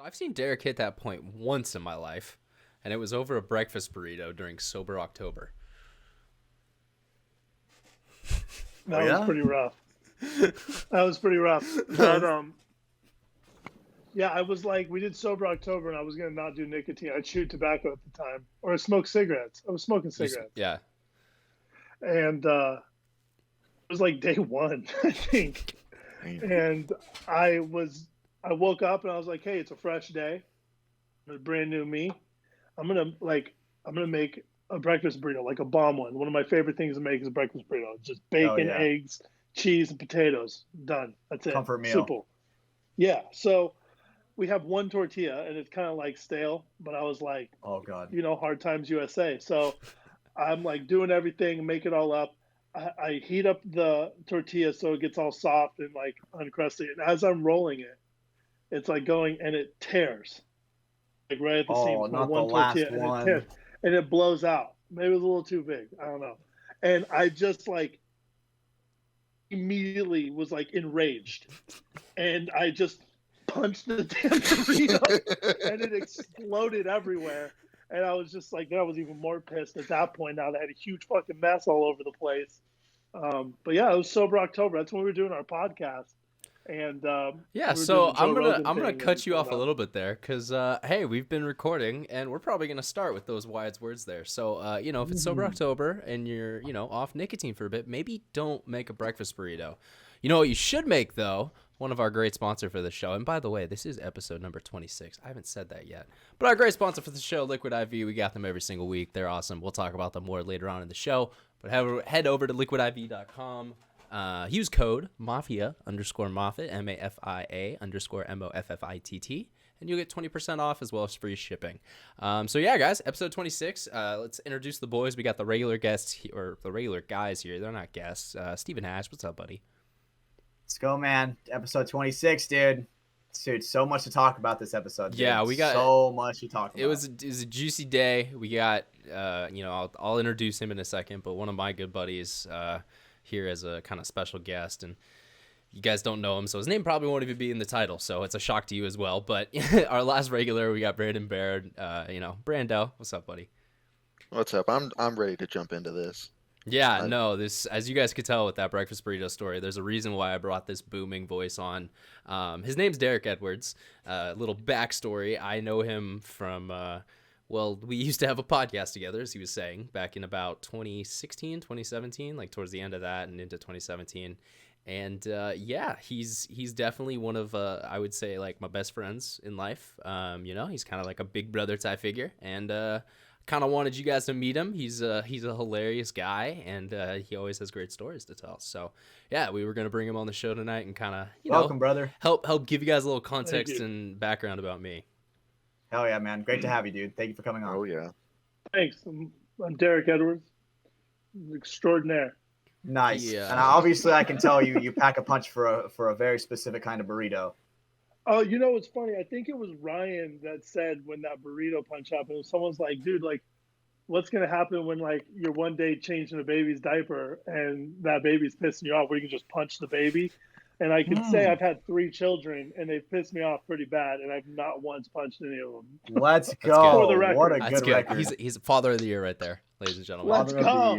I've seen Daric hit that point once in my life, and it was over a breakfast burrito during Sober October. That was pretty rough. That was pretty rough. But, yeah, I was like, we did Sober October, and I was going to not do nicotine. I'd chew tobacco at the time, or smoke cigarettes. I was smoking cigarettes. Yeah. And it was like day one, I think. And I woke up and I was like, hey, it's a fresh day. It's brand new me. I'm gonna make a breakfast burrito, like a bomb one. One of my favorite things to make is a breakfast burrito. Just bacon, eggs, cheese, and potatoes. Done. That's it. Comfort meal. Simple. Yeah. So we have one tortilla and it's kind of like stale, but I was like, oh God, Hard Times USA. So I'm like doing everything, make it all up. I heat up the tortilla so it gets all soft and like uncrusted. And as I'm rolling it, it's like going and it tears. Like right at the seam. Oh, not the last one. And it blows out. Maybe it was a little too big. I don't know. And I just like immediately was like enraged. And I just punched the damn burrito and it exploded everywhere. And I was just like, I was even more pissed at that point. Now that I had a huge fucking mess all over the place. But yeah, it was Sober October. That's when we were doing our podcast. And yeah, so I'm gonna cut you off a little bit there because hey, we've been recording and we're probably gonna start with those wise words there. So if it's Sober October and you're off nicotine for a bit, maybe don't make a breakfast burrito. You know what you should make though? One of our great sponsor for the show, and by the way, this is episode number 26. I haven't said that yet, but our great sponsor for the show, Liquid IV, we got them every single week. They're awesome. We'll talk about them more later on in the show. But head over to liquidiv.com. Use code Mafia _Moffitt MAFIA _MOFFITT, and you'll get 20% off as well as free shipping. So yeah, guys, episode 26. Let's introduce the boys. We got the regular guests or the regular guys here. They're not guests. Stephen Hash, what's up, buddy? Let's go, man. Episode 26, dude. Dude, so much to talk about this episode. Dude. Yeah, we got so much to talk about. It was a juicy day. We got, I'll introduce him in a second, but one of my good buddies here as a kind of special guest, and you guys don't know him, so his name probably won't even be in the title, so it's a shock to you as well. But our last regular, we got Brandon Baird. Brando, what's up, buddy? What's up? I'm ready to jump into this. Yeah, no, this, as you guys could tell with that breakfast burrito story, there's a reason why I brought this booming voice on. His name's Daric Edwards. Little backstory, I know him from, we used to have a podcast together, as he was saying, back in about 2016, 2017, like towards the end of that and into 2017. And he's definitely one of, I would say, like my best friends in life. He's kind of like a big brother type figure, and kind of wanted you guys to meet him. He's a hilarious guy, and he always has great stories to tell. So yeah, we were gonna bring him on the show tonight and kind of welcome, brother. Help give you guys a little context and background about me. Hell yeah, man! Great to have you, dude. Thank you for coming on. Oh yeah. Thanks. I'm Daric Edwards, extraordinaire. Nice. Yeah. And obviously, I can tell you pack a punch for a very specific kind of burrito. Oh, it's funny. I think it was Ryan that said when that burrito punch happened, someone's like, dude, like, what's going to happen when, like, you're one day changing a baby's diaper and that baby's pissing you off where you can just punch the baby? And I can say I've had 3 children and they've pissed me off pretty bad, and I've not once punched any of them. Let's go. For the record. What a That's good good. record. He's father of the year right there, ladies and gentlemen. Let's go.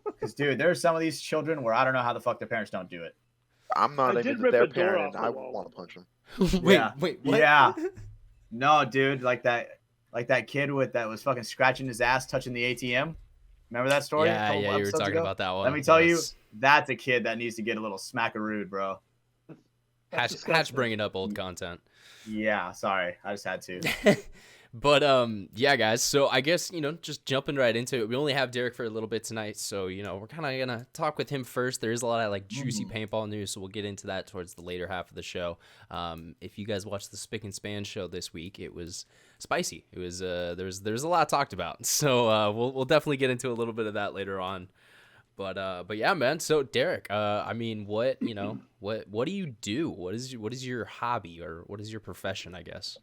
Because, dude, there's some of these children where I don't know how the fuck their parents don't do it. I'm not even their parent. I wall. want to punch him. Wait, what? Yeah. No, dude, like that kid that was fucking scratching his ass touching the ATM. Remember that story? Yeah, you were talking about that one. Let me tell you, that's a kid that needs to get a little smackarood, bro. Hatch bringing up old content. Yeah, sorry, I just had to. But yeah, guys. So I guess just jumping right into it. We only have Daric for a little bit tonight, so we're kind of gonna talk with him first. There is a lot of like juicy paintball news, so we'll get into that towards the later half of the show. If you guys watched the Spick and Span show this week, it was spicy. It was there's a lot talked about, so we'll definitely get into a little bit of that later on. But yeah, man. So Daric, I mean, what do you do? What is your hobby, or what is your profession, I guess?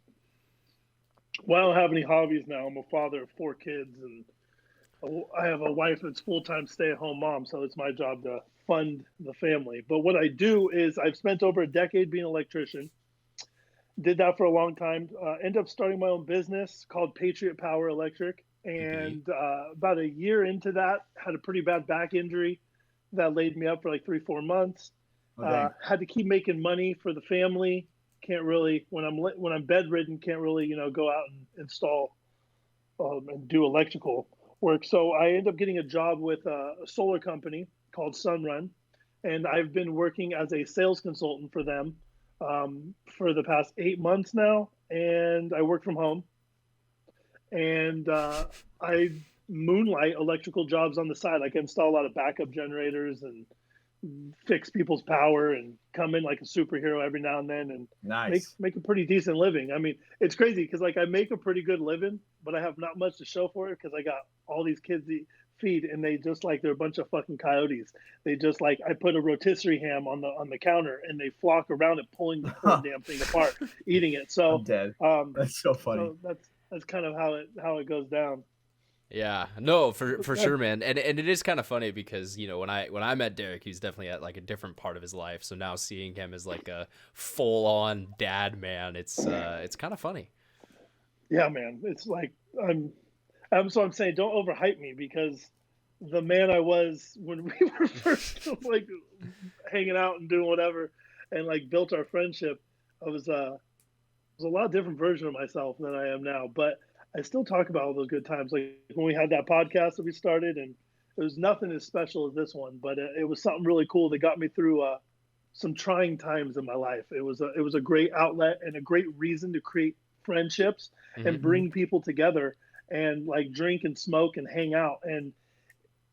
Well, I don't have any hobbies now. I'm a father of 4 kids, and I have a wife that's full-time stay-at-home mom, so it's my job to fund the family. But what I do is I've spent over a decade being an electrician, did that for a long time. Ended up starting my own business called Patriot Power Electric. And about a year into that, had a pretty bad back injury that laid me up for like 3-4 months. Had to keep making money for the family. Can't really, when I'm bedridden, can't really, go out and install and do electrical work. So I ended up getting a job with a solar company called Sunrun, and I've been working as a sales consultant for them for the past 8 months now, and I work from home. And I moonlight electrical jobs on the side. Like I install a lot of backup generators and fix people's power and come in like a superhero every now and then and make a pretty decent living. I mean, it's crazy because like I make a pretty good living, but I have not much to show for it because I got all these kids to feed, and they just like they're a bunch of fucking coyotes. They just like I put a rotisserie ham on the counter and they flock around it, pulling the whole damn thing apart, eating it. So I'm dead. That's so funny. So that's kind of how it goes down. Yeah, no, for sure, man. And it is kind of funny because, when I met Daric, he was definitely at like a different part of his life. So now seeing him as like a full on dad man, it's kind of funny. Yeah, man. It's like I'm saying don't overhype me because the man I was when we were first like hanging out and doing whatever and like built our friendship, I was a lot different version of myself than I am now, but I still talk about all those good times. Like when we had that podcast that we started, and it was nothing as special as this one, but it was something really cool that got me through some trying times in my life. It was a great outlet and a great reason to create friendships and bring people together and like drink and smoke and hang out. And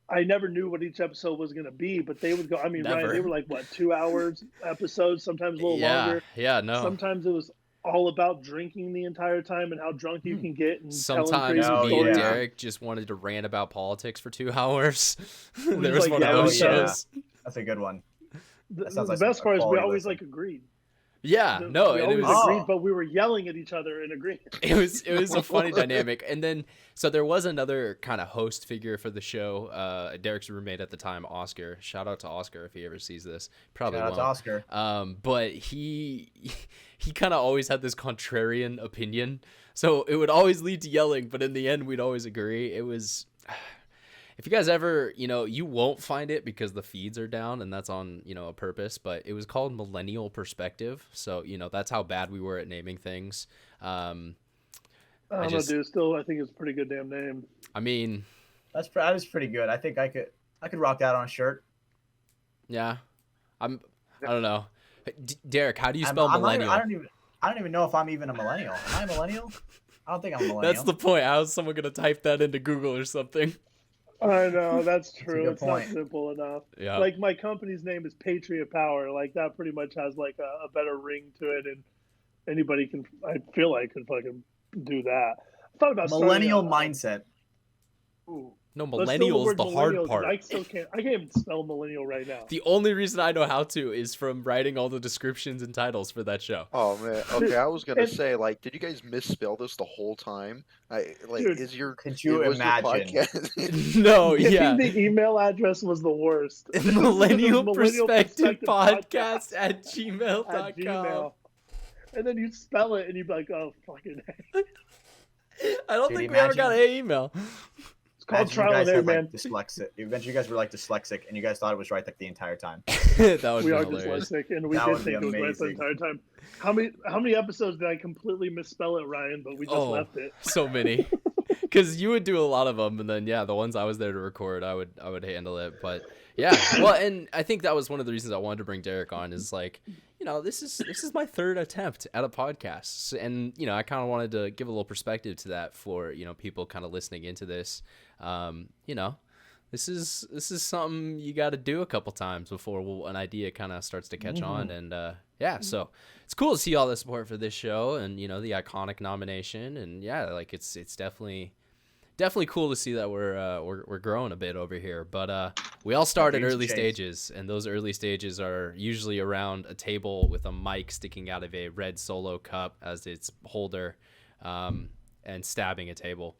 I never knew what each episode was going to be, but they would go, I mean, Ryan, they were like, 2 hours episodes, sometimes a little longer. Yeah, no. Sometimes it was all about drinking the entire time and how drunk you can get. And sometimes me and Daric just wanted to rant about politics for 2 hours. There was one of those shows. Yeah. That's a good one. The best part is we always like agreed. Yeah, we it was agreed, but we were yelling at each other and agreeing. It was a funny dynamic. And then so there was another kind of host figure for the show. Daric's roommate at the time, Oscar. Shout out to Oscar if he ever sees this. Probably Shout out to Oscar. But he kind of always had this contrarian opinion. So it would always lead to yelling, but in the end we'd always agree. It was if you guys ever, you won't find it because the feeds are down and that's on, a purpose, but it was called Millennial Perspective. So, that's how bad we were at naming things. I don't know, dude. Still, I think it's a pretty good damn name. I mean, that was pretty good. I think I could rock that on a shirt. Yeah. I don't know. Daric, how do you spell millennial? I don't even know if I'm even a millennial. Am I a millennial? I don't think I'm a millennial. That's the point. How's someone going to type that into Google or something? I know, that's true. It's point. not simple enough. Yeah. Like my company's name is Patriot Power. Like that pretty much has like a better ring to it, and anybody can. I feel like could fucking do that. I thought about millennial mindset. Ooh. No, millennial is the hard part. I can't even spell millennial right now. The only reason I know how to is from writing all the descriptions and titles for that show. Oh man, okay. I was gonna say, like, did you guys misspell this the whole time? Could you imagine? No, yeah. The email address was the worst. Millennial Perspective Podcast at gmail.com. And then you'd spell it and you'd be like, oh, fucking A. I don't think we ever got an email. It's called trial and error, man. Dyslexic. Eventually, you guys were like dyslexic, and you guys thought it was right like the entire time. That would we be are hilarious. Dyslexic, and we did think it was right the entire time. How many episodes did I completely misspell it, Ryan? But we just left it. So many. Because you would do a lot of them, and then the ones I was there to record, I would handle it. But yeah, well, and I think that was one of the reasons I wanted to bring Daric on. Is like, this is my third attempt at a podcast, and I kind of wanted to give a little perspective to that for people kind of listening into this. This is something you got to do a couple times before an idea kind of starts to catch on, and so it's cool to see all the support for this show, and the iconic nomination, and like it's definitely cool to see that we're growing a bit over here. But we all start at early stages, and those early stages are usually around a table with a mic sticking out of a red Solo cup as its holder, and stabbing a table.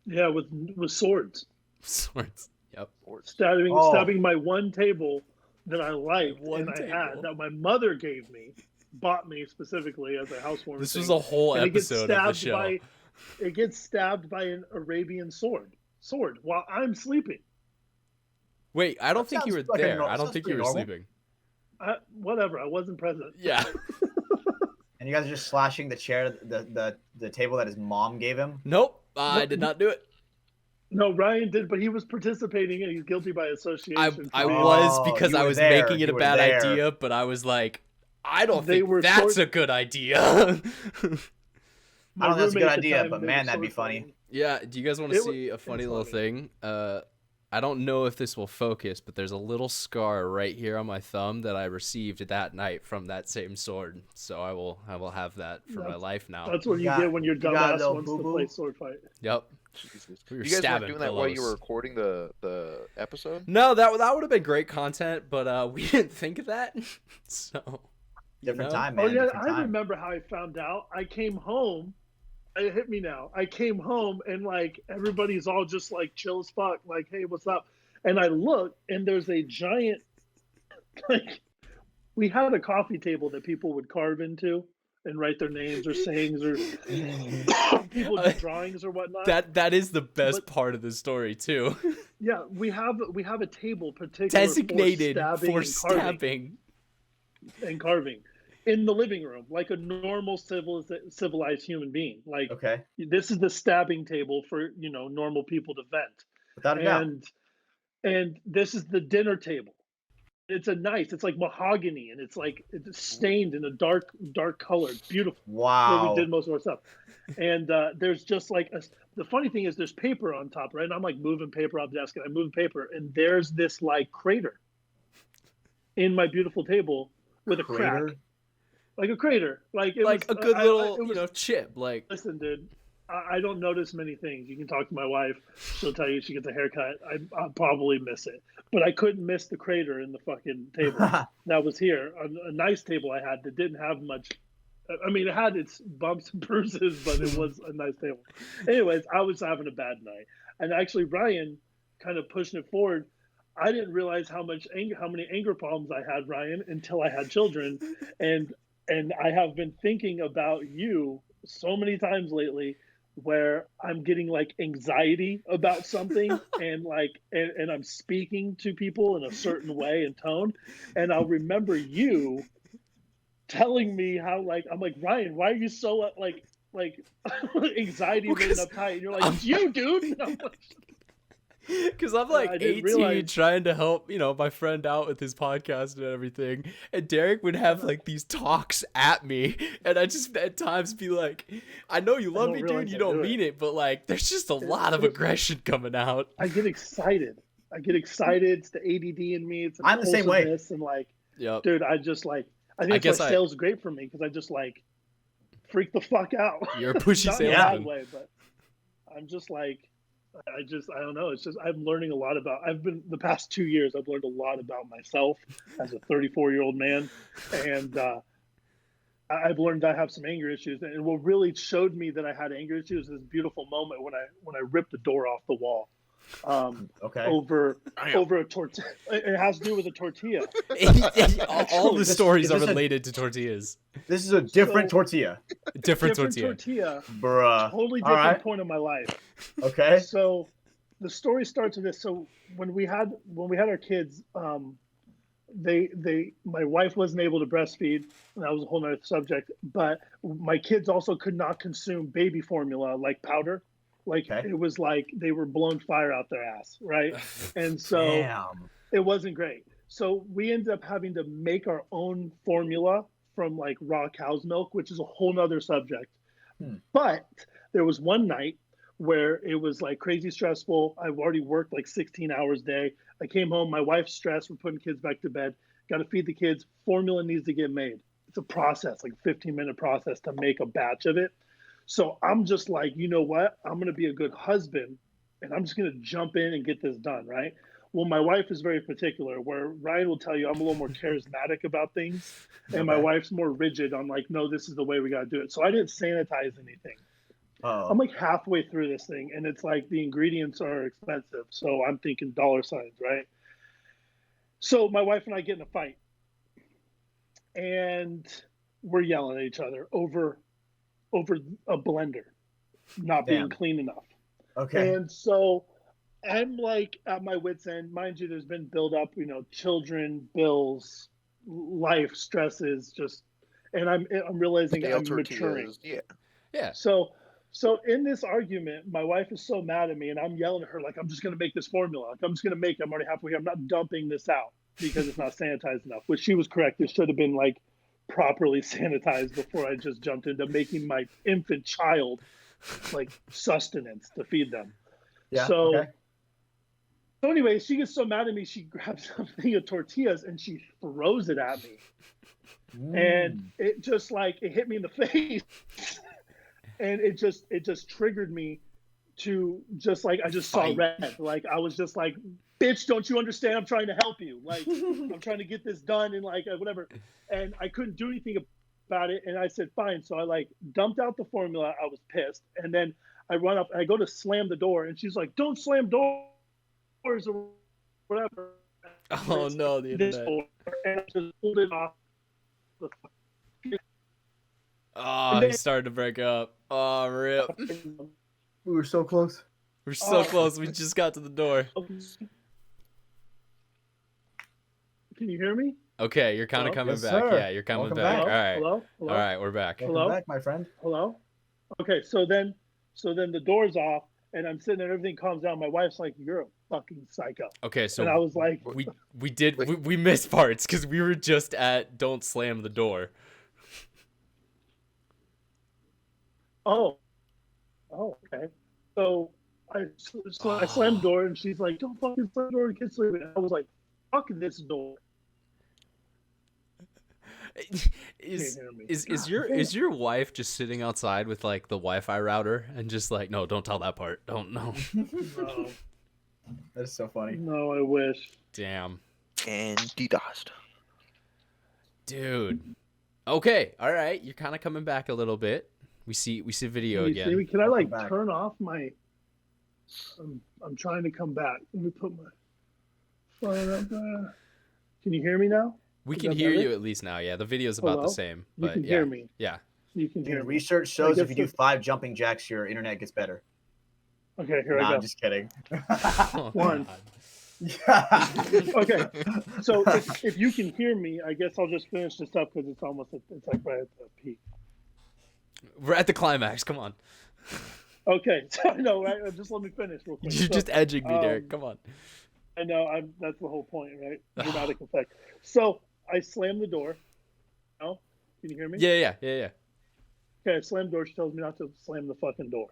Yeah, with swords. Swords. Yep. Stabbing my one table that I liked and I had that my mother gave me. bought me specifically as a housewarming. This was a whole and episode of the show. It gets stabbed by an Arabian sword while I'm sleeping. Wait, I don't think you were there. normal. I don't think you were Normal. sleeping. Whatever, I wasn't present. Yeah. And you guys are just slashing the chair, the table that his mom gave him. Nope, I did not do it. No, Ryan did, but he was participating and he's guilty by association. I was, because you I were was there. making it You a were bad there. idea, but I was like, I don't They think were that's a good idea. My I don't know if that's a roommate good at the idea, time, but they man, were that'd be sword funny. fighting. Yeah, do you guys want to It wa- see a funny it's little funny. thing? I don't know if this will focus, but there's a little scar right here on my thumb that I received that night from that same sword. So I will have that for my life now. That's what you got- get when your you got a dumbass little wants to boo-boo? play sword fight. Yep. Jesus. We were You guys weren't stabbing doing that while you pillows. were recording the episode? No, that would have been great content, but we didn't think of that. So Different you know? time, man. Oh yeah, different I time. remember how I found out. I came home. It hit me now. I came home and like everybody's all just like chill as fuck. Like, hey, what's up? And I look and there's a giant, like, we had a coffee table that people would carve into and write their names or sayings or people do drawings or whatnot. That is the best But- part of the story too. Yeah, we have a table particular Designated for stabbing stabbing. and carving in the living room, like a normal civilized human being. Like Okay, this is the stabbing table for normal people to vent, without a doubt. and this is the dinner table. It's like mahogany, and it's stained in a dark color. It's beautiful. Where Wow. we did most of our stuff. And there's just like the funny thing is there's paper on top, right? And I'm like moving paper off the desk, and I move paper, and there's this like crater in my beautiful table with a crack, like a crater, like it Like was, a good little, it was, chip. Like, listen, dude. I don't notice many things. You can talk to my wife; she'll tell you she gets a haircut. I'll probably miss it, but I couldn't miss the crater in the fucking table that was here. A nice table I had that didn't have much. I mean, it had its bumps and bruises, but it was a nice table. Anyways, I was having a bad night, and actually Ryan kind of pushing it forward. I didn't realize how many anger problems I had, Ryan, until I had children, and I have been thinking about you so many times lately, where I'm getting like anxiety about something, and I'm speaking to people in a certain way and tone, and I'll remember you telling me how I'm like, Ryan, why are you so like anxiety ridden uptight? And you're like, it's you, dude. And I'm like, because I'm like I didn't 18 realize- trying to help, my friend out with his podcast and everything. And Daric would have like these talks at me. And I just at times be like, I know you love don't me, realize dude. You I don't do mean it. But like, there's just a lot of aggression coming out. I get excited. It's the ADD in me. It's I'm the same way. impulsiveness, and like, Yep. dude, I just like. I think that's why sales is great for me, because I just like freak the fuck out. You're a pushy Not in a salesman. bad way, but I'm just like, I don't know. It's just I'm learning a lot about. The past 2 years I've learned a lot about myself as a 34-year-old man, and I've learned I have some anger issues. And what really showed me that I had anger issues is this beautiful moment when I ripped the door off the wall. Okay. Over a tortilla. It has to do with a tortilla. All the stories is are this a- related to tortillas. This is a different tortilla. Different Tortilla. Bruh. Totally All different right. point of my life. Okay. So the story starts with this. So when we had our kids, my wife wasn't able to breastfeed, and that was a whole nother subject. But my kids also could not consume baby formula, like powder. It was like they were blowing fire out their ass, right? And so Damn. it wasn't great. So we ended up having to make our own formula from like raw cow's milk, which is a whole nother subject. But there was one night where it was like crazy stressful. I've already worked like 16 hours a day. I came home, my wife's stressed. We're putting kids back to bed. Got to feed the kids. Formula needs to get made. It's a process, like a 15-minute process to make a batch of it. So I'm just like, you know what? I'm going to be a good husband, and I'm just going to jump in and get this done, right? Well, my wife is very particular, where Ryan will tell you I'm a little more charismatic about things, and my wife's more rigid on like, no, this is the way we got to do it. So I didn't sanitize anything. I'm like halfway through this thing, and it's like the ingredients are expensive. So I'm thinking dollar signs, right? So my wife and I get in a fight, and we're yelling at each other over a blender not being Damn. clean enough. Okay. And so I'm like at my wit's end. Mind you, there's been build up, children, bills, life stresses, and I'm realizing Stale I'm maturing. tortillas. Yeah. Yeah. So in this argument, my wife is so mad at me, and I'm yelling at her like, I'm just gonna make this formula. Like I'm just gonna make it. I'm already halfway here. I'm not dumping this out because it's not sanitized enough. Which she was correct. It should have been like properly sanitized before I just jumped into making my infant child like sustenance to feed them. Yeah. So, okay. so anyway, she gets so mad at me, she grabs something of tortillas and she throws it at me. And it just it hit me in the face. And it just triggered me to just I just saw red. Like I was just like, bitch, don't you understand? I'm trying to help you. Like I'm trying to get this done and whatever. And I couldn't do anything about it. And I said, fine. So I dumped out the formula. I was pissed. And then I run up and I go to slam the door. And she's like, don't slam doors or whatever. Oh no, the internet. Door, and I just pulled it off. Oh, he started to break up. Oh, rip. We were so close. We're so close. We just got to the door. Can you hear me? Okay, you're kind of coming Yes, back. sir. Yeah, you're coming Welcome back. back. All right. Hello? Hello? All right, we're back. Welcome Hello? back, my friend. Hello? Okay, so then the door's off and I'm sitting there, everything calms down. My wife's like, you're a fucking psycho. Okay, so And I was like, we missed parts because we were just at don't slam the door. oh, okay. So I slammed the door and she's like, don't fucking slam the door, the kid's sleeping. And I was like, fuck this door. Is your wife just sitting outside with the Wi-Fi router and just no, don't tell that part. Don't know. No, That's so funny. no, I wish. Damn. And DDoSed. Dude. Okay, all right. You're kind of coming back a little bit. We see video Can you again. see me? Can I back. turn off my? I'm trying to come back. Let me put my phone up there. Can you hear me now? We Is can that hear better? you at least now. Yeah, the video's about Hello? the same. You But can yeah. hear me. Yeah. You can hear Dude, me. research shows I if you guess do 5 jumping jacks, your internet gets better. Okay, here I Nah, go. I'm just kidding. Oh, One. God. Yeah. Okay, so if you can hear me, I guess I'll just finish this up because it's right at the peak. We're at the climax. Come on. Okay, so I know, right? Just let me finish real quick. You're So, just edging me, Derek. Come on. I know. That's the whole point, right? Dramatic effect. So I slam the door. Oh, can you hear me? Yeah. Okay, I slam the door. She tells me not to slam the fucking door.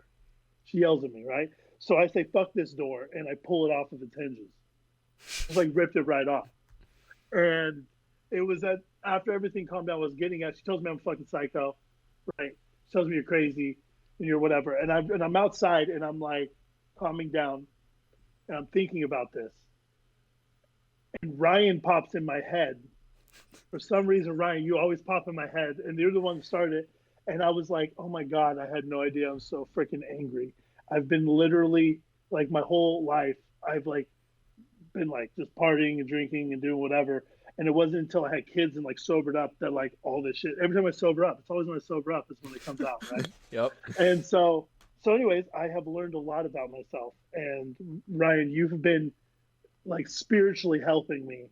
She yells at me, right? So I say, fuck this door, and I pull it off of its hinges. It's ripped it right off. And it was after everything calmed down, I was getting at, she tells me I'm a fucking psycho, right? She tells me you're crazy and you're whatever. And I'm outside and I'm calming down and I'm thinking about this. And Ryan pops in my head. For some reason, Ryan, you always pop in my head, and you're the one who started it. And I was like, oh my God, I had no idea. I'm so freaking angry. I've been literally my whole life, I've been just partying and drinking and doing whatever. And it wasn't until I had kids and sobered up that all this shit, every time I sober up, it's always when I sober up, it's when it comes out, right? Yep. And so anyways, I have learned a lot about myself. And Ryan, you've been spiritually helping me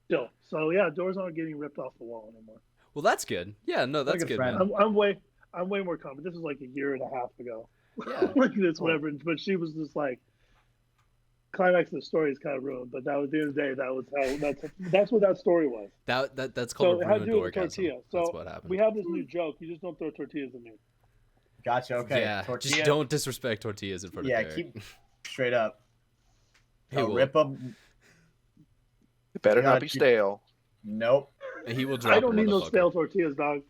still. So yeah, doors aren't getting ripped off the wall anymore. Well, that's good. Yeah, no, that's good, friend. man. I'm way more confident. This was a year and a half ago. Yeah. This whatever. But she was just climax of the story is kind of ruined. But that was the end of the day. That was that's what that story was. That's called So a it had to ruined do with orgasm. tortilla. So That's what happened. we have this new joke. You just don't throw tortillas at me. Gotcha. Okay. Yeah, Tortilla. just don't disrespect tortillas in front of Yeah, Derek. keep straight up. He will, Rip them. It better God, not be stale. Nope. he will drop I don't a need no motherfucker. stale tortillas, dog.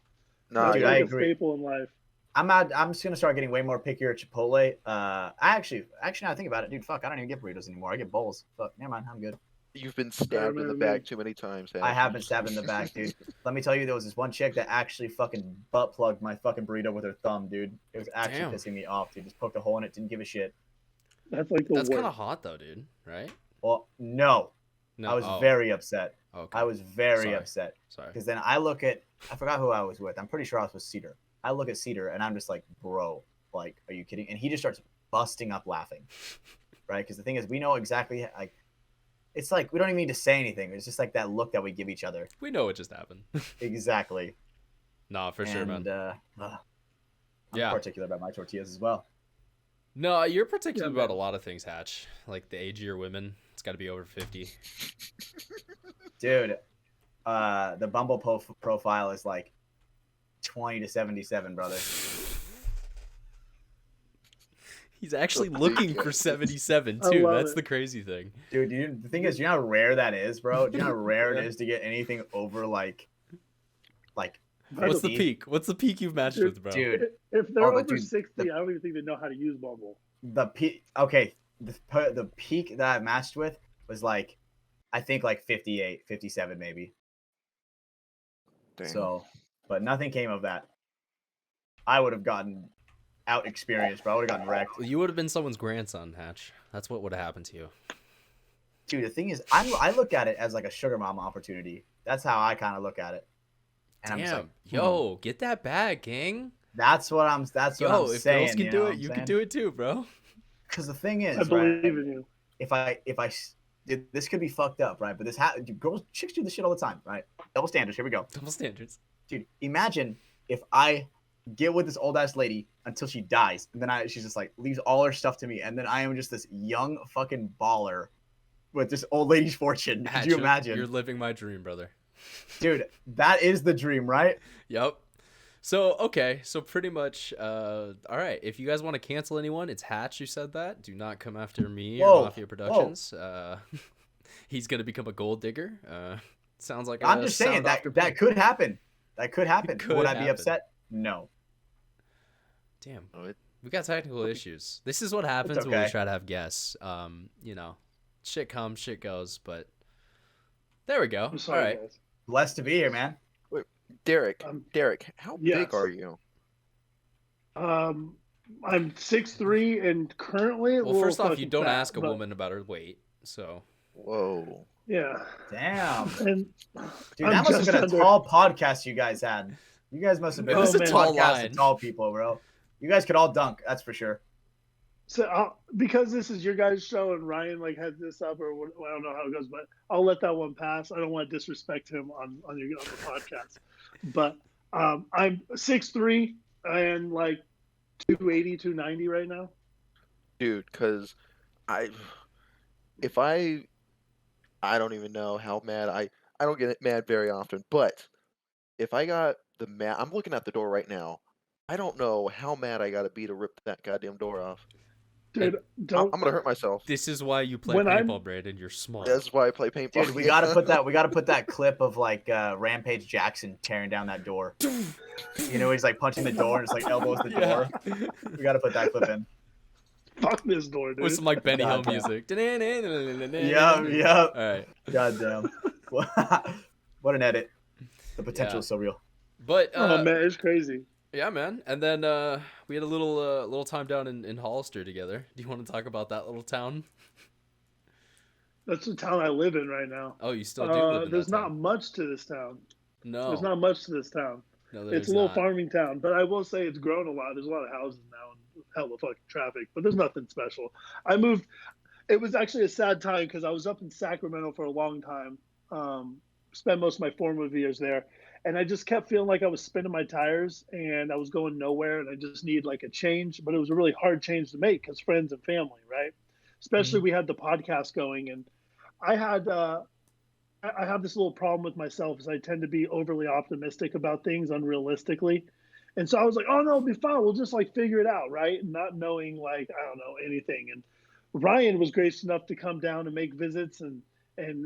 No, Dude, That's I a agree. staple in life. I'm just gonna start getting way more pickier at Chipotle. I actually now I think about it, dude. Fuck, I don't even get burritos anymore. I get bowls. Fuck, never mind. I'm good. you've been stabbed in the back too many times. I have been stabbed in the back, dude. Let me tell you, there was this one chick that actually fucking butt plugged my fucking burrito with her thumb, dude. It was actually Damn. pissing me off, dude. Just poked a hole in it, didn't give a shit. That's the That's worst. kind of hot though, dude. Right? Well, no. No, I was oh, very upset. okay. I was very Sorry. upset Sorry. because then I look at I forgot who I was with. I'm pretty sure I was with Cedar. I look at Cedar and I'm just like, bro, like, are you kidding? And he just starts busting up laughing, right? Because the thing is, we know exactly like. It's like we don't even need to say anything. It's just like that look that we give each other. We know what just happened. Exactly. Nah, for sure, man. I'm Yeah. particular about my tortillas as well. No, you're particular Yeah, about man. a lot of things, Hatch. Like the age of your women. It's got to be over 50. Dude, the Bumble profile is like 20 to 77, brother. He's actually So looking big, for yeah. 77 I too. love That's it. the crazy thing. Dude, the thing is, you know how rare that is, bro? Do you know how rare it is to get anything over like What's the 50? peak? What's the peak you've matched Dude, with, bro? Dude, If they're Oh, but over dude, 60, I don't even think they know how to use Bumble. the peak. Okay, the peak that I matched with was like, I think like 58, 57 maybe. Dang. So, but nothing came of that. I would have gotten out experienced, bro. I would have gotten wrecked. You would have been someone's grandson, Hatch. That's what would have happened to you. Dude, the thing is, I look at it as like a sugar mama opportunity. That's how I kind of look at it. And I'm just Damn. like, Yo, get that bag, gang. That's what I'm Yo, saying. if girls can do know it, what I'm you can saying? do it too, bro. Because the thing is, I believe right, in you. if I this could be fucked up, right? But chicks do this shit all the time, right? Double standards. Here we go, Double standards. dude. Imagine if I get with this old ass lady until she dies, and then she's just like leaves all her stuff to me, and then I am just this young fucking baller with this old lady's fortune. Hatch, Could you imagine? You're living my dream, brother. Dude, that is the dream, right? Yep. So, okay. So pretty much, all right. If you guys want to cancel anyone, it's Hatch who said that. Do not come after me Whoa, or Mafia Productions. He's going to become a gold digger. Sounds like I'm just saying that could happen. That could happen. could Would I be happen. upset? No. Damn. Oh, it- We got technical issues. This is what happens when we okay. try to have guests. You know, shit comes, shit goes, but there we go. I'm sorry, All right. guys. Blessed to be here, man. Daric, Um, Daric, how yes. big are you? I'm 6'3", and currently. Well, first off, you fucking don't fat, ask a but- woman about her weight. So, Whoa. Yeah, Damn. and Dude, I'm that must have just been a under- tall podcast you guys had. You guys must have been It was a tall podcast line. of tall people, bro. You guys could all dunk, that's for sure. So because this is your guys' show and Ryan like had this up or what, I don't know how it goes, but I'll let that one pass. I don't want to disrespect him on the podcast. But I'm 6'3" and like 280, 290 right now. Dude, because I don't even know how mad I don't get mad very often, but if I got I'm looking at the door right now. I don't know how mad I gotta be to rip that goddamn door off. Dude, I'm don't. gonna hurt myself. this is why you play When I'm- paintball, Brandon. You're small. That's why I play paintball. Dude, we gotta put that clip of like Rampage Jackson tearing down that door. You know, he's like punching the door and just like elbows the door. We gotta put that clip in. Fuck this door, dude. With some like Benny Hill Goddamn. music. Yup. All right. Goddamn. What an edit. The potential Yeah. is so real. But Oh man, it's crazy. yeah, man. And then we had a little time down in Hollister together. Do you want to talk about that little town? That's the town I live in right now. Oh, you still do live in There's that not town. much to this town. No. There's not much to this town. No, It's there's a little not. farming town, but I will say it's grown a lot. There's a lot of houses now and hell of fucking traffic, but there's nothing special. I moved. It was actually a sad time because I was up in Sacramento for a long time. Spent most of my formative years there, and I just kept feeling like I was spinning my tires and I was going nowhere, and I just needed like a change. But it was a really hard change to make because friends and family, right? Especially we had the podcast going, and I had. I have this little problem with myself is I tend to be overly optimistic about things unrealistically. And so I was like, oh no, it'll be fine. We'll just like figure it out. Right. And not knowing like, I don't know anything. And Ryan was gracious enough to come down and make visits and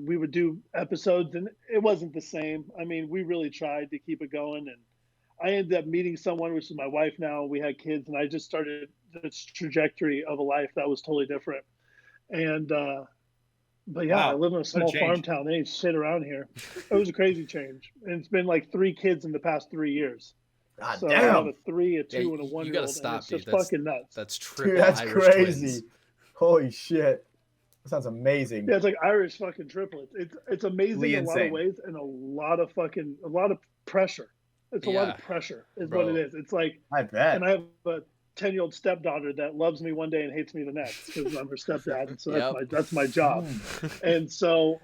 we would do episodes and it wasn't the same. I mean, we really tried to keep it going. And I ended up meeting someone, which is my wife now. We had kids and I just started this trajectory of a life that was totally different. And, but yeah, Wow, I live in a small change. farm town. There ain't shit around here. It was a crazy change. And it's been like 3 kids in the past 3 years. God So I have damn. a 3, a 2, Yeah, and a 1 you year gotta old. stop, and it's dude. just That's- fucking nuts. That's triple Dude, that's Irish crazy. twins. Holy shit. That sounds amazing. Yeah, it's like Irish fucking triplets. It's amazing in a lot of Insane. ways and a lot of pressure. It's a lot Yeah, of pressure is bro. what it is. It's like, I bet. and I have a 10-year-old stepdaughter that loves me one day and hates me the next because I'm her stepdad, and so that's my job. And so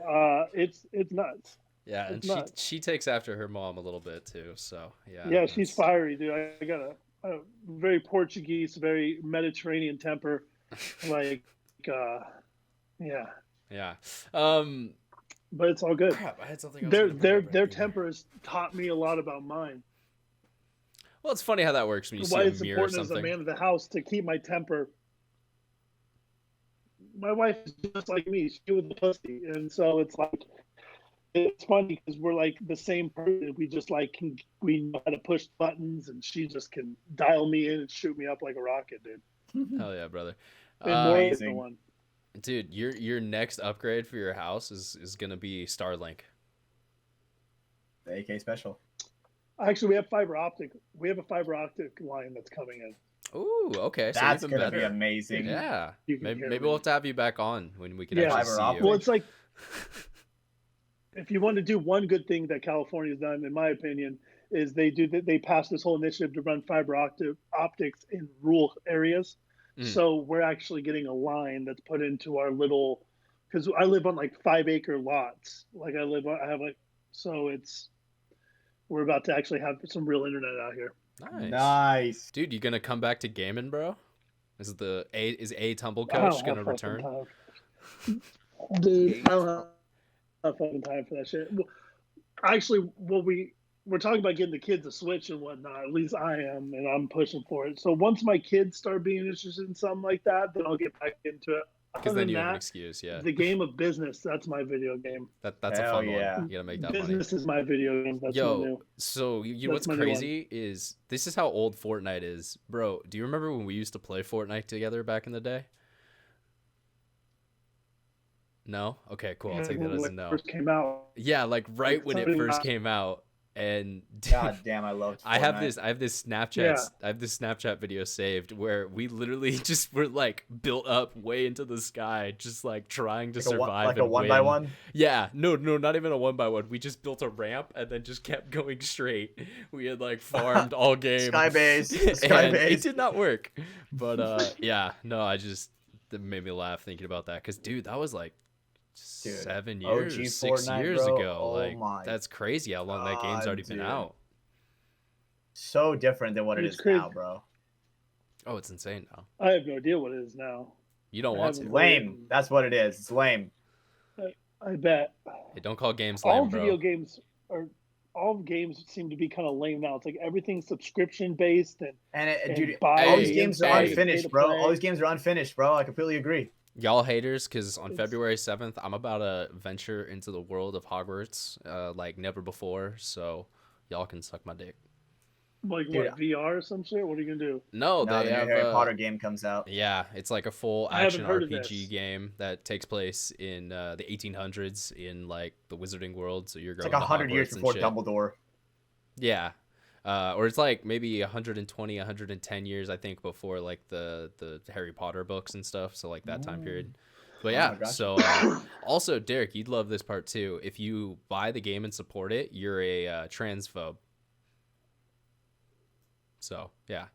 it's nuts. Yeah, and It's nuts. she takes after her mom a little bit too. So yeah. Yeah, she's fiery, dude. I got a very Portuguese, very Mediterranean temper. Like, yeah. Yeah. But it's all good. Crap, I had something else. Their temper has taught me a lot about mine. Well, it's funny how that works when you Why see it's a mirror or important as a something. man of the house to keep my temper. My wife is just like me. She was a pussy, and so it's like it's funny because we're like the same person. We just like we know how to push buttons, and she just can dial me in and shoot me up like a rocket, dude. Hell yeah, brother. And more than Amazing. one. Dude, your next upgrade for your house is gonna be Starlink. The AK special. Actually, we have fiber optic. We have a fiber optic line that's coming in. Ooh, okay. So That's even gonna better. be amazing. Yeah. You can Maybe hear maybe me. we'll have to have you back on when we can Yeah. actually Fiber see optic. you. Well, it's like if you want to do one good thing that California's done, in my opinion, is they passed this whole initiative to run fiber optics in rural areas. Mm. So we're actually getting a line that's put into our little, because I live on like 5-acre lots. Like we're about to actually have some real internet out here. Nice. Nice. Dude, you gonna come back to gaming, bro? Is a Tumble I don't Coach gonna have fucking return? time. Dude, I don't have fucking time for that shit. Well, actually, we're talking about getting the kids a Switch and whatnot. At least I am, and I'm pushing for it. So once my kids start being interested in something like that, then I'll get back into it. Because Other then than you have an that, excuse, yeah. the game of business, that's my video game. That's a Hell fun yeah. one. You gotta make that money. Business is my video game. That's my Yo, new. so you know That's what's my new crazy is this is how old Fortnite is, bro. Do you remember when we used to play Fortnite together back in the day? No? Okay, cool. I'll take that as a When it no. first came out. Yeah, like right when it something first not- came out, and God damn, I loved Fortnite. I have this Snapchat Yeah. I have this Snapchat video saved where we literally just were like built up way into the sky, just like trying to survive like a and one by win. one. Yeah, no, not even a 1x1. We just built a ramp and then just kept going straight. We had like farmed all game. Skybase. And it Skybase. did not work. But yeah, no, that made me laugh thinking about that because dude, that was like Dude, 7 OG years, 6 Fortnite, years bro. ago. Oh Like my that's crazy how long that game's God, already been dude. out. So different than what it It's is crazy. now, bro. Oh, it's insane now. I have no idea what it is now. You don't I want haven't to. Lame. That's what it is. It's lame. I bet. Hey, don't call games All lame, bro. video games seem to be kind of lame now. It's like everything's subscription based And and dude, buy all these Hey, games are hey. unfinished, bro. All these games are unfinished, bro. I completely agree. Y'all haters, because on It's- February 7th, I'm about to venture into the world of Hogwarts like never before, so y'all can suck my dick. like Dude, what VR or some shit. What are you gonna do? No, No, they the new have Harry Potter game comes out. Yeah, it's like a full I haven't action heard of RPG this. game that takes place in the 1800s in like the Wizarding World. So you're It's going like to 100 years Hogwarts and before shit. Dumbledore. Yeah. Or it's like maybe 120, 110 years, I think, before like the Harry Potter books and stuff. So like that time period. But Oh yeah, my gosh. so also, Derek, you'd love this part too. If you buy the game and support it, you're a transphobe. So yeah,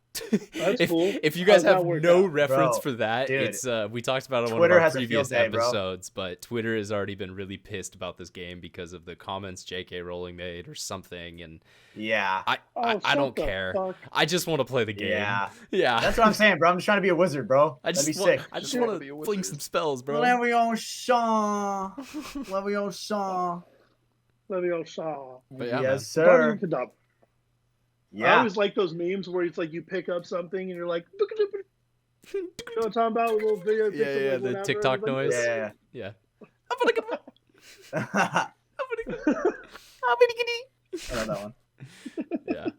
That's cool. If you How's guys that have work no out? reference Bro, for that, dude, it's we talked about it on Twitter one of our has a previous field day, bro. episodes, but Twitter has already been really pissed about this game because of the comments J.K. Rowling made or something, and Yeah. I Oh, I don't shut the care. fuck. I just want to play the game. Yeah. Yeah. That's what I'm saying, bro. I'm just trying to be a wizard, bro. I That'd just be want, sick. I just Just want wanna be to a fling wizard. some spells, bro. Leviosa. Leviosa. Leviosa. But yeah, Yes, Don't sir. even conduct. I Yeah. always like those memes where it's like you pick up something and you're like, you know what I'm talking about? A little video. Yeah, picture, yeah, like, the whatever, TikTok like, noise. Yeah. Yeah. I love that one. Yeah. That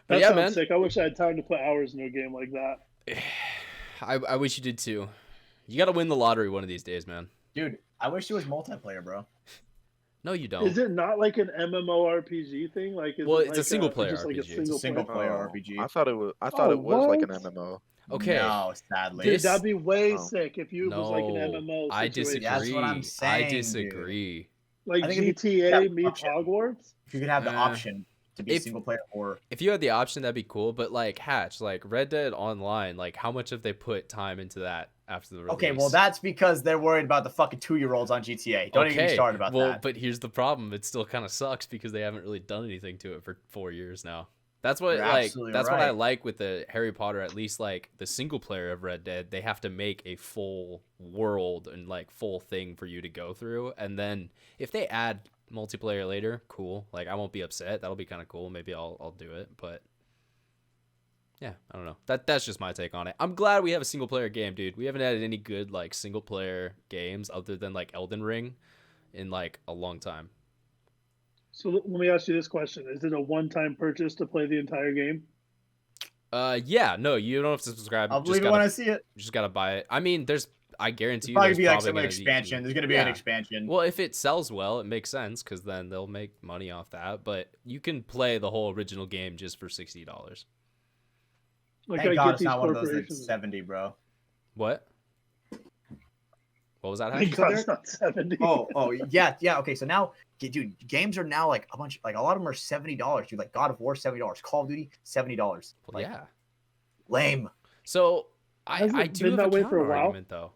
But yeah, sounds man. sick. I wish I had time to put hours into a game like that. I wish you did too. You got to win the lottery one of these days, man. Dude, I wish it was multiplayer, bro. No, you don't. Is it not like an MMORPG thing? Like, is Well, it it's a like single player just like a RPG. It's a single player? player Oh, RPG. I thought it was. I Oh, thought it was like an what? MMO. Okay. No, sadly. Dude, This- that'd be way Oh. sick if you was like an No, MMO I situation. disagree. That's what I'm I saying, dude. disagree. Like I think it'd be- GTA yeah, meets option. Hogwarts. If you could have the Uh, option to be if- single player or If you had the option, that'd be cool. But like Hatch, like Red Dead Online, like how much have they put time into that after the release? okay, well that's because they're worried about the fucking 2-year-olds on GTA. Don't even get me started about well, that. but here's the problem: it still kind of sucks because they haven't really done anything to it for 4 years now. That's what You're like absolutely that's what I right. like with the Harry Potter. At least like the single player of Red Dead, they have to make a full world and like full thing for you to go through. And then if they add multiplayer later, cool. Like I won't be upset. That'll be kind of cool. Maybe I'll do it. But yeah, I don't know. That's just my take on it. I'm glad we have a single player game, dude. We haven't had any good like single player games other than like Elden Ring in like a long time. So let me ask you this question: is it a one-time purchase to play the entire game? Yeah, no, you don't have to subscribe. I'll Just believe it gotta, when I see it. you just gotta buy it. I mean, I guarantee you, Probably there's be like probably some gonna expansion. There's gonna be an Yeah. expansion. Well, if it sells well, it makes sense because then they'll make money off that. But you can play the whole original game just for $60. Like Thank I God get it's these not one of those that's corporations. 70, bro. What? What was that? Hatch? Thank God it's not 70. Oh, yeah. Okay, so now, dude, games are now like a lot of them are $70, dude. Like God of War, $70. Call of Duty, $70. Well, Like, yeah. lame. So I Hasn't it do been have a that way for a counter while? argument though.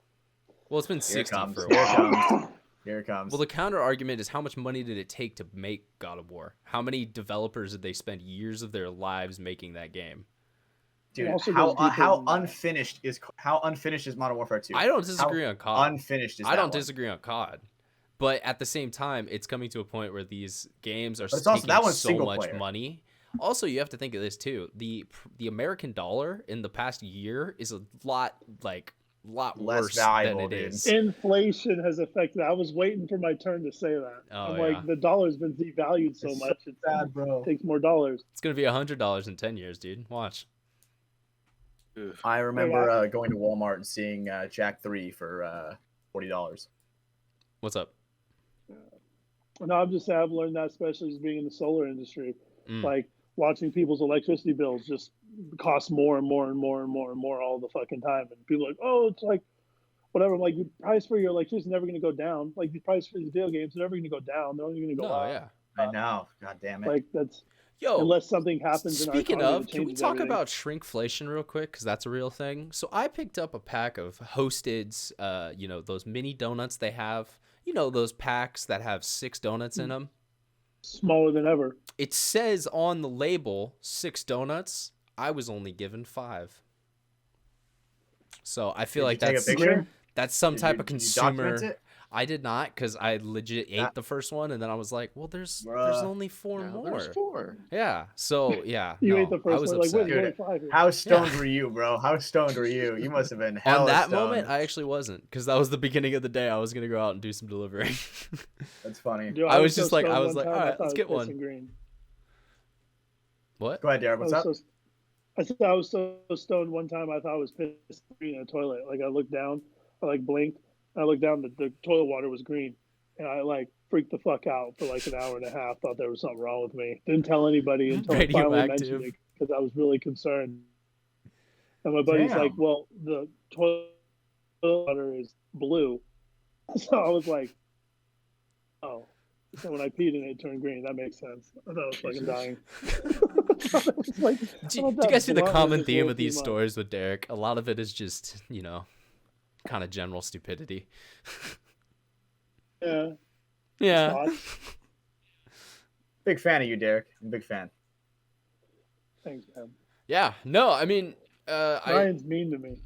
Well, it's been Here it 60 comes. for a Here it while. comes. Here it comes. Well, the counter argument is how much money did it take to make God of War? How many developers did they spend years of their lives making that game? It Dude, also how goes deeper how than that. unfinished is Modern Warfare 2? I don't disagree on COD. Unfinished is I that don't one? disagree on COD. But at the same time, it's coming to a point where these games are But it's also- taking that one's so single much player. money. Also, you have to think of this too. The American dollar in the past year is a lot Less worse valuable, than it dude. is. Inflation has affected. I was waiting for my turn to say that. Oh, I'm yeah. like, the dollar's been devalued so It's so much. It Sad, bro. takes more dollars. It's gonna be $100 in 10 years, dude. Watch. Ugh. I remember going to Walmart and seeing Jack 3 for $40. What's up? No, I'm just saying I've learned that, especially as being in the solar industry. Mm. Like watching people's electricity bills just cost more and more and more and more and more all the fucking time. And people are like, oh, it's like whatever. I'm like, the price for your electricity is never going to go down. Like the price for these video games are never going to go down. They're only going to go No, up. yeah. I know. God damn it. Like that's Yo, unless something happens. speaking in our economy of, that can we changes talk everything. about shrinkflation real quick? Because that's a real thing. So I picked up a pack of Hosted's, those mini donuts they have. You know, those packs that have 6 donuts in them. smaller than ever? It says on the label 6 donuts. I was only given 5. So I feel like Did you that's take a picture? that's some Did type you- of did you document consumer. it? I did not, because I legit ate That- the first one, and then I was like, well, there's Bruh. only 4 Now more. there's 4. Yeah. So yeah, You no, ate the I first was one. Like, upset. wait, there's only Dude, 5 here. How stoned were you, bro? How stoned were you? You must have been hella On that stoned. moment, I actually wasn't, because that was the beginning of the day. I was gonna go out and do some delivering. That's funny. Dude, I was so just like- I stoned was one like, time, all I right, thought let's I get was one. pissing green. What? Go ahead, Daric. What's up? I said I was so stoned one time I thought I was pissing green in a toilet. Like I looked down, I like blinked, I looked down, the toilet water was green, and I like freaked the fuck out for like an hour and a half. Thought there was something wrong with me. Didn't tell anybody until I finally mentioned Radioactive. it because I was really concerned. And my buddy's Damn. like, "Well, the toilet water is blue," so I was like, "Oh." So when I peed and it turned green, that makes sense. I thought I was fucking dying. I was like, Do I you thought guys see the blunt was common just theme way of too these much. stories with Derek? A lot of it is just, kind of general stupidity. Yeah. Yeah. Thoughts? Big fan of you, Daric. I'm a big fan. Thanks, man. Yeah. No, I mean, Ryan's mean to me.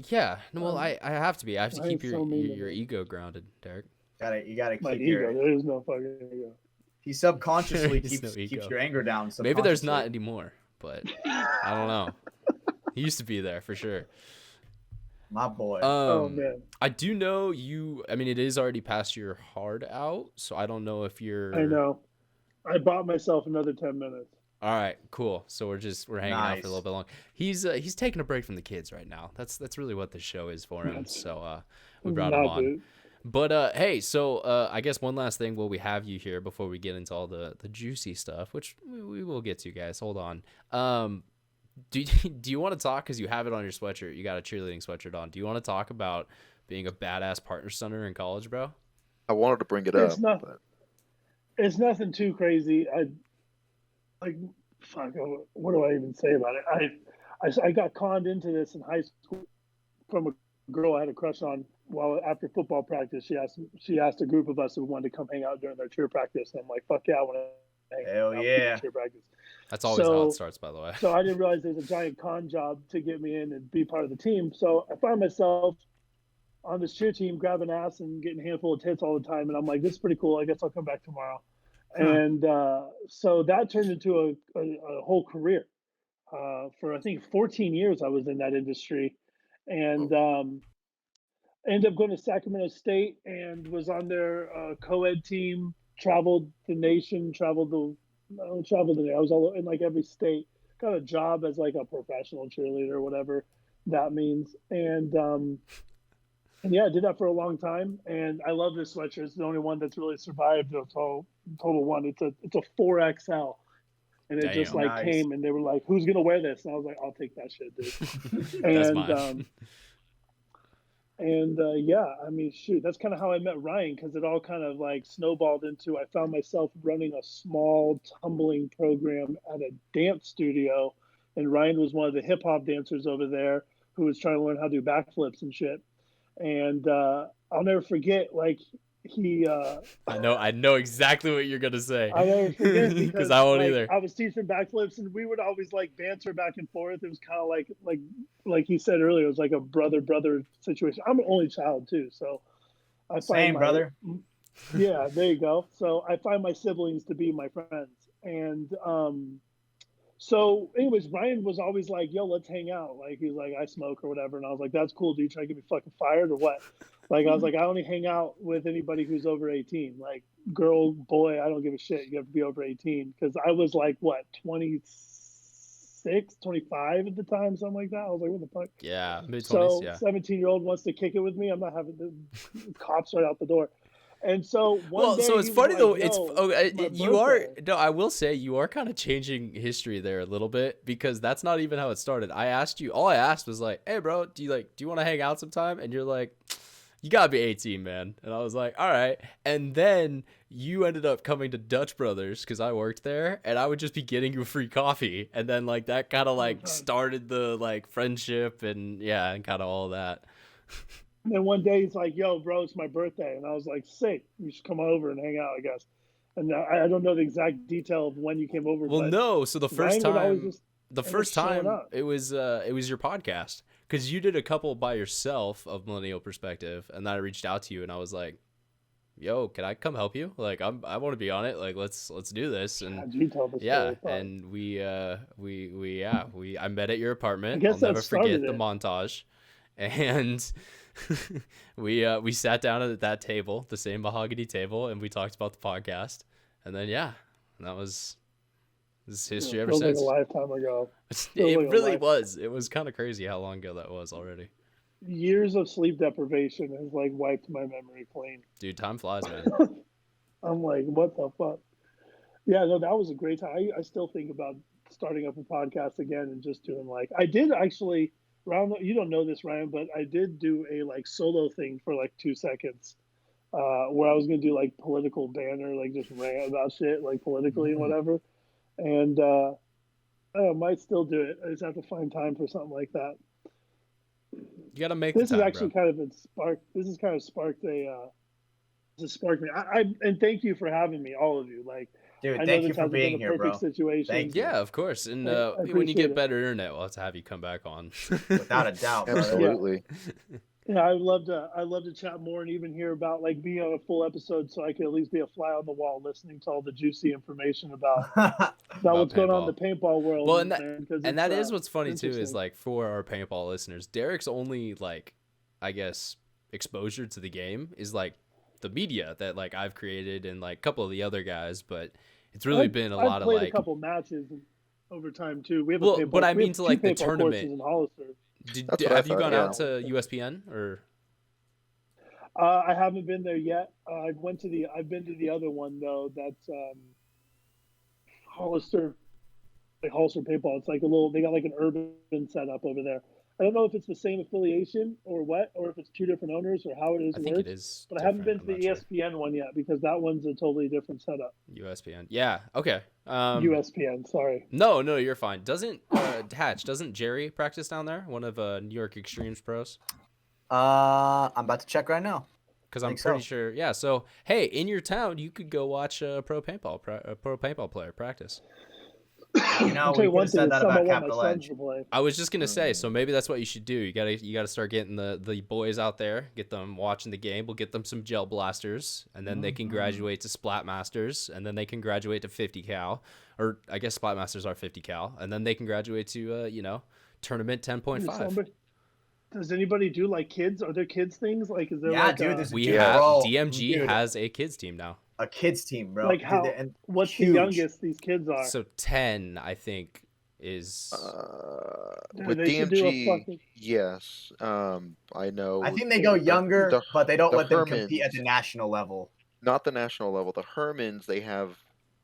yeah. No, well, I have to be. I have to Ryan's keep your so mean to your me. ego grounded, Derek. You gotta My keep ego. your. There is no fucking ego. He subconsciously There is no keeps ego. your anger down. Maybe there's not subconsciously. anymore, but I don't know. He used to be there for sure. My boy. Oh man, I do know you. I mean, it is already past your hard out, so I don't know if you're. I know. I bought myself another 10 minutes. All right, cool. So we're hanging out for Nice. a little bit long. He's taking a break from the kids right now. That's really what this show is for him. So we brought him Not, on. dude. But hey, so I guess one last thing while we have you here before we get into all the juicy stuff, which we will get to, guys. Hold on. Do you want to talk, because you have it on your sweatshirt? You got a cheerleading sweatshirt on. Do you want to talk about being a badass partner stunner in college, bro? I wanted to bring it It's up. not. But It's nothing too crazy. Fuck. What do I even say about it? I got conned into this in high school from a girl I had a crush on. Well, after football practice, she asked a group of us who wanted to come hang out during their cheer practice. And I'm like, fuck yeah, I want to hang Hell out yeah. cheer practice. That's always how it starts, by the way. So I didn't realize there's a giant con job to get me in and be part of the team. So I find myself on this cheer team grabbing ass and getting a handful of tits all the time. And I'm like, this is pretty cool. I guess I'll come back tomorrow. And so that turned into a whole career. For I think 14 years I was in that industry, and ended up going to Sacramento State and was on their co-ed team. Traveled the nation, I was all in like every state. Got a job as like a professional cheerleader, whatever that means, and yeah, I did that for a long time, and I love this sweatshirt. It's the only one that's really survived the total one. It's a 4XL, and it just like came, and they were like, "Who's gonna wear this?" And I was like, "I'll take that shit, dude." That's and mine. Yeah, I mean, shoot, that's kind of how I met Ryan, because it all kind of like snowballed into I found myself running a small tumbling program at a dance studio, and Ryan was one of the hip hop dancers over there who was trying to learn how to do backflips and shit. And I'll never forget, like he. I know exactly what you're gonna say. I'll never forget because I won't like, either. I was teaching backflips, and we would always like banter back and forth. It was kind of like he said earlier, it was like a brother situation. I'm an only child too, so I find Same, brother. Yeah, there you go. So I find my siblings to be my friends, and so anyways, Ryan was always like, yo, let's hang out. Like, he's like, I smoke or whatever. And I was like, that's cool. Do you try to get me fucking fired or what? Like, I was like, I only hang out with anybody who's over 18. Like, girl, boy, I don't give a shit. You have to be over 18. Because I was like, what, 26, 25 at the time, something like that. I was like, what the fuck? Yeah, mid-20s, So yeah. 17-year-old wants to kick it with me. I'm not having the cops right out the door. And so one day, so it's he was funny like, though. it's You are birthday. no. I will say you are kind of changing history there a little bit, because that's not even how it started. I asked you. All I asked was like, "Hey, bro, do you want to hang out sometime?" And you're like, "You gotta be 18, man." And I was like, "All right." And then you ended up coming to Dutch Brothers because I worked there, and I would just be getting you free coffee, and then like that kind of like started the like friendship and yeah, and kind of all that. And then one day he's like, yo, bro, it's my birthday. And I was like, sick. You should come over and hang out, I guess. And I don't know the exact detail of when you came over. Well, but no. So the first Ryan would always time, just the end up first showing time up. it was your podcast, because you did a couple by yourself of Millennial Perspective, and then I reached out to you and I was like, yo, can I come help you? Like, I want to be on it. Like, let's do this. And You tell the yeah, story. and I met at your apartment. I guess I'll that never forget started the it. montage. And we sat down at that table, the same mahogany table, and we talked about the podcast. And then this is history ever Feels since. like a lifetime ago. It like a really life- was. It was kind of crazy how long ago that was already. Years of sleep deprivation has like wiped my memory clean. Dude, time flies, man. I'm like, what the fuck? Yeah, no, that was a great time. I still think about starting up a podcast again and just doing like, I did actually, you don't know this, Ryan, but I did do a like solo thing for like 2 seconds where I was going to do like political banner, like just rant about shit, like politically and whatever. And I might still do it. I just have to find time for something like that. You gotta make This the is time, actually bro. kind of been sparked. This has kind of sparked sparked me. And thank you for having me, all of you. Like, Dude, I know thank you this for hasn't been being a here, perfect bro. situation. Thank you. Yeah, of course. And I when you appreciate get it. better internet, we'll have to have you come back on. Without a doubt, brother. Absolutely. Yeah, I'd love to chat more and even hear about like being on a full episode, so I could at least be a fly on the wall, listening to all the juicy information about what's going on in the paintball world. Well, man, that is what's funny too, is interesting. like for our paintball listeners, Derek's only like, I guess, exposure to the game is like the media that like I've created and like a couple of the other guys, but it's really been a lot of played like a couple matches over time too. We have Well, a paintball, but I we mean have to, two like, the paintball courses tournament. in Hollister. That's what I have you thought, gone yeah. out to USPN or? I haven't been there yet. I've been to the other one though. That's Hollister, like Hollister Paintball. It's like they got like an urban setup over there. I don't know if it's the same affiliation or what, or if it's two different owners or how it is I think it works. is. But I haven't been different. to the I'm not sure. ESPN one yet because that one's a totally different setup. USPN. Yeah. Okay. USPN. Sorry. No, you're fine. Doesn't Jerry practice down there? One of New York Extremes pros? I'm about to check right now. Because I'm pretty sure. Yeah. So hey, in your town, you could go watch a pro paintball player practice. You know, we could have said that about Capital Edge. I was just gonna say, so maybe that's what you should do. You gotta start getting the boys out there, get them watching the game. We'll get them some gel blasters, and then they can graduate to Splat Masters, and then they can graduate to 50 cal, or I guess Splat Masters are 50 cal, and then they can graduate to tournament 10.5. Does anybody do like kids? Are there kids things? Like, is there? Yeah, like dude. DMG has a kids team now. A kids team, bro. Like how? What's huge. The youngest these kids are? So 10, I think, is. With DMG, yes. I know. I think they go younger, but they don't let them compete at the national level. Not the national level. The Hermans, they have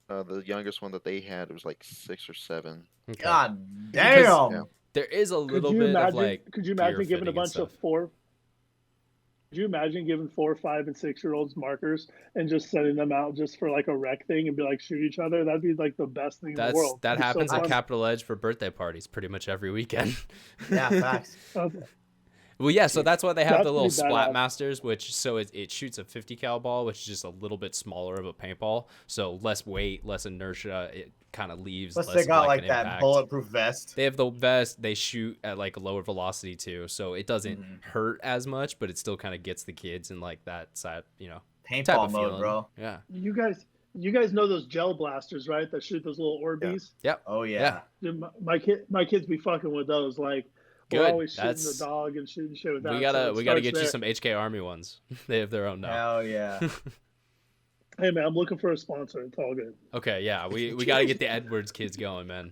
the youngest one that they had was like 6 or 7. Okay. God damn. There is a little bit of like. Could you imagine giving a bunch of 4? Could you imagine giving 4, 5, and 6-year-olds markers and just sending them out just for like a rec thing and be like shoot each other? That'd be like the best thing in the world. That happens at Capital Edge for birthday parties pretty much every weekend. Yeah, facts. Well, yeah, so that's why they have the little Splat Masters, which it shoots a 50 cal ball, which is just a little bit smaller of a paintball, so less weight, less inertia. It kind of leaves. Plus, they got like that bulletproof vest. They have the vest. They shoot at like a lower velocity too, so it doesn't hurt as much, but it still kind of gets the kids in like that side, paintball mode, bro. Yeah. You guys know those gel blasters, right? That shoot those little Orbeez. Yeah. Oh yeah. Dude, my kids be fucking with those like. We're always shooting the dog and shooting shit with that. We gotta get you some HK Army ones. They have their own now. Hell yeah. Hey man, I'm looking for a sponsor. It's all good. Okay, yeah, we gotta get the Edwards kids going, man.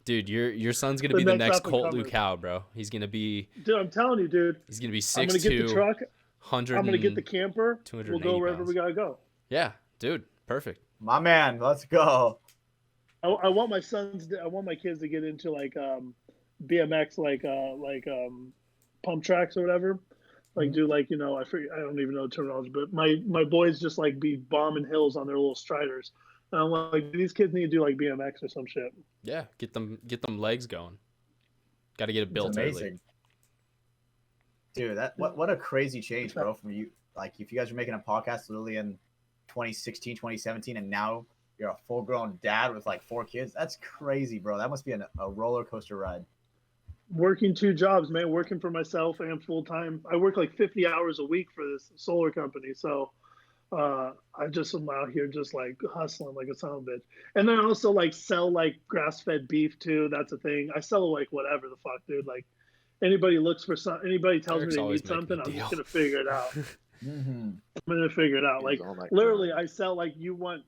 Dude, your son's gonna be the next Colt Lucow, bro. He's gonna be. Dude, I'm telling you, dude. He's gonna be 6'2". I'm gonna get the truck. 100. I'm gonna get the camper. We'll go wherever pounds. we gotta go. Yeah, dude, perfect. My man, let's go. I want my kids to get into like BMX, like pump tracks or whatever. Like do like I don't even know the terminology, but my boys just like be bombing hills on their little striders. And I'm like, these kids need to do like BMX or some shit. Yeah, get them legs going. Got to get it built early. Dude, what a crazy change, bro, from you. Like if you guys were making a podcast literally in 2016, 2017, and now you're a full-grown dad with like 4 kids. That's crazy, bro. That must be a roller coaster ride. Working 2 jobs, man. Working for myself and full time. I work like 50 hours a week for this solar company. So I just am out here just like hustling like a son of a bitch. And then I also like sell like grass-fed beef too. That's a thing. I sell like whatever the fuck, dude. Like anybody tells me they need something, I'm just gonna figure it out. I'm gonna figure it out. Like literally, I sell like you want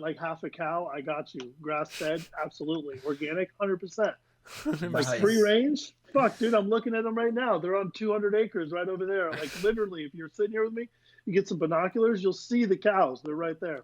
like half a cow, I got you. Grass-fed, absolutely. Organic, 100%. Like free range, fuck, dude. I'm looking at them right now. They're on 200 acres right over there. Like literally, if you're sitting here with me, you get some binoculars, you'll see the cows. They're right there.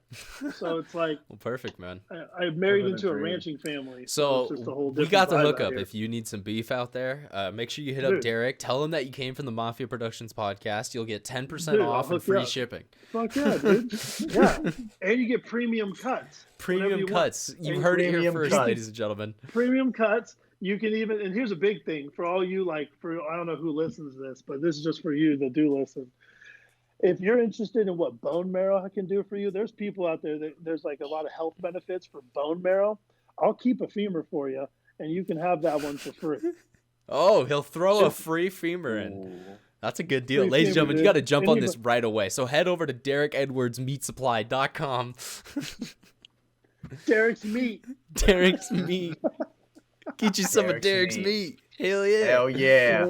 So it's like, well, perfect, man. I married into a ranching family. So it's just a whole we got the hookup. If you need some beef out there, make sure you hit up Daric. Tell him that you came from the Mafia Productions podcast. You'll get 10% off and free shipping. Fuck yeah, dude. Yeah, and you get premium cuts. Premium cuts. You heard it here first, ladies and gentlemen. Premium cuts. You can even, and here's a big thing for all you I don't know who listens to this, but this is just for you that do listen. If you're interested in what bone marrow can do for you, there's people out there there's like a lot of health benefits for bone marrow. I'll keep a femur for you, and you can have that one for free. Oh, he'll throw a free femur in. That's a good deal. Ladies and gentlemen, you got to jump on this right away. So head over to DaricEdwardsMeatSupply.com. Daric's Meat. Daric's Meat. Get you some of Daric's meat. Hell yeah. Hell yeah.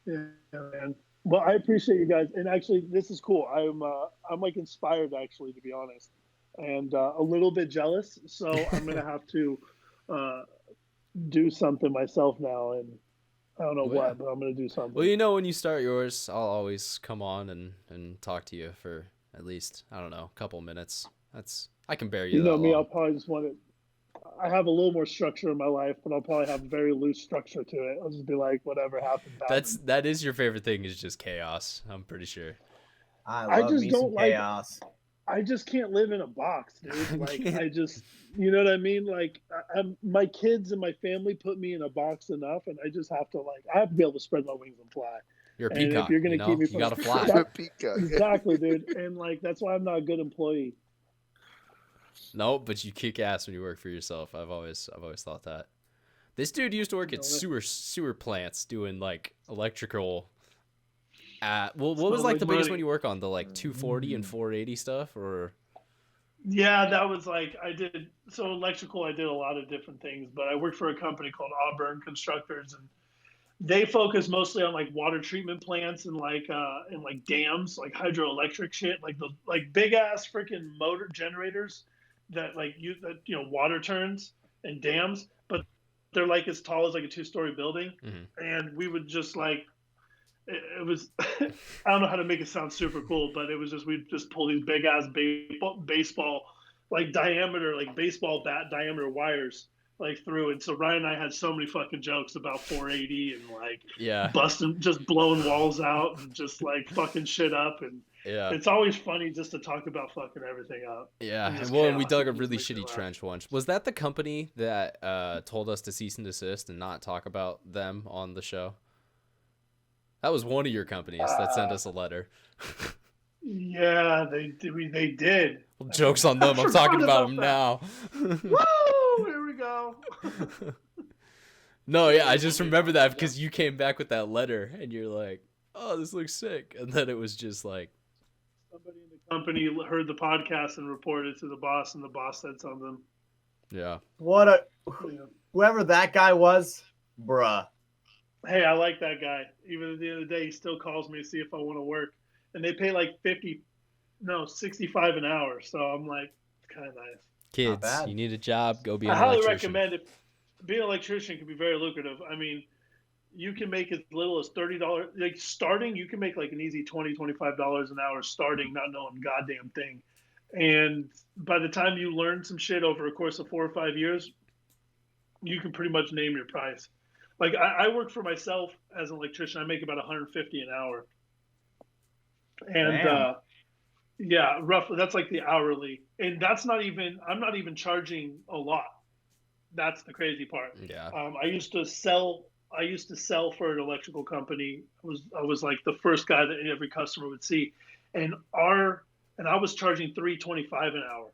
Yeah, man. Well, I appreciate you guys. And actually, this is cool. I'm like inspired, actually, to be honest. And a little bit jealous. So I'm going to have to do something myself now. And I don't know Well, yeah. what, but I'm gonna do something. Well, you know, when you start yours, I'll always come on and talk to you for at least, I don't know, a couple minutes. I can bear you You that know me, long. I'll probably just want it. I have a little more structure in my life, but I'll probably have very loose structure to it. I'll just be like, whatever happens, happens. That is your favorite thing, is just chaos. I'm pretty sure. I love just me don't some like- chaos. I just can't live in a box, dude. Like, can't. I just, you know what I mean? Like, my kids and my family put me in a box enough, and I just have to, like, I have to be able to spread my wings and fly. You're a And if peacock. you're gonna you know? keep me You from- gotta fly. That- Peacock. Exactly, dude. And, like, that's why I'm not a good employee. No, but you kick ass when you work for yourself. I've always thought that. This dude used to work at sewer plants doing like electrical. What was like the biggest one you work on? The like 240 and 480 stuff, or? Yeah, that was like, so electrical, I did a lot of different things, but I worked for a company called Auburn Constructors, and they focus mostly on like water treatment plants and like dams, like hydroelectric shit, like the big ass freaking motor generators that water turns and dams, but they're like as tall as like a 2-story building. Mm-hmm. And we would just like, it was, I don't know how to make it sound super cool, but it was just, we'd just pull these big ass baseball, like diameter, like baseball bat diameter wires like through. And so Ryan and I had so many fucking jokes about 480 and like busting, just blowing walls out and just like fucking shit up. And it's always funny just to talk about fucking everything up. Yeah. And we dug a really shitty trench once. Was that the company that told us to cease and desist and not talk about them on the show? That was one of your companies that sent us a letter. Yeah, they did. Well, joke's on them. I'm talking about them now. Woo! Here we go. No, yeah, I just remember that because you came back with that letter and you're like, "Oh, this looks sick," and then it was just like somebody in the company heard the podcast and reported to the boss, and the boss said something. Yeah. Whoever that guy was, bruh. Hey, I like that guy. Even at the end of the day, he still calls me to see if I want to work. And they pay like 65 an hour. So I'm like, it's kind of nice. Kids, you need a job, go be an I highly electrician. recommend it. Being an electrician can be very lucrative. I mean, you can make as little as $30. Like starting, you can make like an easy $20, $25 an hour starting, not knowing a goddamn thing. And by the time you learn some shit over a course of 4 or 5 years, you can pretty much name your price. Like I work for myself as an electrician. I make about $150 an hour. And yeah, roughly that's like the hourly. And that's not even, I'm not even charging a lot. That's the crazy part. Yeah. I used to sell for an electrical company. I was like the first guy that every customer would see. And I was charging $325 an hour.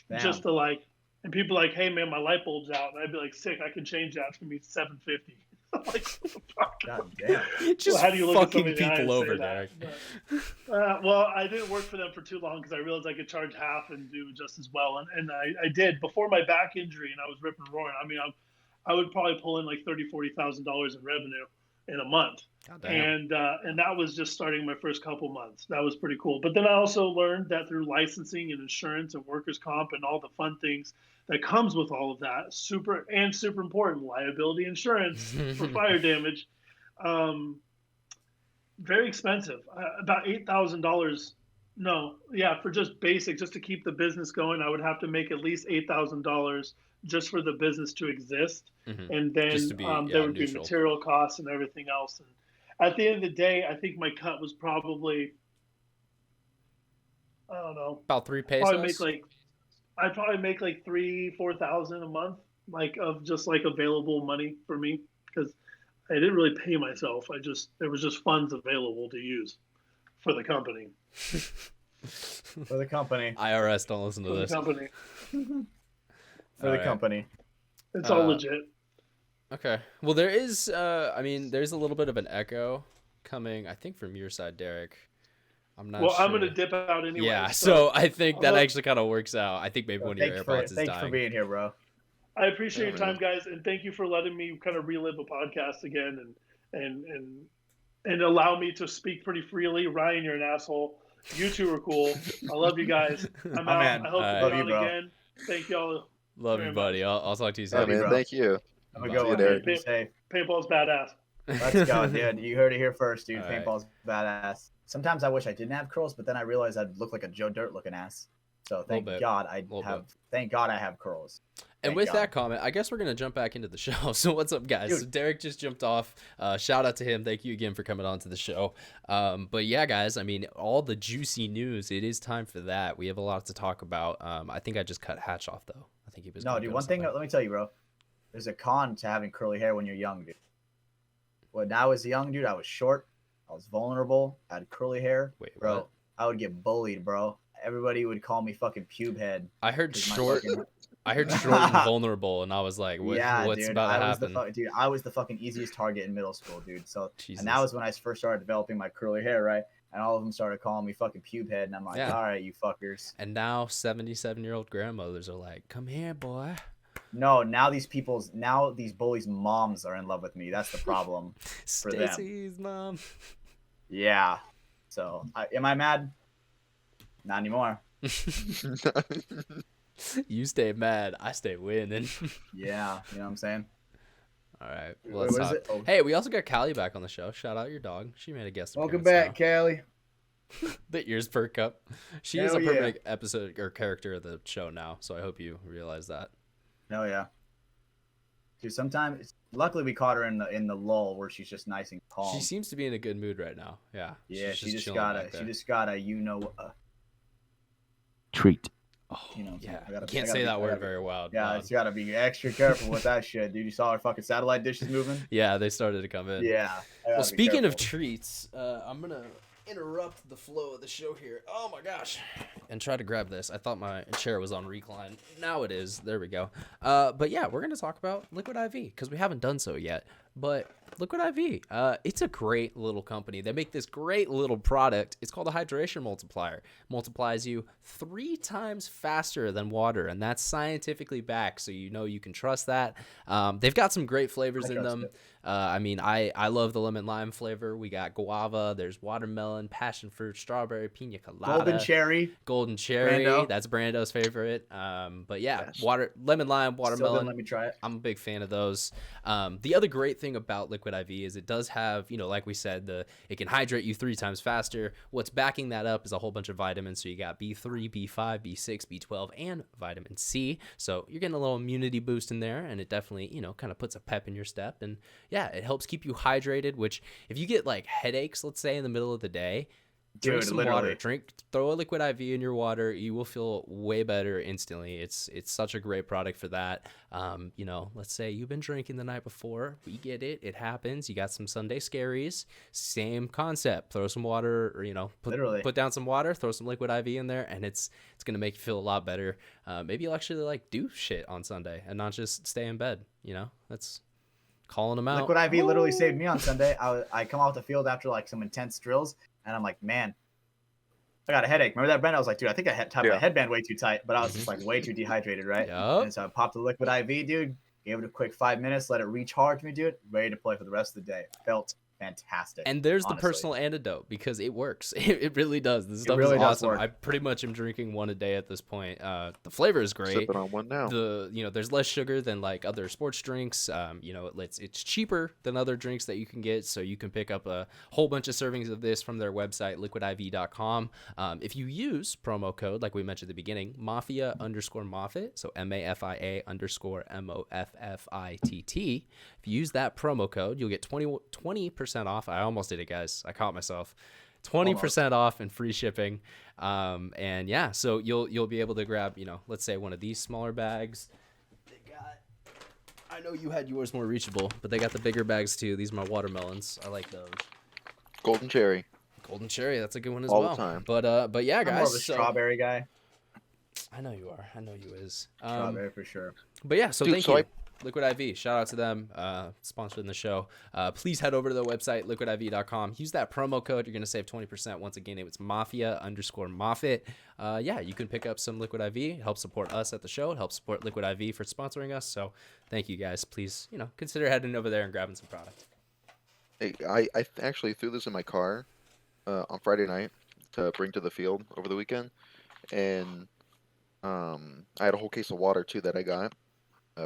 Damn. Just to like, and people are like, hey man, my light bulb's out. And I'd be like, sick, I can change that. It's gonna be $750. I'm like, what the fuck? God damn. Just how do you look fucking people over, Daric? Well, I didn't work for them for too long because I realized I could charge half and do just as well. And I did before my back injury, and I was ripping and roaring. I mean, I would probably pull in like $30,000-$40,000 in revenue in a month. And that was just starting my first couple months. That was pretty cool. But then I also learned that through licensing and insurance and workers' comp and all the fun things that comes with all of that, super important, liability insurance for fire damage, very expensive. About $8,000. No, yeah, for just basic, just to keep the business going, I would have to make at least $8,000 just for the business to exist. Mm-hmm. And then there would be material costs and everything else. And at the end of the day, I think my cut was probably, I don't know, about 3 pesos. I'd probably make like $3,000-$4,000 a month, like of just like available money for me, because I didn't really pay myself. There was just funds available to use for the company. For the company. IRS, don't listen to this. For the company. For the company. It's all legit. Okay. Well, there is, there's a little bit of an echo coming, I think, from your side, Daric. I'm not sure. I'm going to dip out anyway. Yeah, so I think that actually kind of works out. I think maybe one of your AirPods is dying. Thanks for being here, bro. I appreciate your time, guys, and thank you for letting me kind of relive a podcast again and allow me to speak pretty freely. Ryan, you're an asshole. You two are cool. I love you guys. I'm out. Man. I hope to be on again. Thank y'all. Love you, buddy. I'll talk to you soon. Yeah, man. Thank you. Have a good one. Paintball's badass. Let's go, dude. You heard it here first, dude. All right. Paintball's badass. Sometimes I wish I didn't have curls, but then I realized I'd look like a Joe Dirt looking ass. So thank bit. God I have. Bit. Thank God I have curls. And Thank with God. that comment, I guess we're gonna jump back into the show. So what's up, guys? Dude. So Daric just jumped off. Shout out to him. Thank you again for coming on to the show. But yeah, guys, I mean, all the juicy news. It is time for that. We have a lot to talk about. I think I just cut Hatch off though. I think he was. No, dude. One thing. Let me tell you, bro. There's a con to having curly hair when you're young, dude. When I was young, dude, I was short. I was vulnerable. I had curly hair. Wait, bro. what? I would get bullied, bro. Everybody would call me fucking pube head. I heard 'cause my short. fucking- I heard short and vulnerable, and I was like, what, yeah, what's dude, about to I was happen? dude, I was the fucking easiest target in middle school, dude. So, Jesus. and that was when I first started developing my curly hair, right? And all of them started calling me fucking pube head, and I'm like, Yeah. all right, you fuckers. And now 77-year-old grandmothers are like, come here, boy. No, now these bullies' moms are in love with me. That's the problem. For them. Stacy's mom. Yeah. So, am I mad? Not anymore. You stay mad, I stay winning. Yeah, you know what I'm saying? All right, Wait, well, let's what is talk. it? Oh. Hey, we also got Callie back on the show. Shout out your dog. She made a guest Welcome appearance back, Callie. now. The ears perk up. She is Hell a yeah. perfect episode or character of the show now, so I hope you realize that. Hell yeah. Dude, sometimes, luckily we caught her in the lull where she's just nice and calm. She seems to be in a good mood right now. Yeah. Yeah, she's she just chilling got back there. treat. Oh, you know, yeah. I gotta- You can't I say gotta that be- I word gotta- very loud. Yeah, it's gotta be extra careful with that shit, dude. You saw our fucking satellite dishes moving? Yeah, they started to come in. Yeah. I Well, gotta be speaking of careful. treats, I'm gonna interrupt the flow of the show here. Oh my gosh! And try to grab this. I thought my chair was on recline. Now it is. There we go. But yeah, we're gonna talk about Liquid IV because we haven't done so yet. But Liquid IV, it's a great little company. They make this great little product. It's called a hydration multiplier. Multiplies you 3 times faster than water, and that's scientifically backed, so you know you can trust that. They've got some great flavors I in trust them. it. I mean, I love the lemon lime flavor. We got guava. There's watermelon, passion fruit, strawberry, pina colada, Golden cherry. golden cherry. Brando. That's Brando's favorite. But yeah, Yes. lemon lime, Still didn't watermelon. let me try it. I'm a big fan of those. The other great thing about Liquid IV is it does have, like we said, it can hydrate you 3 times faster. What's backing that up is a whole bunch of vitamins. So you got B3, B5, B6, B12, and vitamin C. So you're getting a little immunity boost in there, and it definitely, kind of puts a pep in your step. And yeah, it helps keep you hydrated, which if you get like headaches, let's say in the middle of the day, drink Dude, some literally. water. Throw a Liquid IV in your water. You will feel way better instantly. It's such a great product for that. Let's say you've been drinking the night before. We get it. It happens. You got some Sunday scaries. Same concept. Throw some water, or Literally. put down some water. Throw some Liquid IV in there, and it's gonna make you feel a lot better. Maybe you'll actually do shit on Sunday and not just stay in bed. That's calling them out. Liquid IV literally saved me on Sunday. I come off the field after some intense drills, and I'm like, man, I got a headache. Remember that, Brent? I was like, dude, I think I had tied my headband way too tight, but I was just way too dehydrated, right? Yup. And so I popped the Liquid IV, dude. Gave it a quick 5 minutes, let it recharge me, dude. Ready to play for the rest of the day. Felt fantastic. And there's honestly. the personal antidote because it works. It really does. This stuff really is does awesome. work. I pretty much am drinking one a day at this point. The flavor is great. Sipping on one now. There's less sugar than other sports drinks. It's cheaper than other drinks that you can get, so you can pick up a whole bunch of servings of this from their website, liquidiv.com. If you use promo code, like we mentioned at the beginning, Mafia_Moffitt, so MAFIA_MOFFITT. If you use that promo code, you'll get 20% off. I almost did it, guys. I caught myself. 20% off and free shipping. And yeah, so you'll be able to grab, let's say one of these smaller bags. I know you had yours more reachable, but they got the bigger bags too. These are my watermelons. I like those. Golden cherry. Golden cherry, that's a good one as All the well. time. But yeah, guys. I'm more of a strawberry guy. I know you are. I know you is. Strawberry for sure. But yeah, so Dude, thank you. Liquid IV, shout out to them, sponsoring the show. Please head over to the website, liquidiv.com. Use that promo code. You're going to save 20%. Once again, it's Mafia_Moffitt. Yeah, you can pick up some Liquid IV. It helps support us at the show. It helps support Liquid IV for sponsoring us. So thank you guys. Please, consider heading over there and grabbing some product. Hey, I actually threw this in my car on Friday night to bring to the field over the weekend, and I had a whole case of water too that I got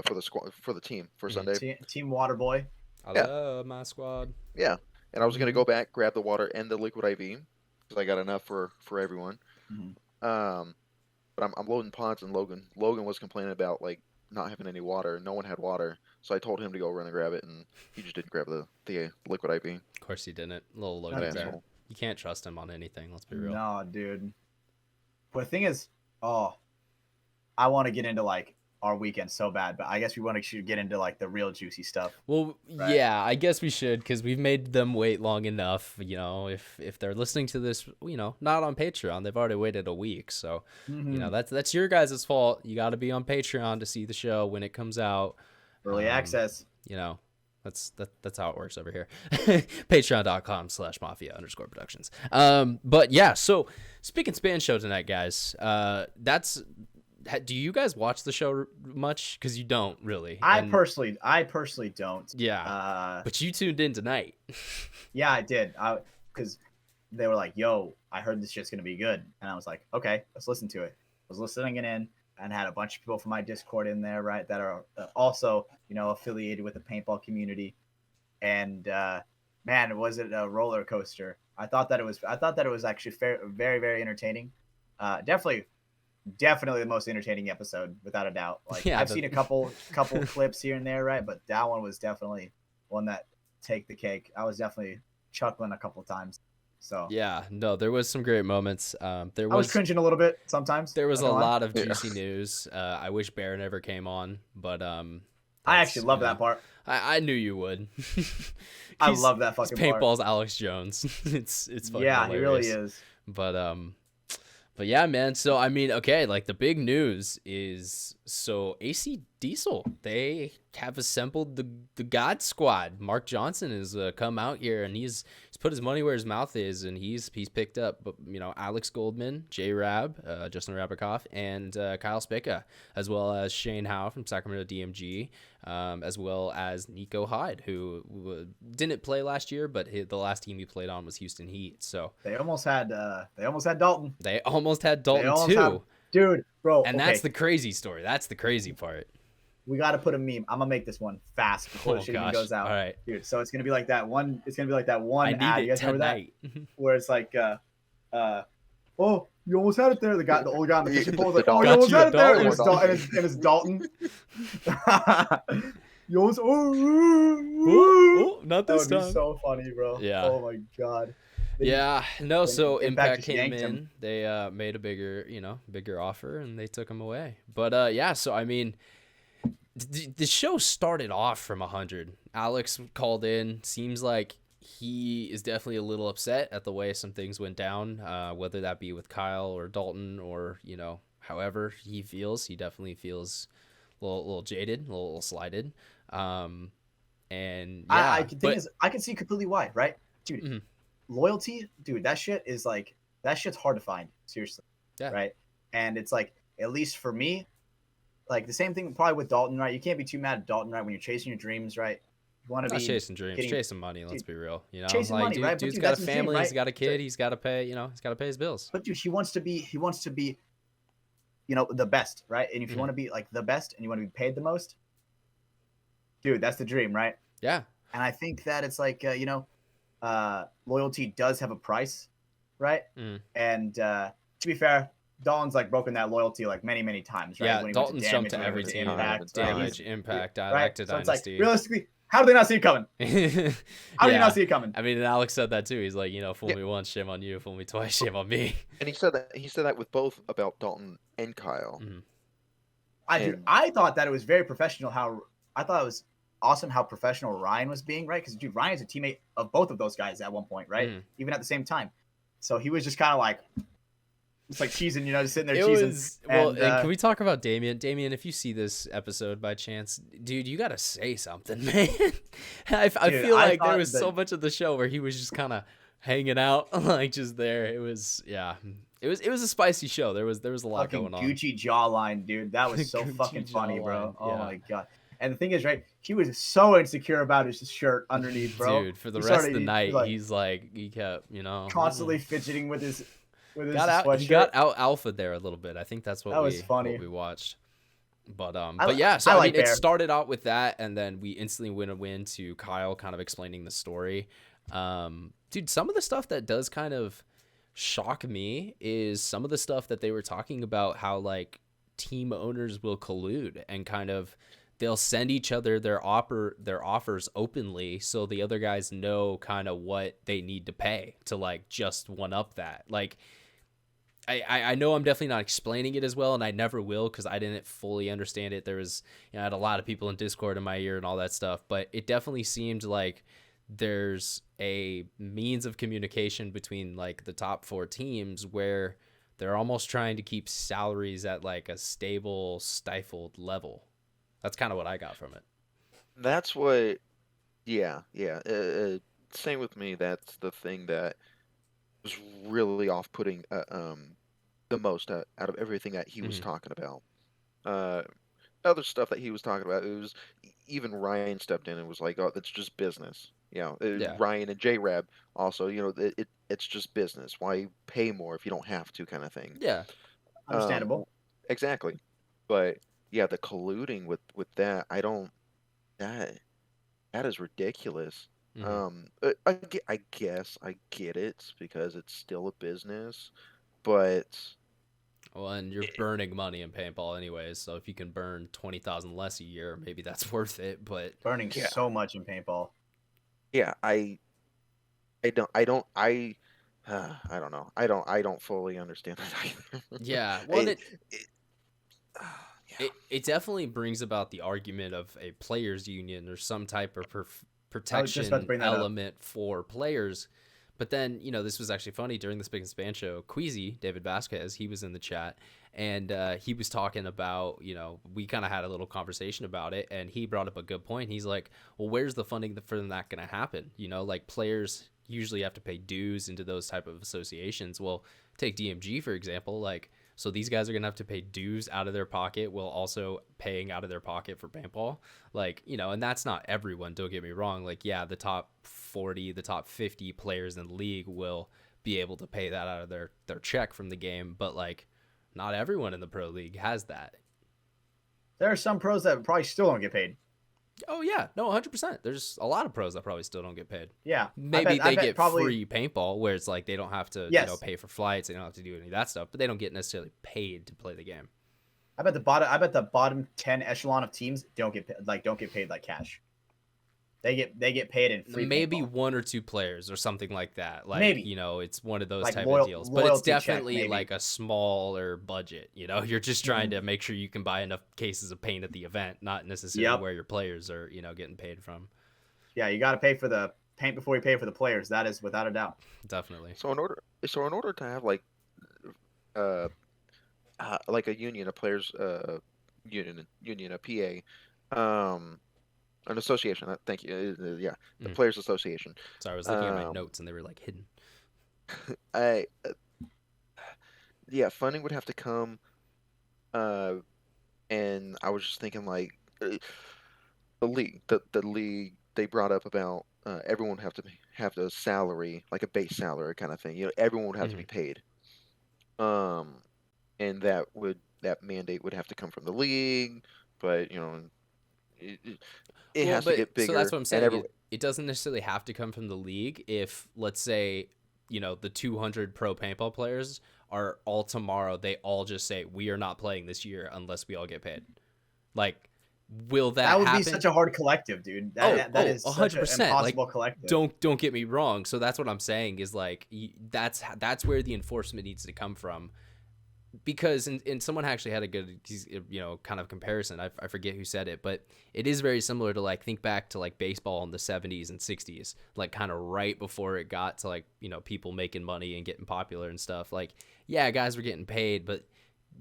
for the team for Sunday. Team Water Boy. I Yeah. love my squad. Yeah, and I was gonna go back, grab the water and the liquid IV because I got enough for everyone. Mhm. But I'm loading pods, and Logan was complaining about like not having any water. No one had water, so I told him to go run and grab it, and he just didn't grab the liquid IV. Of course he didn't. Little That Logan Bear. asshole. You can't trust him on anything. Let's be real. No, dude. But the thing is, I want to get into like our weekend so bad, but I guess we want to get into like the real juicy stuff. Well, Right. yeah, I guess we should because we've made them wait long enough. You know, if they're listening to this, you know, not on Patreon, they've already waited a week. So, you know, that's your guys' fault. You got to be on Patreon to see the show when it comes out. Early access. You know, that's how it works over here. Patreon.com/mafia_productions. But yeah, so Speak and Span show tonight, guys. Do you guys watch the show much? Because you don't really. I personally don't. Yeah. But you tuned in tonight. Yeah, I did. Because they were like, "Yo, I heard this shit's gonna be good," and I was like, "Okay, let's listen to it." I was listening it in, and had a bunch of people from my Discord in there, right, that are also, you know, affiliated with the paintball community. And man, was it a roller coaster? I thought that it was actually very, very entertaining. Definitely the most entertaining episode, without a doubt. Like, Yeah, I've seen a couple clips here and there, right? But that one was definitely one that take the cake. I was definitely chuckling a couple times. So Yeah, no, there was some great moments. I was cringing a little bit sometimes. There was a not gonna lie. lot of juicy news. I wish Bear never came on, but I that's, actually love you know, that part. I knew you would. I love that fucking part. Paintball's Alex Jones. it's fucking Yeah, hilarious. he really is. But yeah, man. So I mean, okay, like the big news is so AC Diesel, they have assembled the God Squad. Mark Johnson has come out here and he's put his money where his mouth is, and he's picked up, you know, Alex Goldman, J Rab, Justin Rabikoff, and Kyle Spica, as well as Shane Howe from Sacramento DMG, as well as Nico Hyde, who didn't play last year, but the last team he played on was Houston Heat. So They almost had Dalton. they almost had Dalton almost too. had- Dude, bro. And okay, that's the crazy story. That's the crazy part. we got to put a meme. I'm gonna make this one fast before Oh the shit even gosh. goes out. All right. Dude, so it's gonna be like that one. It's gonna be like that one I ad. need You it guys remember that? tonight. Where it's like, oh, you almost had it there. The old guy on the fishing pole was like, The oh, you Dalton. almost had it there, and Got it's Dalton. You almost, Oh, not that this would be time. so funny, bro. Yeah. Oh my god. Then Yeah, no. So Impact Impact just came yanked in. him. They made a bigger offer, and they took him away. But yeah, so I mean, the show started off from 100. Alex called in. Seems like he is definitely a little upset at the way some things went down, whether that be with Kyle or Dalton or, you know, however he feels. He definitely feels a little jaded, a little slighted. And yeah, I can see completely why, right, dude? Mhm. Loyalty, dude. That shit's hard to find. Seriously, Yeah. right? And it's like, at least for me, like the same thing probably with Dalton, right? You can't be too mad at Dalton, right? When you're chasing your dreams, right? You want to not be chasing dreams, getting- chasing money. Let's dude, be real. You know, chasing like money, right? But dude's dude, got a that's his dream, family. He's right? got a kid. He's got to pay. You know, he's got to pay his bills. But dude, he wants to be, you know, the best, right? And if you Mhm. want to be like the best and you want to be paid the most, dude, that's the dream, right? Yeah. And I think that it's like, you know, loyalty does have a price, right? Mm. And to be fair, Dalton's like broken that loyalty like many, many times, right? Yeah, When he went Dalton's jumped to Damage, every when he team. went to Impact, right? Damage, He's- Impact, right? back to So it's like, Dynasty. realistically, how do they not see it coming? How do you Yeah. not see it coming? I mean, and Alex said that too. He's like, you know, fool Yeah. me once, shame on you. Fool me twice, shame on me. And he said that with both about Dalton and Kyle. Mhm. Dude, I thought that it was very professional. I thought it was awesome how professional Ryan was being, right? Because dude, Ryan's a teammate of both of those guys at one point, right? Mhm. Even at the same time. So he was just kind of like, it's like cheesing, you know, just sitting there It cheesing. was well. And, And can we talk about Damien? Damien, if you see this episode by chance, dude, you gotta say something, man. I Dude, feel I like there thought was that- so much of the show where he was just kind of hanging out, like just there. It was It was a spicy show. There was a lot fucking going on. Gucci jawline, dude. That was so Gucci fucking funny, bro. jawline, Oh yeah. my god. And the thing is, right, he was so insecure about his shirt underneath, bro. Dude, for the He rest of started- the he, night, like, he's like, he kept, you know, constantly fidgeting with his he sweatshirt. got out alpha there a little bit. I think that's what That was funny. what we watched. But yeah, so I I like mean, it Bear. started out with that, and then we instantly win to Kyle kind of explaining the story. Dude, some of the stuff that does kind of shock me is some of the stuff that they were talking about, how like team owners will collude and kind of they'll send each other their offers openly, so the other guys know kind of what they need to pay to like just one up that. Like, I know I'm definitely not explaining it as well, and I never will because I didn't fully understand it. There was, I had a lot of people in Discord in my ear and all that stuff, but it definitely seemed like there's a means of communication between like the top 4 teams where they're almost trying to keep salaries at like a stable, stifled level. That's kind of what I got from it. That's what, yeah. Same with me. That's the thing that was really off-putting the most out of everything that he was Mhm. talking about. Uh, Other stuff that he was talking about, it was even Ryan stepped in and was like, "Oh, that's just business." Yeah. Ryan and J-Rab also, it's just business. Why pay more if you don't have to, kind of thing. Yeah. Understandable. Exactly. But yeah, the colluding with that, I don't that that is ridiculous. Mhm. I guess I get it because it's still a business, but Well, and you're burning money in paintball anyways, so if you can burn 20,000 less a year, maybe that's worth it. But Burning yeah, so much in paintball. yeah, I don't know. I don't fully understand that either. yeah, well, and It, it it, yeah. it definitely brings about the argument of a players union or some type of I was just about to protection bring that up. element for players. But then, this was actually funny during the Spick and Span show. Queasy, David Vasquez, he was in the chat, and he was talking about, we kind of had a little conversation about it, and he brought up a good point. He's like, well, where's the funding for that going to happen? Like players usually have to pay dues into those type of associations. Well, take DMG, for example, like, so these guys are going to have to pay dues out of their pocket while also paying out of their pocket for paintball. Like, and that's not everyone, don't get me wrong. Like, yeah, the top 40, the top 50 players in the league will be able to pay that out of their check from the game. But, like, not everyone in the pro league has that. There are some pros that probably still don't get paid. Oh, yeah. No, 100%. There's a lot of pros that probably still don't get paid. Yeah. Maybe I they bet get probably free paintball where it's like they don't have to Yes. pay for flights. They don't have to do any of that stuff, but they don't get necessarily paid to play the game. I bet the bottom 10 echelon of teams don't get paid like cash. They get paid in free Maybe paintball. 1 or 2 players or something like that. Like, Maybe. it's one of those Like type loyal- of deals. But it's loyalty check, definitely maybe. like a smaller budget. You're just trying to make sure you can buy enough cases of paint at the event, not necessarily Yep. where your players are, getting paid from. Yeah, you got to pay for the paint before you pay for the players. That is without a doubt. Definitely. So in order to have like a union, a players union, a PA, an association. Thank you. Yeah, the Players Association. Sorry, I was looking at my notes and they were like hidden. Yeah, funding would have to come, and I was just thinking like the league they brought up about everyone would have a salary, like a base salary kind of thing. Everyone would have to be paid. And that mandate would have to come from the league, but it has to get bigger. So that's what I'm saying. It doesn't necessarily have to come from the league. If, let's say, the 200 pro paintball players are all tomorrow, they all just say, we are not playing this year unless we all get paid. Like, will that happen? That would be such a hard collective, dude. That is 100%. Such an impossible collective. Don't get me wrong. So that's what I'm saying is like, that's where the enforcement needs to come from. Because and someone actually had a good kind of comparison. I forget who said it, but it is very similar to like, think back to like baseball in the 70s and 60s, like kind of right before it got to like people making money and getting popular and stuff. Like, yeah, guys were getting paid, but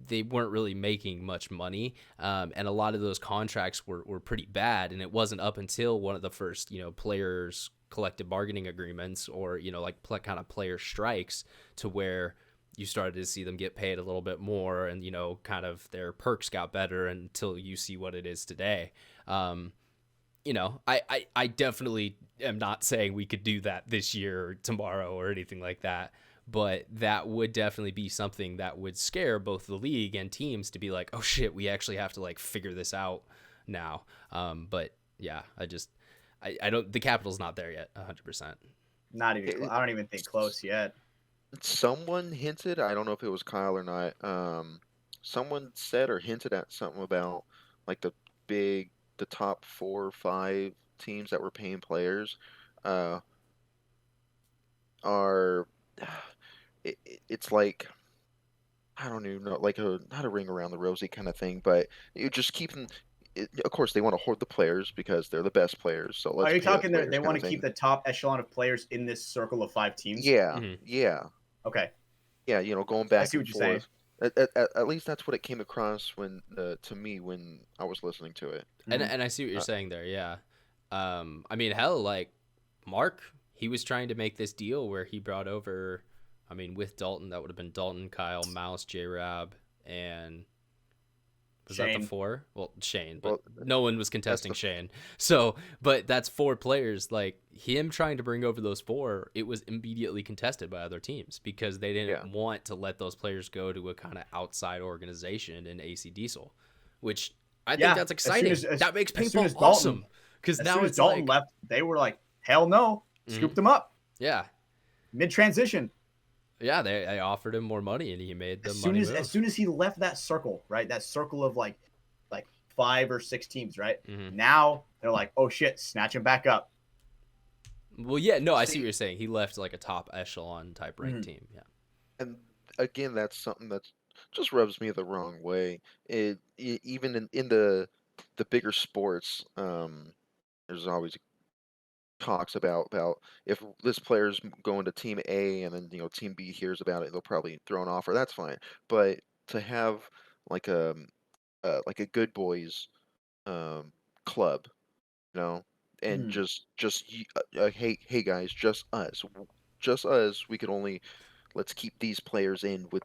they weren't really making much money, and a lot of those contracts were pretty bad. And it wasn't up until one of the first players collective bargaining agreements or kind of player strikes to where you started to see them get paid a little bit more and, kind of their perks got better until you see what it is today. I definitely am not saying we could do that this year or tomorrow or anything like that. but that would definitely be something that would scare both the league and teams to be like, oh shit, we actually have to like figure this out now. But yeah, I don't, the capital's not there yet 100%. Not even. I don't even think close yet. Someone hinted, I don't know if it was Kyle or not, someone said or hinted at something about like the top 4 or 5 teams that were paying players are it's like, I don't even know, like not a ring around the rosy kind of thing, but you just keep them. Of course, they want to hoard the players because they're the best players. So let's. Are you pay the talking that players they kind want of to keep thing. the top echelon of players in this circle of 5 teams? Yeah, Mhm. yeah, Okay. yeah. Going back see and what you're saying. forth. At least that's what it came across when to me when I was listening to it. And I see what you're saying there. Yeah. I mean, hell, like Mark, he was trying to make this deal where he brought over, I mean, with Dalton, that would have been Dalton, Kyle, Mouse, J-Rab, and was that Shane. the 4? Well, Shane, but Well, no one was contesting Shane. So, but that's 4 players. Like him trying to bring over those 4, it was immediately contested by other teams because they didn't want to let those players go to a kind of outside organization in AC Diesel, which I think that's exciting. That makes paintball awesome. Because As now soon as it's Dalton like, left, they were like, hell no. Scooped him up. yeah. Mid-transition. Yeah, they offered him more money, and he made the As money soon as he left that circle, right? That circle of like 5 or 6 teams, right? Mhm. Now they're like, oh shit, snatch him back up. Well, yeah, no, I see what you're saying. He left like a top echelon type ranked team. Yeah. And again, that's something that just rubs me the wrong way. Even in the bigger sports, there's always talks about if this player's going to team A and then team B hears about it, they'll probably throw an offer. That's fine, but to have like a good boys club, and hey guys, just us. We could only let's keep these players in with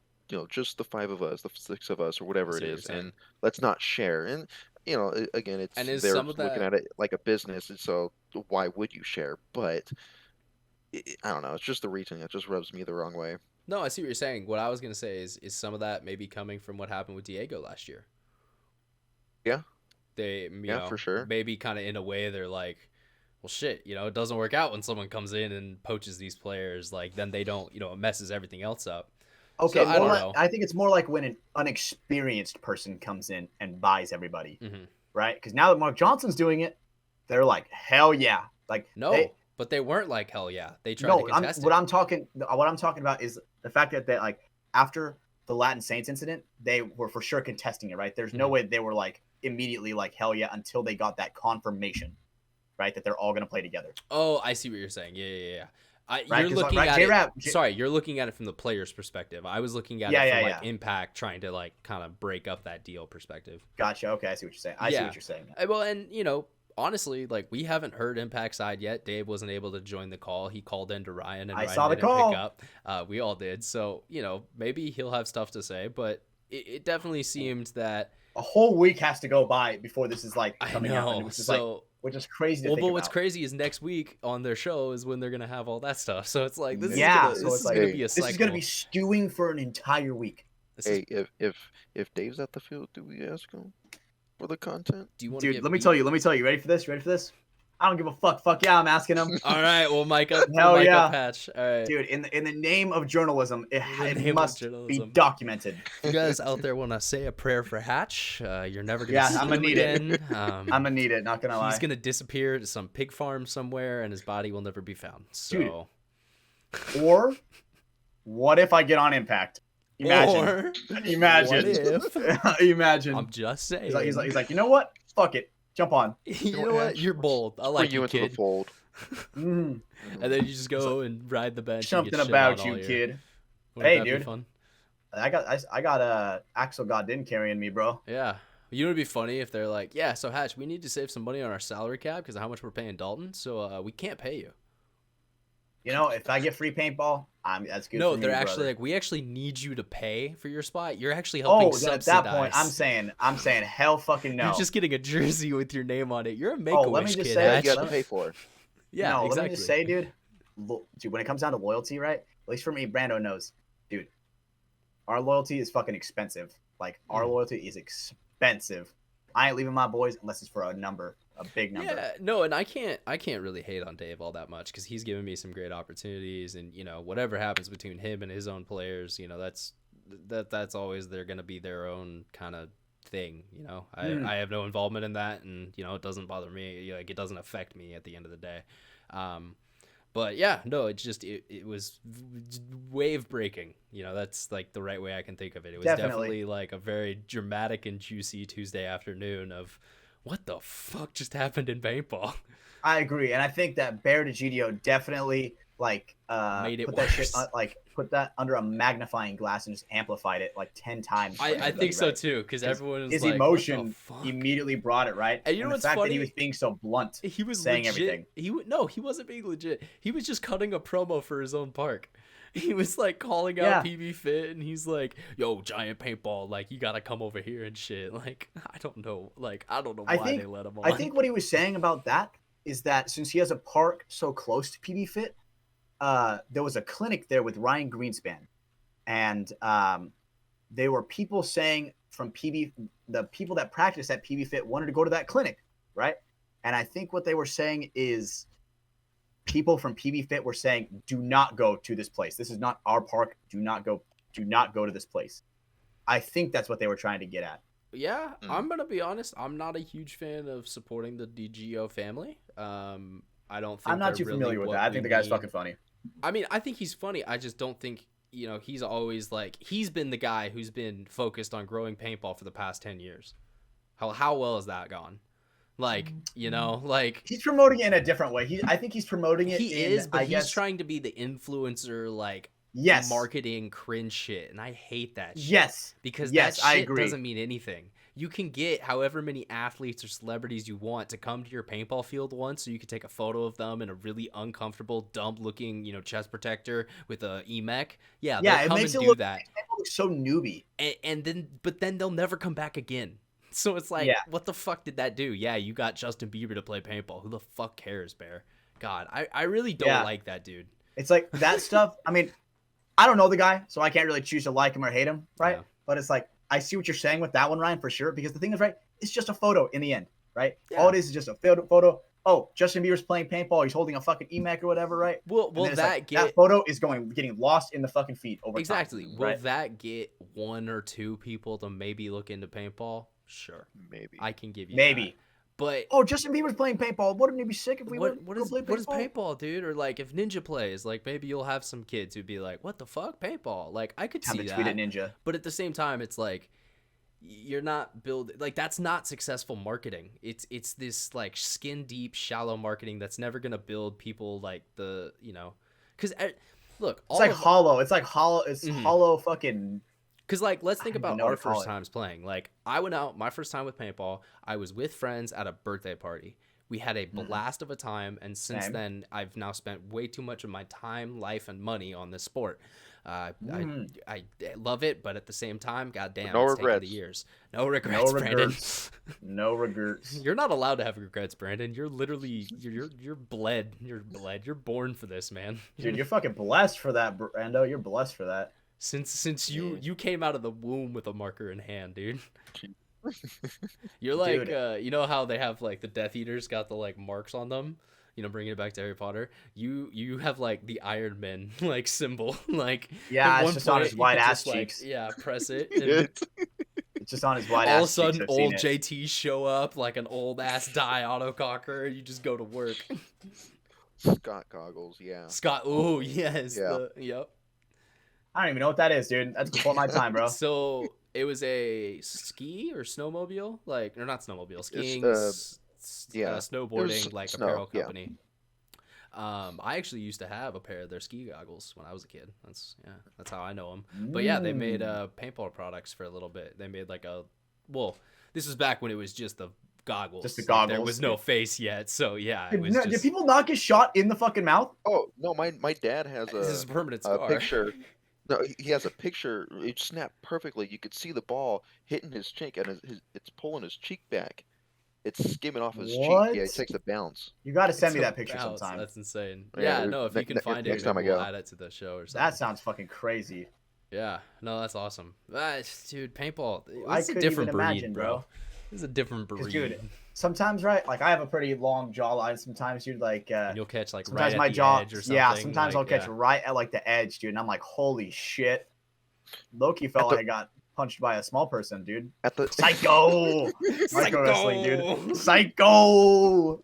just the 5 of us, the 6 of us, or I whatever see it what you're is, saying. and let's not share. And again, it's And is they're some of looking that? at it like a business, and so why would you share? But I don't know. It's just the reasoning that just rubs me the wrong way. No, I see what you're saying. What I was gonna say is some of that maybe coming from what happened with Diego last year. Yeah, They, yeah, for sure. maybe kind of in a way they're like, well, shit, it doesn't work out when someone comes in and poaches these players. Like then they don't, it messes everything else up. Okay, So, I don't know. I think it's more like when an unexperienced person comes in and buys everybody, right? Because now that Mark Johnson's doing it, they're like, hell yeah! Like No, but they weren't like hell yeah. They tried to contest it. What I'm talking about is the fact that they like after the Latin Saints incident, they were for sure contesting it, right? There's no way they were like immediately like hell yeah until they got that confirmation, right? That they're all gonna play together. Oh, I see what you're saying. Yeah. Right, you're looking right, at J-Rap, it. Sorry, you're looking at it from the player's perspective. I was looking at it from like Impact trying to like kind of break up that deal perspective. Gotcha. Okay, I see what you're saying. I see what you're saying. Well, and honestly, like we haven't heard Impact side yet. Dave wasn't able to join the call. He called into Ryan, and I Ryan saw the didn't call. pick up. We all did. So maybe he'll have stuff to say, but it definitely seemed that a whole week has to go by before this is like coming out, which is crazy. To think about. What's crazy is next week on their show is when they're gonna have all that stuff. So it's like this is gonna be a cycle. This is gonna be stewing for an entire week. If Dave's at the field, do we ask him for the content? Do you want Dude, let me tell you. Ready for this? I don't give a fuck. Fuck yeah, I'm asking him. All right, well, Mike up. Hell yeah, up Hatch. All right, dude. In the name of journalism, it must be documented. If you guys out there want to say a prayer for Hatch, you're never gonna. Yeah, see I'm gonna him need again. it. I'm gonna need it. Not gonna lie. He's gonna disappear to some pig farm somewhere, and his body will never be found. So, dude. Or what if I get on Impact? Imagine. What if? Imagine. I'm just saying. He's like, you know what? Fuck it. Jump on. You know what? You're bold. I like you into kid. the fold. And then you just go and ride the bench. Something about you, kid. Hey, dude. Fun? I got Axel Godin carrying me, bro. Yeah. You know what'd be funny if they're like, yeah, so Hatch, we need to save some money on our salary cap because of how much we're paying Dalton, so we can't pay you. If I get free paintball, that's good. No, for me, they're actually brother. like, we actually need you to pay for your spot. You're actually helping subsidize. At that point, I'm saying, hell fucking no. You're just getting a jersey with your name on it. You're a Make-A-Wish let me just kid, say, Hatch. You have to pay for it. Yeah, no, exactly. Let me just say, dude, when it comes down to loyalty, right? at least for me, Brando knows, dude, our loyalty is fucking expensive. Like, our loyalty is expensive. I ain't leaving my boys unless it's for a big number. Yeah, no, and I can't really hate on Dave all that much because he's given me some great opportunities, and whatever happens between him and his own players, that's always they're gonna be their own kind of thing. I have no involvement in that, and it doesn't bother me. Like, it doesn't affect me at the end of the day. But yeah, no, it was wave breaking. That's like the right way I can think of it. It was definitely like a very dramatic and juicy Tuesday afternoon of what the fuck just happened in paintball. I agree, and I think that Baird Egidio definitely made it put worse. that shit put that under a magnifying glass and just amplified it like 10 times. I think so too, because everyone was his like, emotion immediately brought it, right? And the fact that he was being so blunt, he was saying legit, everything. He wasn't being legit. He was just cutting a promo for his own park. He was like calling out PB Fit, and he's like, "Yo, Giant Paintball, like you gotta come over here and shit." Like, I don't know why they let him on. I think what he was saying about that is that since he has a park so close to PB Fit, there was a clinic there with Ryan Greenspan, and there were people saying from the people that practice at PB Fit wanted to go to that clinic, right? And I think what they were saying is people from PB Fit were saying, do not go to this place. This is not our park. Do not go to this place. I think that's what they were trying to get at. Yeah, I'm going to be honest. I'm not a huge fan of supporting the DGO family. I don't think I'm not too familiar with that. I think the guy's fucking funny. I mean, I think he's funny. I just don't think, he's always like, he's been the guy who's been focused on growing paintball for the past 10 years. How well has that gone? Like, he's promoting it in a different way. I think he's promoting it. He's trying to be the influencer, like, marketing cringe shit, and I hate that shit. Because that shit doesn't mean anything. You can get however many athletes or celebrities you want to come to your paintball field once, so you can take a photo of them in a really uncomfortable, dumb-looking, chest protector with a EMEC. Yeah, it makes it look so newbie. But then they'll never come back again. So it's like, what the fuck did that do? Yeah, you got Justin Bieber to play paintball. Who the fuck cares, Bear? God, I really don't like that dude. It's like that stuff. I mean, I don't know the guy, so I can't really choose to like him or hate him, right? Yeah. But it's like, I see what you're saying with that one, Ryan, for sure. Because the thing is, right, it's just a photo in the end, right? Yeah. All it is just a photo. Oh, Justin Bieber's playing paintball. He's holding a fucking EMAC or whatever, right? Will that photo is getting lost in the fucking feed over time. Will that get one or two people to maybe look into paintball? Sure. Maybe. I can give you that. But Justin Bieber's playing paintball. Wouldn't it be sick if we play paintball? What is paintball, dude? Or like if Ninja plays, like maybe you'll have some kids who'd be like, "What the fuck, paintball?" Like I could see that. Tweet at Ninja. But at the same time, it's like you're not that's not successful marketing. It's this like skin deep, shallow marketing that's never gonna build people like because look, it's like hollow. It's like hollow. It's hollow fucking. Because, like, let's think about our first times playing. Like, I went out, my first time with paintball, I was with friends at a birthday party. We had a blast of a time, and since then, I've now spent way too much of my time, life, and money on this sport. I love it, but at the same time, goddamn, it's taken the years. No regrets, Brandon. No regrets. You're not allowed to have regrets, Brandon. You're literally, you're bled. You're born for this, man. Dude, you're fucking blessed for that, Brando. You're blessed for that. Since you came out of the womb with a marker in hand, dude. You're like, you know how they have like the Death Eaters got the like marks on them, bringing it back to Harry Potter. You have like the Iron Man like symbol, like it's just on his white ass cheeks. Press it. It's just on his white ass cheeks. All of a sudden, old JT show up like an old ass die autococker. You just go to work. Scott goggles, yeah. Scott, oh yes, yep. I don't even know what that is, dude. That's before my time, bro. So it was a ski or snowmobile, or not snowmobile, skiing, snowboarding, like apparel company. I actually used to have a pair of their ski goggles when I was a kid. That's how I know them. But yeah, they made paintball products for a little bit. They made this was back when it was just the goggles. Just the goggles. There was no face yet, so yeah. Did people not get shot in the fucking mouth? Oh no, my dad has this is a permanent scar. Picture. No, he has a picture. It snapped perfectly. You could see the ball hitting his cheek, and it's pulling his cheek back. it's skimming off his cheek. What? Yeah, it takes a bounce. You got to send It's me a that picture bounce. sometime. That's insane. Yeah, Yeah, no, if you can find it, next time maybe I we'll go. add it to the show or something. That sounds fucking crazy. Yeah, no, that's awesome. Dude, paintball. I It's a couldn't different even breed, imagine, bro. It's a different 'Cause, breed. dude, sometimes, right? Like I have a pretty long jawline. Sometimes, dude, like And you'll catch like sometimes right my at the jaw, edge or something. yeah. Sometimes like, I'll catch yeah. right at like the edge, dude, and I'm like, holy shit. Loki felt like I got punched by a small person, dude. At the Psycho, Micro wrestling, dude. Psycho.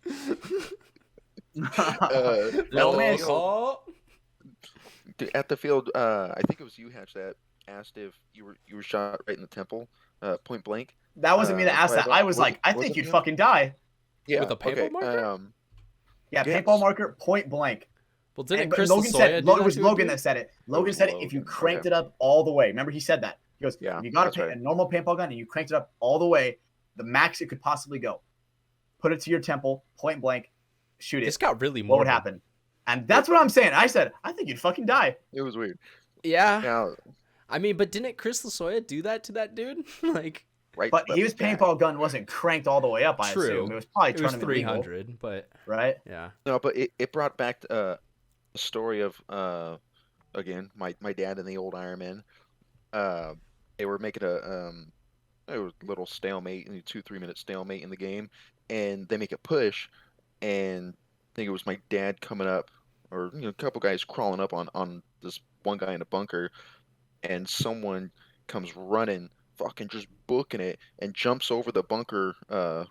Little man, call. at the field, I think it was you, Hatch, that asked if you were shot right in the temple, point blank. That wasn't me that asked that. I was like, I think you'd fucking die. Yeah, With a paintball marker? Yeah, Yes. paintball marker, point blank. Well, didn't But Chris Logan Lasoya said, do it that was to a Logan dude? that said it. Logan was said if you Logan, cranked okay. it up all the way. Remember, he said that. He goes, Yeah, if you got that's a right. normal paintball gun and you cranked it up all the way, the max it could possibly go. Put it to your temple, point blank, shoot it. This got really What would morbid. happen? And that's what I'm saying. I said, I think you'd fucking die. It was weird. Yeah. Now, I mean, but didn't Chris Lasoya do that to that dude? Like, right. But left his back. paintball gun wasn't cranked all the way up, I True. assume. It was probably it was tournament legal, 300, but right? yeah. No, but it brought back the story of again my dad and the old Iron Man. They were making a little stalemate, 2-3 minute stalemate in the game, and they make a push, and I think it was my dad coming up, or a couple guys crawling up on this one guy in a bunker, and someone comes running, fucking just booking it, and jumps over the bunker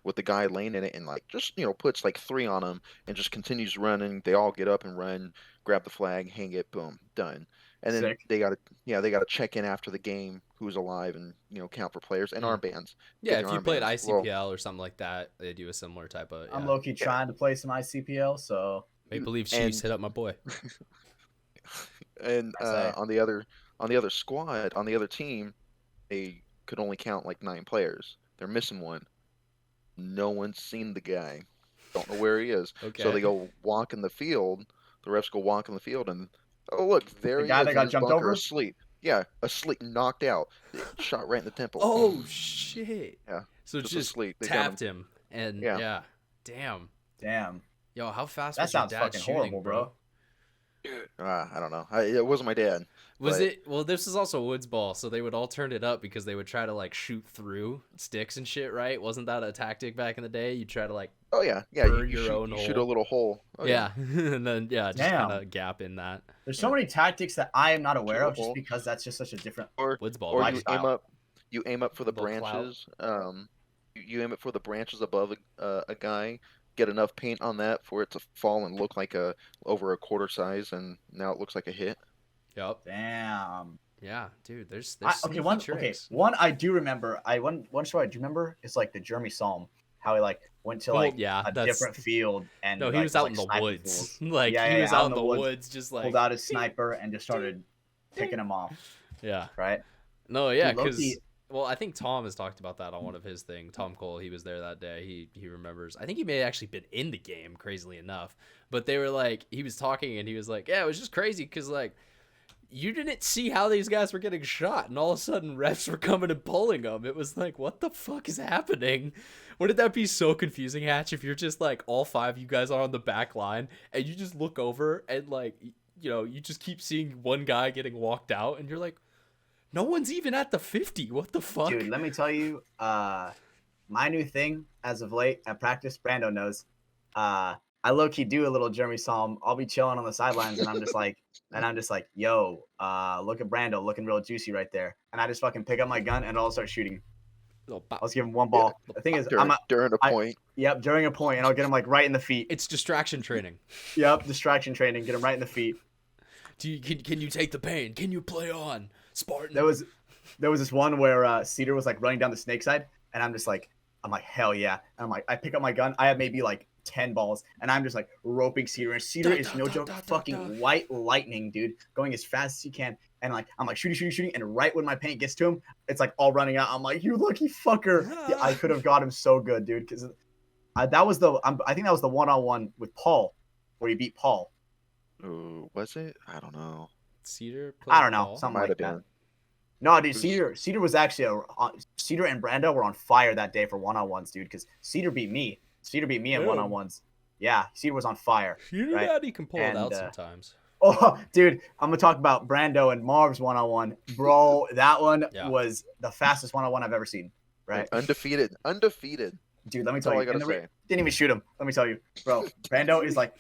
with the guy laying in it, and like just puts like 3 on him, and just continues running. They all get up and run, grab the flag, hang it, boom, done. And then Sick. they gotta check in after the game who's alive and count for players and Mm. armbands. Yeah, Get if their you played armbands. Well, ICPL or something like that, they do a similar type of. I'm Yeah. low-key trying to play some ICPL, so Maple Leaf and- Chiefs hit up my boy. and I say. on the other squad, on the other team, they could only count like 9 players. They're missing one. No one's seen the guy. Don't know where he is. Okay. So they go walk in the field. The refs go walk in the field, and oh look, there The he guy is that in got his jumped bunker over? asleep. Yeah, asleep, knocked out, shot right in the temple. Oh shit. Yeah, So just just asleep. They got tapped him, and Yeah. yeah. Damn. damn. Yo, how fast That was your sounds dad fucking shooting, horrible, bro. I don't know. It wasn't my dad. Was But- it? Well, this is also woods ball, so they would all turn it up because they would try to like shoot through sticks and shit, right? Wasn't that a tactic back in the day? You try to like, Oh yeah, yeah. burn You your shoot, own you shoot a hole. little hole. Oh, yeah, and then just Damn. kind of gap in that There's so many tactics that I am not aware of just Doable. because that's just such a different. Or woods ball. or right? you lifestyle. aim up. You aim up for the Little clout. branches. You aim it for the branches above a guy. Get enough paint on that for it to fall and look like over a quarter size, and now it looks like a hit. Yep. Damn. Yeah, dude. There's Okay, sneaky one tricks. I do remember. One show I do remember is like the Jeremy Psalm, how he like went to Well, like yeah, a that's- different field and No, he like, was out like, in the sniping woods. fools. Like Yeah, he yeah, was out in the woods, just like Pulled out his sniper and just started picking him off. yeah. Right. No, yeah, Dude, low-key- because well, I think Tom has talked about that on one of his things. Tom Cole, he was there that day. He remembers. I think he may have actually been in the game, crazily enough. But they were like, he was talking and he was like, yeah, it was just crazy because like you didn't see how these guys were getting shot, and all of a sudden refs were coming and pulling them. It was like, what the fuck is happening? Wouldn't that be so confusing, Hatch? If you're just like all 5 of you guys are on the back line and you just look over and like you just keep seeing one guy getting walked out, and you're like, no one's even at the 50. What the fuck? Dude, let me tell you, my new thing as of late at practice, Brando knows. I low key do a little Jeremy Psalm. I'll be chilling on the sidelines and I'm just like, yo, look at Brando looking real juicy right there. And I just fucking pick up my gun and I'll start shooting. Little bop. I'll just give him one ball. The thing is, During a I- point. yep, during a point, and I'll get him like right in the feet. It's distraction training. Yep, distraction training, get him right in the feet. Can you take the pain? Can you play on, Spartan? There was this one where Cedar was like running down the snake side, and I'm like, hell yeah. And I'm like, I pick up my gun. I have maybe like 10 balls, and I'm just like roping Cedar. And Cedar is no joke, fucking white lightning, dude, going as fast as he can. And like, I'm like shooting, and right when my paint gets to him, it's like all running out. I'm like, you lucky fucker. Yeah, I could have got him so good, dude, because that was I think that was the one-on-one with Paul, where he beat Paul. Ooh, was it? I don't know. Cedar. I don't know, ball? something Might like have that. been. No, dude, Cedar was actually Cedar and Brando were on fire that day for one-on-ones, dude. Because Cedar beat me in one-on-ones. Yeah, Cedar was on fire. You right? that he can pull it out sometimes. Oh, dude, I'm gonna talk about Brando and Marv's one-on-one, bro. That one was the fastest one-on-one I've ever seen. Right? Undefeated. Dude, let me That's tell all you. I gotta say. Didn't even shoot him. Let me tell you, bro. Brando is like,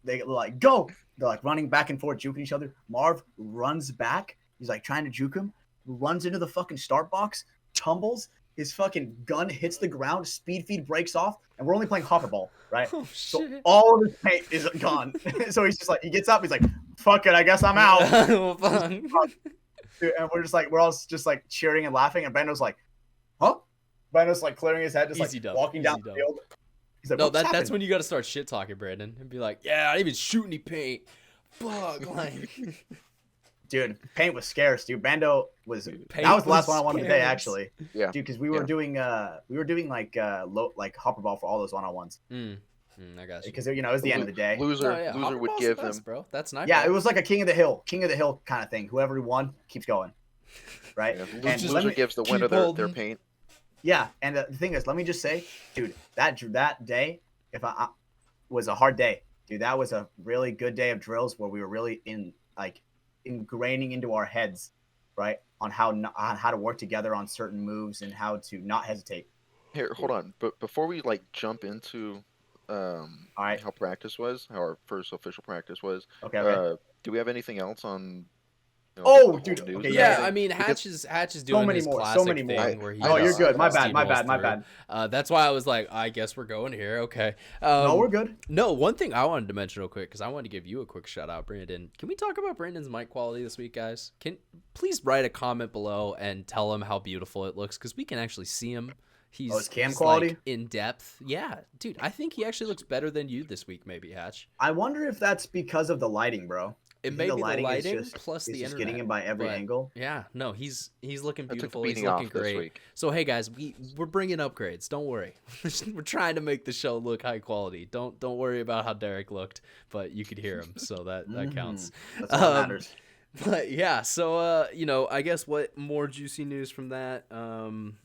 they like go. They're like running back and forth, juking each other. Marv runs back. He's like trying to juke him. Runs into the fucking start box. Tumbles. His fucking gun hits the ground. Speed feed breaks off, and we're only playing hopper ball, right? Oh, so shit. all of his paint is gone. So he's just like, he gets up. He's like, fuck it, I guess I'm out. Well, fun. Dude, and we're all just like cheering and laughing. And Brando's like, huh? Brando's like clearing his head, just Easy like dub. walking down the field. He's like, No, what's that's happening? when you got to start shit talking, Brandon, and be like, "Yeah, I didn't even shoot any paint. Fuck, like." Dude, paint was scarce, dude. Brando was Paint that was the last was one of the day, scarce. actually. Yeah. Dude, because we were doing like hopper ball for all those one-on-ones. I got you. Because it was the end of the day. Loser Oh, yeah. loser Hopper would ball's give the best, him. bro. That's nice. Yeah, it was like a king of the hill kind of thing. Whoever won keeps going, right? Yeah, And loser gives the winner their paint. Yeah, and the thing is, let me just say, dude, that day, if I was a hard day, dude. That was a really good day of drills where we were really ingraining into our heads, right, on how to work together on certain moves and how to not hesitate. Here, hold on. But before we like jump into All right. how practice was, how our first official practice was, Okay. do we have anything else on? Oh, the dude, whole news okay, and Yeah, everything? I mean, Because Hatch is doing many his more, so classic many more. thing where he. Oh, you're good. My bad. steamrolls through. That's why I was like, I guess we're going here. Okay. No, we're good. No, one thing I wanted to mention real quick because I wanted to give you a quick shout out, Brandon. Can we talk about Brandon's mic quality this week, guys? Can please write a comment below and tell him how beautiful it looks because we can actually see him. His cam he's, quality? like, in depth. Yeah, dude, I think he actually looks better than you this week, maybe, Hatch. I wonder if that's because of the lighting, bro. It may be the lighting is plus the just internet. getting him by every angle. Yeah, no, he's looking I took the beautiful. He's beating looking off this great. week. So hey guys, we're bringing upgrades. Don't worry. We're trying to make the show look high quality. Don't worry about how Daric looked, but you could hear him, so that counts. That's all that matters. But yeah, so I guess what more juicy news from that? I'm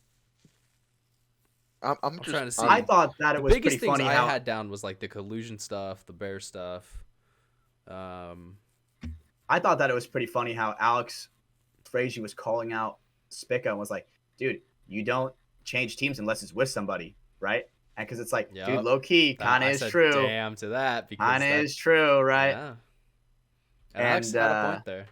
just trying to see. I thought that The it was biggest pretty things funny I how had down was like the collusion stuff, the bear stuff. I thought that it was pretty funny how Alex Frazier was calling out Spica and was like, dude, you don't change teams unless it's with somebody, right? And because it's like, Yep. dude, low key, kind of I is said true. Damn to that because Kind of that- is true, right? Yeah. And Alex had a point there.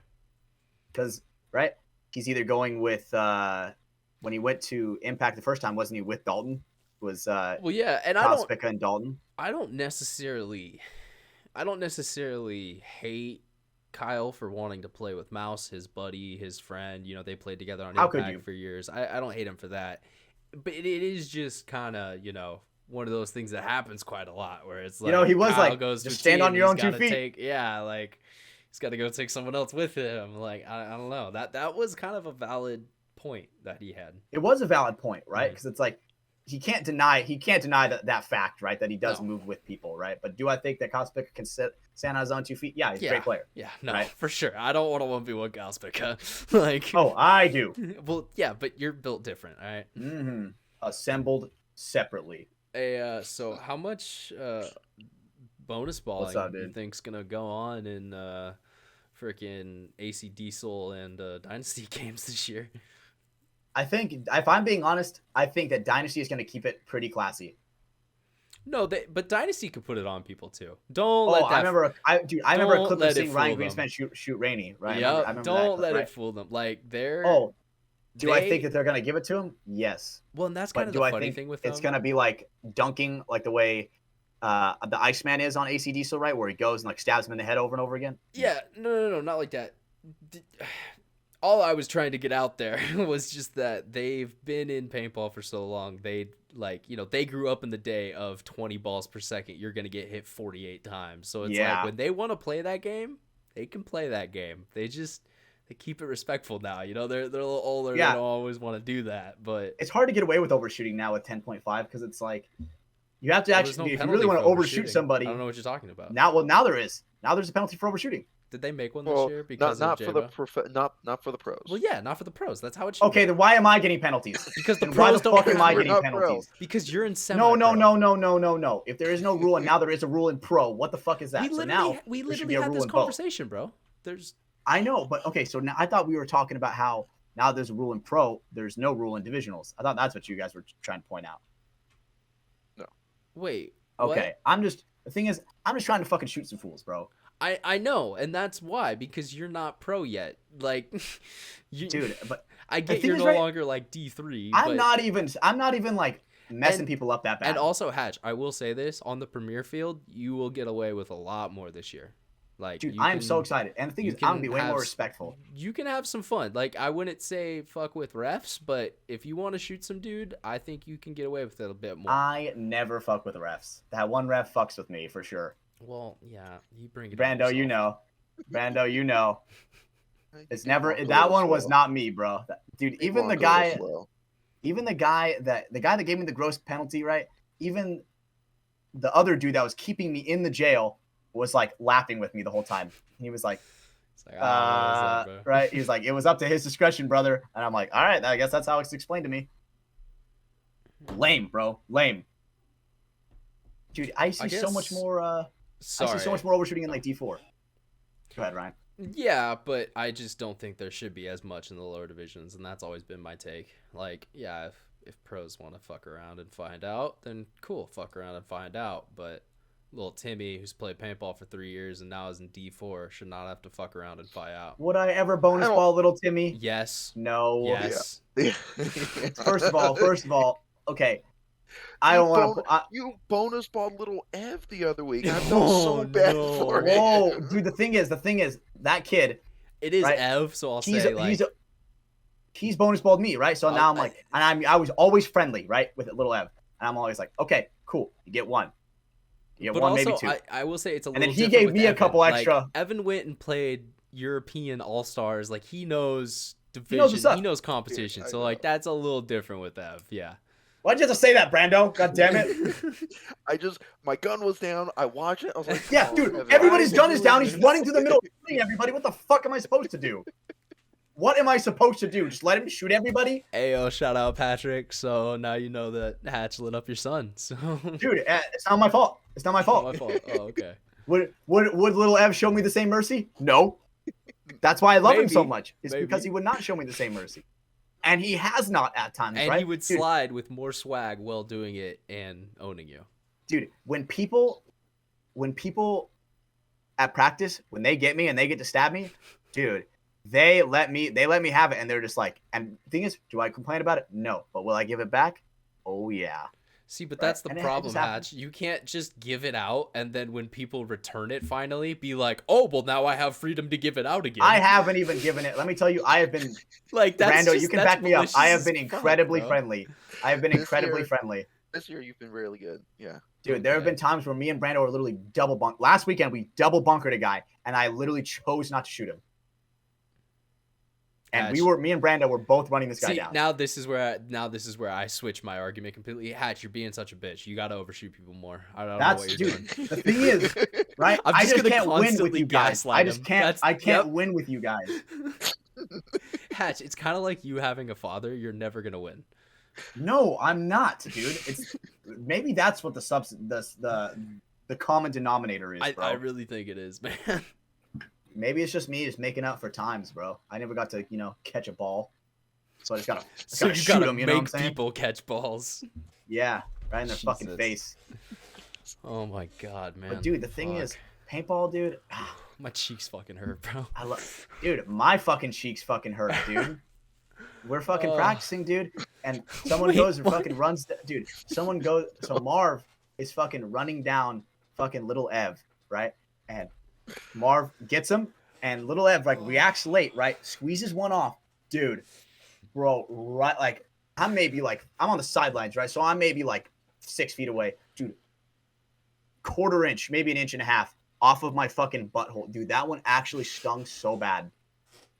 Because, right, he's either going with, when he went to Impact the first time, wasn't he with Dalton? Was Well, yeah, and Kyle Spica and Dalton? I don't necessarily hate Kyle for wanting to play with Mouse, his buddy, his friend. They played together on How could Impact you? for years. I don't hate him for that, but it is just kind of one of those things that happens quite a lot where it's like he was Kyle like, goes just to a stand team, on your own he's 2 gotta feet. He's got to go take someone else with him. Like I don't know, that was kind of a valid point that he had. It was a valid point, right? Because it's like he can't deny that fact, right? That he does No. move with people, right? But do I think that Kyle Spica can stand on his own 2 feet? Yeah, he's a great player. Yeah, no, Right? for sure. I don't want to 1v1 Kyle Spica. Like, Oh, I do. well, yeah, but you're built different, all right? Mm-hmm. Assembled separately. Hey, so how much bonus balling What's up, you dude? think's gonna go on in freaking AC Diesel and Dynasty games this year? I think, if I'm being honest, I think that Dynasty is going to keep it pretty classy. No, but Dynasty could put it on people too. Don't let that. I remember a clip don't of let it seeing Ryan fool them. Greenspan shoot Rainey, right? Yep, I remember don't that clip, let right? it fool them. Like they're. Oh, do I they- think that they're going to give it to him? Yes. Well, and that's But kind of do the I funny think thing with it's them. going to be like dunking, like the way the Iceman is on AC Diesel, right? Where he goes and like stabs him in the head over and over again? Yeah, no, not like that. All I was trying to get out there was just that they've been in paintball for so long. They they grew up in the day of 20 balls per second. You're going to get hit 48 times. So it's Yeah. like when they want to play that game, they can play that game. They keep it respectful now. They're a little older. Yeah. They don't always want to do that, but It's hard to get away with overshooting now with 10.5 because it's like you have to there's actually, no if you penalty really want to for overshoot overshooting. somebody, I don't know what you're talking about. now there is. Now there's a penalty for overshooting. Did they make one this Well, year because not of for the J-Bo? not for the pros. Well, yeah, not for the pros. That's how it should Okay, be. then why am I getting penalties? Because the Then why pros the don't fuck am I have We're getting not penalties? because you're in No, semi-pro. no. If there is no rule and now there is a rule in pro, what the fuck is that? We So now literally there should be a had rule this in both. conversation, bro. There's I know, but okay, so now I thought we were talking about how now there's a rule in pro, there's no rule in divisionals. I thought that's what you guys were trying to point out. wait. Okay, the thing is, I'm just trying to fucking shoot some fools, bro. I know, and that's why, because you're not pro yet. Like, Dude, but I the get thing you're is, no right, longer like D3. I'm not even like messing people up that bad. And also, Hatch, I will say this: on the premier field, you will get away with a lot more this year. Like, dude, I am so excited. And the thing is, I'm gonna be way more respectful. You can have some fun. Like, I wouldn't say fuck with refs, but if you want to shoot some dude, I think you can get away with it a bit more. I never fuck with the refs. That one ref fucks with me for sure. Well, yeah, you bring it. Brando, you know. Brando, you know. It's never Walk a that little one was slow. not me, bro. Dude, You even the walk a little guy slow. the guy that gave me the gross penalty, right? Even the other dude that was keeping me in the jail was like laughing with me the whole time. He was like, It's like, ah, what's up, bro? right? He was like, it was up to his discretion, brother. And I'm like, all right, I guess that's how it's explained to me. Lame, bro. Lame. Dude, I see so much more I see so much more overshooting in like D4. Go ahead, Ryan. Yeah, but I just don't think there should be as much in the lower divisions, and that's always been my take. Like, yeah, if pros want to fuck around and find out, then cool, fuck around and find out. But little Timmy, who's played paintball for 3 years and now is in D4, should not have to fuck around and find out. Would I ever bonus ball little Timmy? Yes. No. Yes. Yeah. First of all, okay. I don't want to. You bonus ball little Ev the other week. I felt so bad for it. Whoa, dude! The thing is, that kid. It is right? Ev, so I'll say like he's bonus balled me, right? So now I'm like, and I was always friendly, right, with little Ev, and I'm always like, okay, cool, you get one, but one, also, maybe two. I will say it's a and little. then he different gave with me Evan. a couple extra. Like, Evan went and played European All Stars. Like, he knows division, what's up. he knows competition. Dude, so like that's a little different with Ev. Yeah. Why'd you have to say that, Brando? God damn it! My gun was down. I watched it. I was like, Yeah, oh, dude, Evan, everybody's I gun is down. He's really- running through the middle of the ring, everybody. What the fuck am I supposed to do? What am I supposed to do? Just let him shoot everybody? Ayo, shout out Patrick. So now you know that Hatch lit up your son. So Dude, it's not my fault. It's not my fault. my fault. Oh, okay. Would little Ev show me the same mercy? No. That's why I love him so Maybe. much. It's Maybe. because he would not show me the same mercy. And he has not at times, And right? he would Dude, slide with more swag while doing it and owning you. dude, when people at practice, when they get me and they get to stab me, dude, they let me have it, and they're just like, and the thing is, do I complain about it? No. But will I give it back? Oh yeah. See, but Right, that's the and it problem, just happens. Hatch. You can't just give it out and then when people return it finally, be like, oh, well, now I have freedom to give it out again. I haven't even given it. Let me tell you, I have been like that's Brando, just, you can that's back me up. I have malicious been as fuck, incredibly bro. friendly. I have been This incredibly year- friendly. This year you've been really good. Yeah. Dude, there have been times where me and Brando were literally double bunk. Last weekend, we double bunkered a guy, and I literally chose not to shoot him. And Hatch. me and Brando were both running this guy See, down. now this is where I switch my argument completely. Hatch, you're being such a bitch. You got to overshoot people more. I don't know That's what you're dude. doing. The thing is, right? I'm I just just gonna can't win with constantly you guys. gaslight I just him. can't. That's- I can't yep. win with you guys. Hatch, it's kind of like you having a father. You're never gonna win. No, I'm not, dude. It's maybe that's what the common denominator is, bro. I really think it is, man. Maybe it's just me just making up for times, bro. I never got to catch a ball, so I just gotta So you shoot gotta them. You know what I'm make saying? people catch balls. Yeah, right in their fucking Jesus. face. Oh my god, man. But dude, the thing is, paintball, dude. my cheeks fucking hurt, bro. I love, dude. My fucking cheeks fucking hurt, dude. We're fucking Oh. practicing, dude, and someone Wait, goes and what? fucking runs, dude. Someone goes. So Marv is fucking running down fucking little Ev, right? And Marv gets him, and little Ev like reacts late, right? Squeezes one off, dude. Bro, right? Like I'm on the sidelines, right? So I'm maybe like 6 feet away, dude. Quarter inch, maybe an inch and a half off of my fucking butthole, dude. That one actually stung so bad.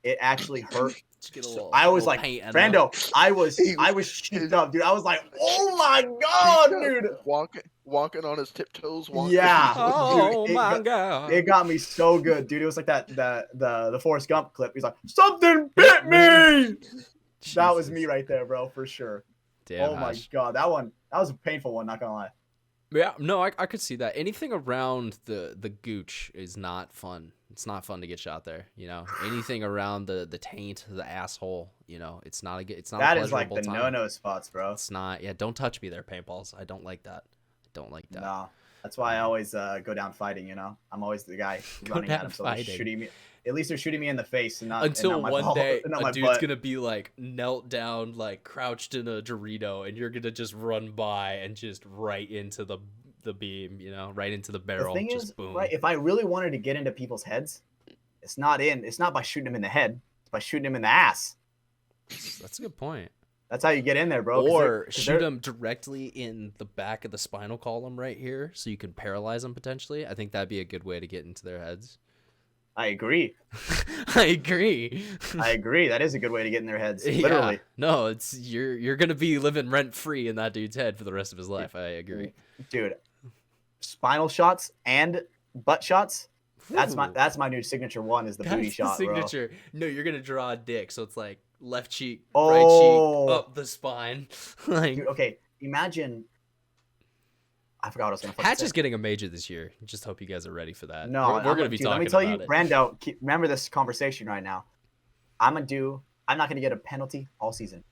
It actually hurt Just get a So little, I was little like, paint and Brando, I was sheeped up, dude. I was like, oh my god, dude. Walking on his tiptoes. Yeah, Oh dude, my it god! got me so good, dude. It was like the Forrest Gump clip. He's like, something bit me. That was me right there, bro, for sure. Damn, Oh my Hash. god, that was a painful one. Not gonna lie. Yeah, no, I could see that. Anything around the gooch is not fun. It's not fun to get shot there. You know, anything around the taint, the asshole. You know, it's not a good. It's not That a is like pleasurable the time. no spots, bro. It's not. Yeah, don't touch me there, paintballs. I don't like that. I don't like that. No, that's why I always go down fighting. You know, I'm always the guy running at down them, so they're fighting. shooting me. At least they're shooting me in the face and not Until and not my one ball, day not a my dude's butt. gonna be like knelt down, like crouched in a Dorito, and you're gonna just run by and just right into the beam, you know, right into the barrel. The thing just is, boom. right? If I really wanted to get into people's heads, it's not by shooting them in the head. It's by shooting them in the ass. That's a good point. That's how you get in there, bro. Or shoot them directly in the back of the spinal column right here, so you can paralyze them potentially. I think that'd be a good way to get into their heads. I agree. I agree. I agree. That is a good way to get in their heads. Literally. Yeah. No, it's you're gonna be living rent free in that dude's head for the rest of his life. I agree. Dude, spinal shots and butt shots. That's Ooh. my new signature one is the booty That's shot, the signature. Bro. No, you're gonna draw a dick, so it's like left cheek, right cheek, up the spine. Like, dude, okay, imagine. I forgot what I was gonna. Hatch is getting a major this year. Just hope you guys are ready for that. No, we're gonna be talking about it. Let me tell you, Brando. Remember this conversation right now. I'm not gonna get a penalty all season.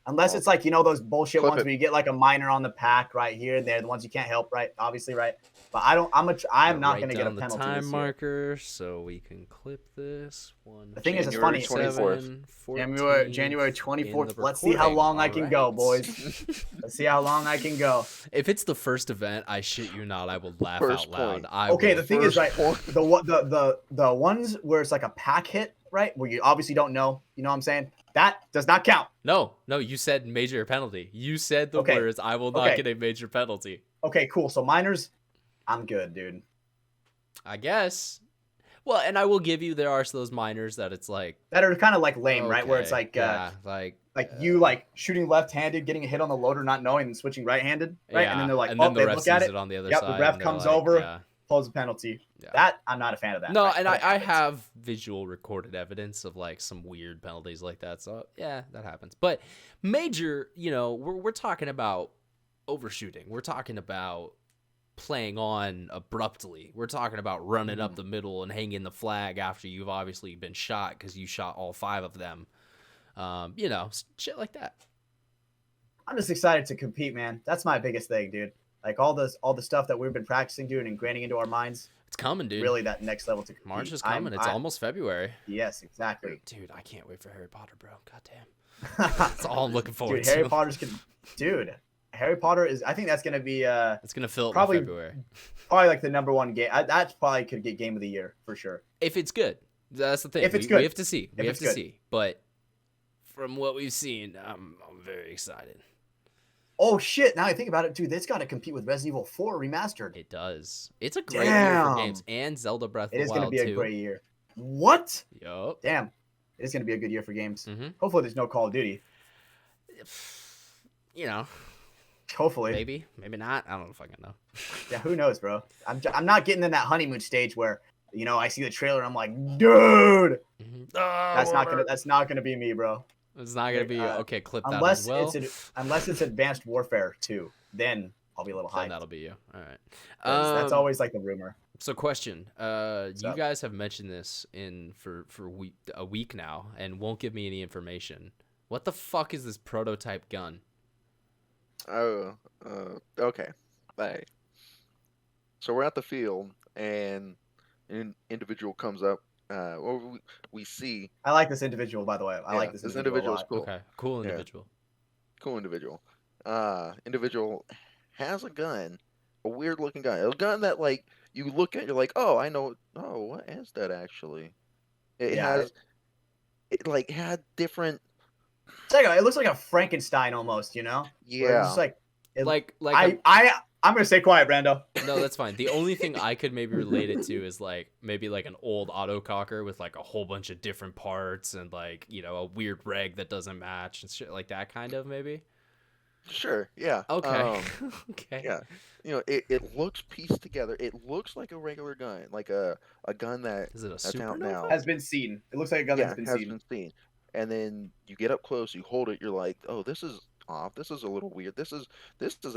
Unless it's like, you know, those bullshit ones where you get like a minor on the pack right here and there, the ones you can't help, right? Obviously, right? But I'm not going to get a penalty. Time this marker so we can clip this one. The thing is, it's funny. 24th. January 24th. Let's see how long I can go, boys. Let's see how long I can go. If it's the first event, I shit you not, I will laugh First out loud. point. Okay, the thing is, right? The ones where it's like a pack hit, right? Where you obviously don't know, you know what I'm saying? That does not count. No, you said major penalty. You said the words, I will not get a major penalty. Okay, cool. So minors, I'm good, dude. I guess. Well, and I will give you, there are those minors that it's like. That are kind of like lame, right? Where it's like, like you like shooting left-handed, getting a hit on the loader, not knowing, and switching right-handed, right? Yeah. And then they're like, and then the they ref look at sees it. on the other Yep, side. the ref comes over, pulls a penalty. Yeah. That, I'm not a fan of that. No, right? and I have visual recorded evidence of like some weird penalties like that. So yeah, that happens. But major, you know, we're talking about overshooting. We're talking about playing on abruptly. We're talking about running up the middle and hanging the flag after you've obviously been shot because you shot all 5 of them. You know, shit like that. I'm just excited to compete, man. That's my biggest thing, dude. Like all the stuff that we've been practicing, dude, and ingraining into our minds. It's coming, dude. Really, that next level to compete. March is coming. It's almost February. Yes, exactly. Dude, I can't wait for Harry Potter, bro. Goddamn. That's all I'm looking forward to. Harry Potter's dude. Harry Potter is. I think that's gonna be. It's gonna fill probably in February. Probably like the #1 game. That's probably could get game of the year for sure. If it's good, that's the thing. If it's good, we have to see. We have to see. But from what we've seen, I'm very excited. Oh shit! Now I think about it, dude. It's got to compete with Resident Evil 4 remastered. It does. It's a great year for games, and Zelda Breath of the Wild. It is going to be a great year. What? Yup. Damn. It's going to be a good year for games. Mm-hmm. Hopefully, there's no Call of Duty. You know. Hopefully. Maybe not. I don't fucking know. Yeah, who knows, bro? I'm not getting in that honeymoon stage where, you know, I see the trailer and I'm like, dude. Mm-hmm. That's not gonna be me, bro. It's not gonna be okay. Clip that unless as well. Unless it's Advanced Warfare 2, then I'll be a little hyped. Then that'll be you. All right. That's always like the rumor. So question, you guys have mentioned this for a week now and won't give me any information. What the fuck is this prototype gun? Oh, okay. Bye. So we're at the field and an individual comes up. Or we see. I like this individual, by the way. I like this individual. Is cool. Okay, cool individual. Yeah. Cool individual. Individual has a gun, a weird looking gun, a gun that like you look at, you're like, oh, I know. Oh, what is that actually? It like had different. It looks like a Frankenstein almost, you know? Yeah. It's just like like I I'm gonna stay quiet, Brando. No, that's fine. The only thing I could maybe relate it to is like maybe like an old autococker with like a whole bunch of different parts and like, you know, a weird reg that doesn't match and shit like that kind of maybe. Sure, yeah. Okay. Okay. Yeah. You know, it looks pieced together. It looks like a regular gun, like a gun Is it a that's out supernova? now. Has been seen. It looks like a gun Yeah, that's been has seen. been seen. And then you get up close, you hold it, you're like, oh, this is off. This is a little weird. This is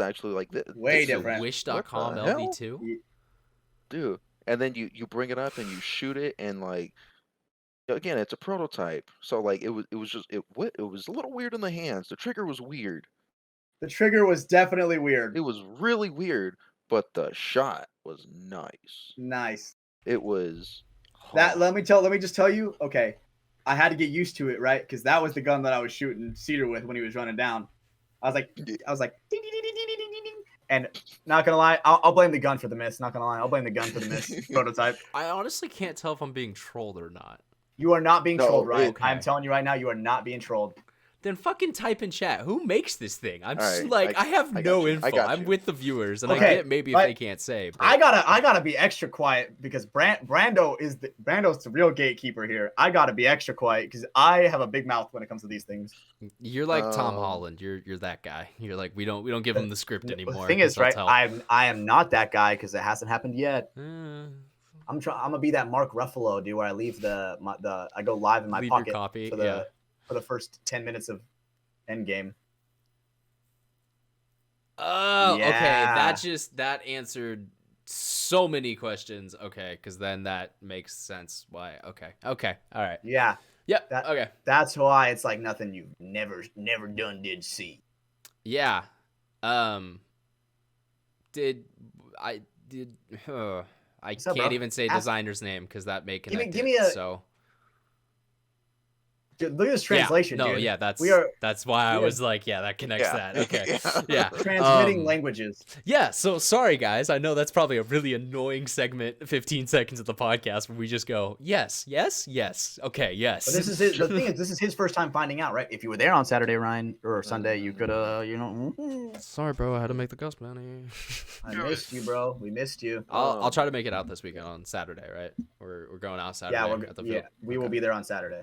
actually like this. Way This is a different. Wish.com What the hell? LV2? Dude. And then you bring it up and you shoot it, and like, again, it's a prototype. So like it was a little weird in the hands. The trigger was weird. The trigger was definitely weird. It was really weird, but the shot was nice. Nice. It was That hard. let me just tell you. Okay, I had to get used to it, right? Because that was the gun that I was shooting Cedar with when he was running down. I was like, ding, ding, ding, ding, ding, ding, ding. And not gonna lie, I'll blame the gun for the miss. Not gonna lie, I'll blame the gun for the miss. Prototype. I honestly can't tell if I'm being trolled or not. You are not being No, trolled, Ryan. okay. I'm telling you right now, you are not being trolled. Then fucking type in chat. Who makes this thing? I'm All just right, like, I have I got no you. info. I got I'm you. with the viewers, and I Okay, get maybe if but they can't say. But I gotta be extra quiet because Brando's the real gatekeeper here. I gotta be extra quiet because I have a big mouth when it comes to these things. you're like Tom Um, Holland. You're that guy. You're like we don't give him the script anymore. The thing 'cause is, right? they'll tell. I am not that guy because it hasn't happened yet. Uh, I'm gonna be that Mark Ruffalo dude where I leave I go live in my Leave your pocket copy, for the first 10 minutes of Endgame. Oh, okay. Yeah. That answered so many questions. Okay, because then that makes sense. Why? Okay. Okay. All right. Yeah, Yep. That- Okay. that's why it's like nothing you've never did see. Yeah. Did I did? I What's up, can't bro? even say Ask- designer's name because that may Give me- connect give it, me a- so. Dude, look at this translation, yeah, no, dude. yeah, that's We are- that's why I we are- was like, yeah, that connects Yeah. that. Okay. Yeah. Yeah. Transmitting languages. Yeah, so sorry guys. I know that's probably a really annoying segment, 15 seconds of the podcast where we just go, yes, yes, yes. Okay, yes. But the thing is, this is his first time finding out, right? If you were there on Saturday, Ryan, or Sunday, you could Sorry, bro. I had to make the ghost money. I missed you, bro. We missed you. I'll try to make it out this weekend on Saturday, right? We're going out Saturday Yeah, at the yeah, field. we will Okay. be there on Saturday.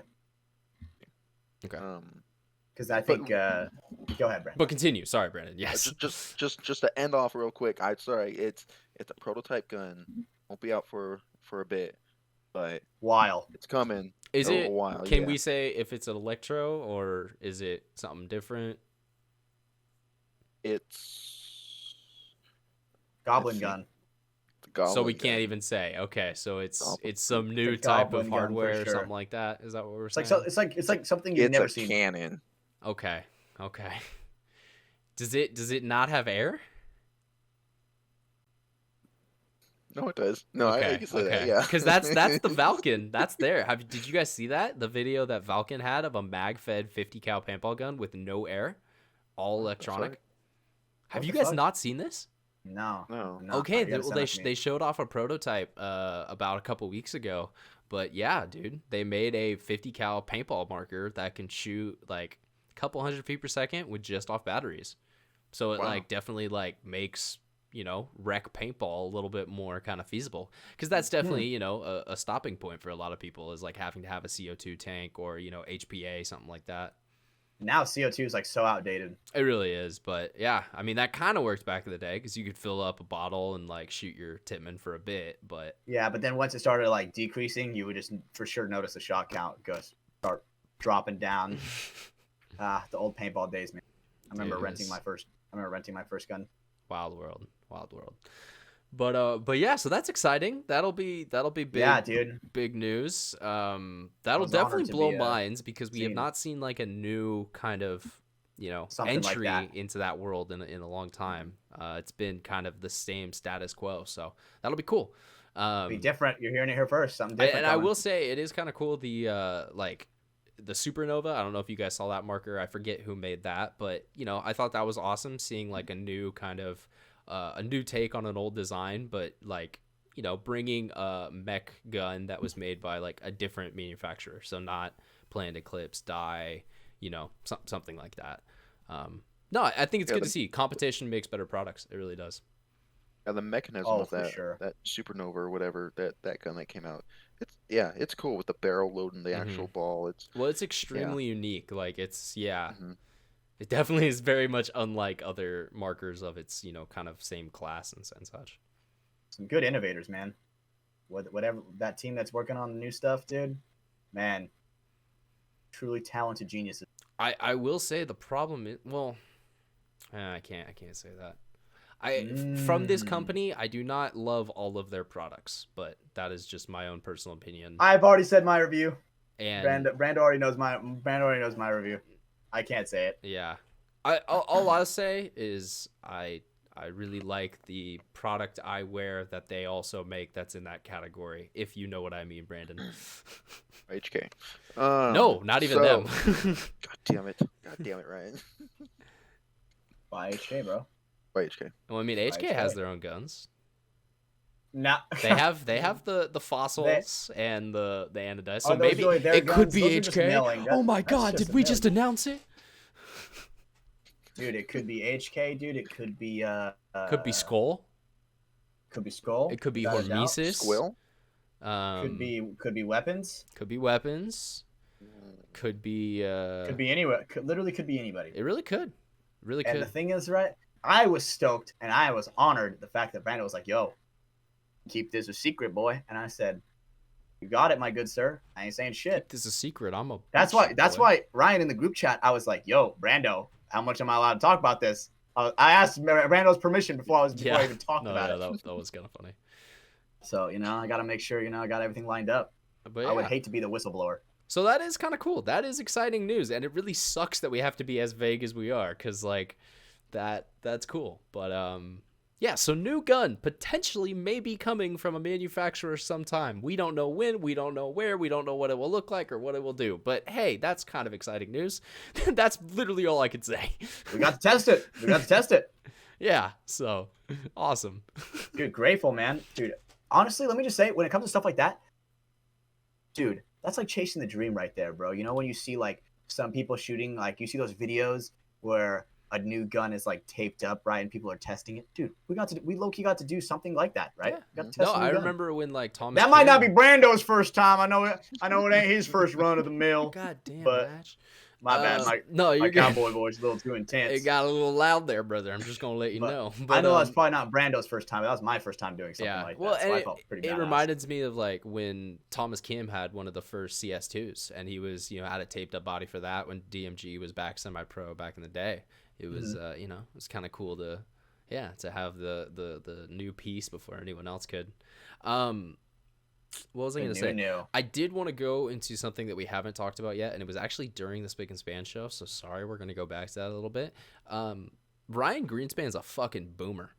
Okay. Because I think. Go ahead, Brandon. But continue. Sorry, Brandon. Yes. Just to end off real quick. Sorry, it's a prototype gun. Won't be out for a bit, but While. it's coming. Is a it? while, Can yeah. we say if it's an electro or is it something different? It's Goblin Let's see. gun. the Goblin So we gun. can't even say. Okay, so it's Goblin. some new It's a type goblin of gun for hardware or sure. something like that. Is that what we're It's saying? like it's like something you've It's never a seen. cannon. Okay. Okay. Does it not have air? No, it does. No, I can say that. okay. Yeah, Because that's the Valken. That's there. Did you guys see that? The video that Valken had of a mag-fed 50 cal paintball gun with no air, all electronic. right. Have What you the guys fuck? not seen this? No. Okay, you gotta send they that to me. they showed off a prototype about a couple weeks ago. But yeah, dude, they made a 50 cal paintball marker that can shoot like a couple hundred feet per second with just off batteries. So it Wow. like definitely like makes, you know, rec paintball a little bit more kind of feasible, because that's definitely, you know, a stopping point for a lot of people is like having to have a CO2 tank or, you know, HPA, something like that. Now CO2 is like so outdated. It really is. But yeah, I mean, that kind of worked back in the day because you could fill up a bottle and like shoot your Titman for a bit. But Yeah, but then once it started like decreasing, you would just for sure notice the shot count start dropping down. The old paintball days, man. I remember Dude, renting my first gun. wild world. But yeah, so that's exciting. That'll be big. Yeah, dude. Big news. That'll was honored definitely to blow be, minds because we have seen. not seen like a new kind of, you know, Something like entry that. into that world in a long time. It's been kind of the same status quo, so that'll be cool. Be different. You're hearing it here first. Something different. And I coming. will say it is kind of cool. The like the supernova. I don't know if you guys saw that marker. I forget who made that, but you know, I thought that was awesome seeing like a new kind of a new take on an old design, but like, you know, bringing a mech gun that was made by like a different manufacturer, so not Planned Eclipse, Dye, you know, something like that. No, I think it's good to see. Competition makes better products. It really does. Yeah, the mechanism Oh, of for sure. that supernova or whatever that gun that came out. It's cool with the barrel loading the actual ball. It's extremely unique. Like it's Mhm. it definitely is very much unlike other markers of its kind of same class and such. Some good innovators, man. Whatever that team that's working on the new stuff, dude. Man, truly talented geniuses. I will say the problem is I can't say that. From this company, I do not love all of their products, but that is just my own personal opinion. I've already said my review. And Brand already knows my review. I can't say it. Yeah. All I'll say is I really like the product eyewear that they also make that's in that category, if you know what I mean, Brandon. HK. No, not even them. God damn it, Ryan. Buy HK, bro. By HK. Well, I mean, HK has their own guns. Nah. They have the fossils and the anodized. So those maybe really their it could guns? be Those are just HK. milling. Oh my That's God! just Did a we mill. just announce it? Dude, it could be HK, dude. It could be Could be Skull. Could be Skull. It could be without a doubt. Hormesis. Squill? Could be weapons. Could be weapons. Could be. Could be anywhere. Literally could be anybody. It really could. Really And could. the thing is, right? I was stoked and I was honored the fact that Brandon was like, "Yo, keep this a secret, boy." And I said, "You got it, my good sir. I ain't saying shit." This is a secret. I'm a. That's bullshit boy. why Ryan in the group chat, I was like, "Yo, Brando, how much am I allowed to talk about this?" I asked Brando's permission before I even talked about it. That was kind of funny. So I got to make sure I got everything lined up. But I would hate to be the whistleblower. So that is kind of cool. That is exciting news, and it really sucks that we have to be as vague as we are, because like that's cool. But yeah. So new gun potentially may be coming from a manufacturer sometime. We don't know when. We don't know where. We don't know what it will look like or what it will do. But hey, that's kind of exciting news. That's literally all I could say. We got to test it. Yeah. So awesome. Dude, grateful, man. Dude, honestly, let me just say, when it comes to stuff like that, dude, that's like chasing the dream right there, bro. When you see like some people shooting, like you see those videos where a new gun is like taped up, right, and people are testing it. Dude, we low-key got to do something like that, right? Yeah. Got to test a new I gun. remember when like Thomas. That might not be Brando's first time. I know it ain't his first run of the mill. God damn, but Match. my bad. You're my good. cowboy voice is a little too intense. It got a little loud there, brother. I'm just gonna let you know. I know that's probably not Brando's first time. But that was my first time doing something like that. So I felt pretty badass. It reminded me of like when Thomas Kim had one of the first CS2s, and he was had a taped up body for that when DMG was back semi-pro back in the day. It was it was kind of cool to have the new piece before anyone else could. What was I going to say? I did want to go into something that we haven't talked about yet, and it was actually during the Spick and Span show, so sorry, we're going to go back to that a little bit. Ryan Greenspan's a fucking boomer.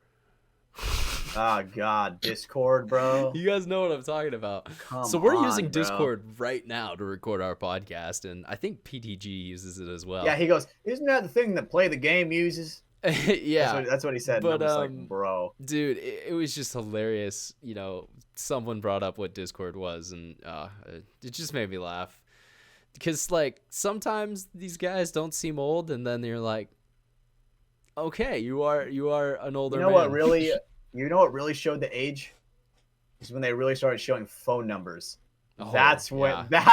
Oh, God. Discord, bro. You guys know what I'm talking about. So we're using Discord right now to record our podcast, and I think PTG uses it as well. Yeah, he goes, "Isn't that the thing that Play the Game uses?" Yeah. That's what he said. But, and I was like, bro. Dude, it was just hilarious. Someone brought up what Discord was, and it just made me laugh. Because, like, sometimes these guys don't seem old, and then you're like, okay, you are an older man. You know what really showed the age? Is when they really started showing phone numbers. Oh, that's when just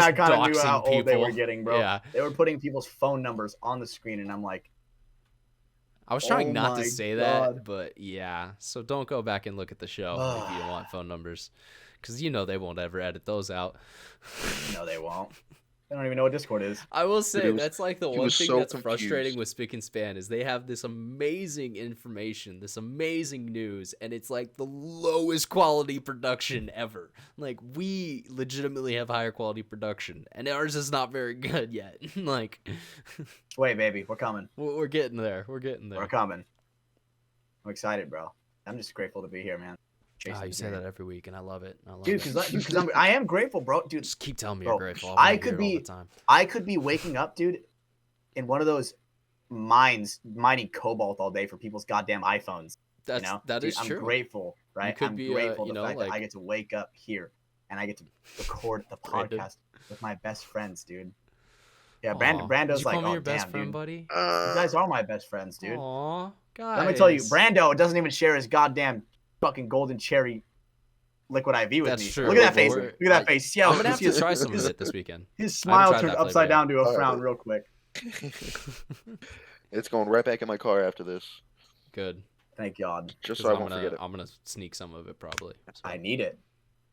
I kind of knew how old they people. were getting, bro. Yeah. They were putting people's phone numbers on the screen, and I'm like, I was trying not to say God. that, but yeah. So don't go back and look at the show if you want phone numbers, because they won't ever edit those out. No, they won't. They don't even know what Discord is. I will say that's like the one thing that's frustrating confused. with Spick and Span is they have this amazing information, this amazing news, and it's like the lowest quality production ever. Like, we legitimately have higher quality production, and ours is not very good yet. Like, wait, baby, we're coming. We're getting there. We're getting there. We're coming. I'm excited, bro. I'm just grateful to be here, man. You say that every week, and I love it. Dude, because I am grateful, bro. Dude, just keep telling me you're grateful. I could be waking up, dude, in one of those mines mining cobalt all day for people's goddamn iPhones. That is true. I'm grateful, right? I'm grateful the fact that I get to wake up here and I get to record the podcast with my best friends, dude. Yeah, Brando's like, call me oh, your best damn, friend, dude. buddy. You guys are my best friends, dude. Aww. Guys. Let me tell you, Brando doesn't even share his goddamn fucking golden cherry liquid IV with That's me. true. Look at that face. We're- Look at that face. Yo, I'm gonna have to try some of it this weekend. His I haven't smile tried turned that flavor upside yet. down to a frown real quick. It's going right back in my car after this, Good. Thank God. just 'Cause so I won't forget it. I'm gonna sneak some of it probably. So. I need it.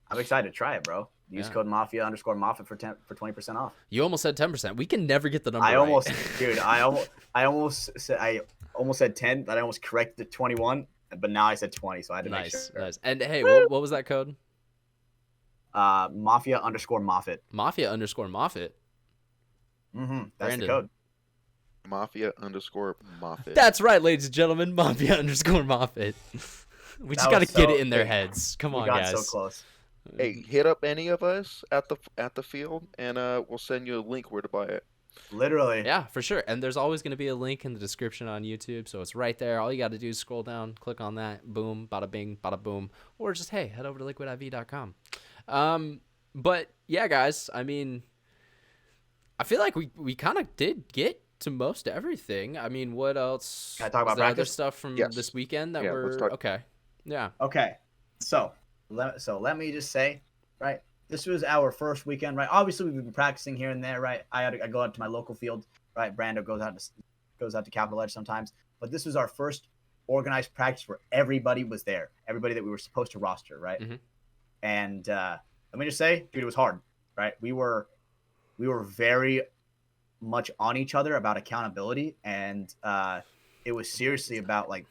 I'm excited to try it, bro. Use Yeah. code Mafia_Moffitt for 20% off. You almost said 10%. We can never get the number I right. almost, dude. I almost said 10, but I almost corrected to 21. But now I said 20, so I had to make Nice, sure. nice. And hey, what was that code? Mafia_Moffitt. Mafia_Moffitt. That's Brandon. the code. Mafia_Moffitt. That's right, ladies and gentlemen. Mafia_Moffitt. We just That gotta was get so- it in their hey, heads. Come We on, got guys. so close. Hey, hit up any of us at the field, and we'll send you a link where to buy it. Literally. Yeah, for sure. And there's always going to be a link in the description on YouTube, so it's right there. All you got to do is scroll down, click on that, boom, bada bing, bada boom, or just hey, head over to liquidiv.com. But yeah, guys, I mean, I feel like we kind of did get to most everything. I mean, what else? Can I talk about Was there other practice? stuff from Yes. this weekend that Yeah, were let's talk. okay? Yeah. Okay. So let me just say, right? This was our first weekend, right? Obviously, we've been practicing here and there, right? I go out to my local field, right? Brando goes out to Capitol Edge sometimes, but this was our first organized practice where everybody was there, everybody that we were supposed to roster, right? Mhm. And let me just say, dude, it was hard, right? We were very much on each other about accountability, and it was seriously about like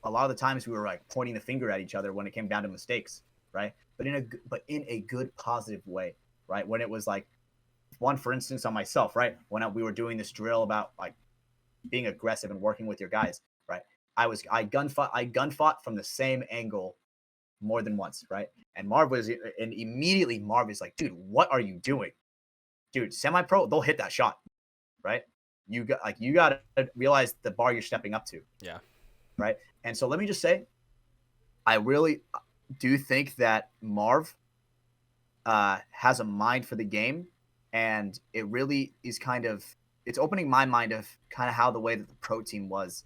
a lot of the times we were like pointing the finger at each other when it came down to mistakes, right? But in a good positive way, right? When it was like one, for instance, on myself, right? When we were doing this drill about like being aggressive and working with your guys, right? I gun fought from the same angle more than once, right? And immediately Marv is like, dude, what are you doing? Dude, semi-pro, they'll hit that shot, right? You got to realize the bar you're stepping up to. Yeah. Right. And so let me just say, I really do think that Marv has a mind for the game, and it really is it's opening my mind of kind of how the way that the pro team was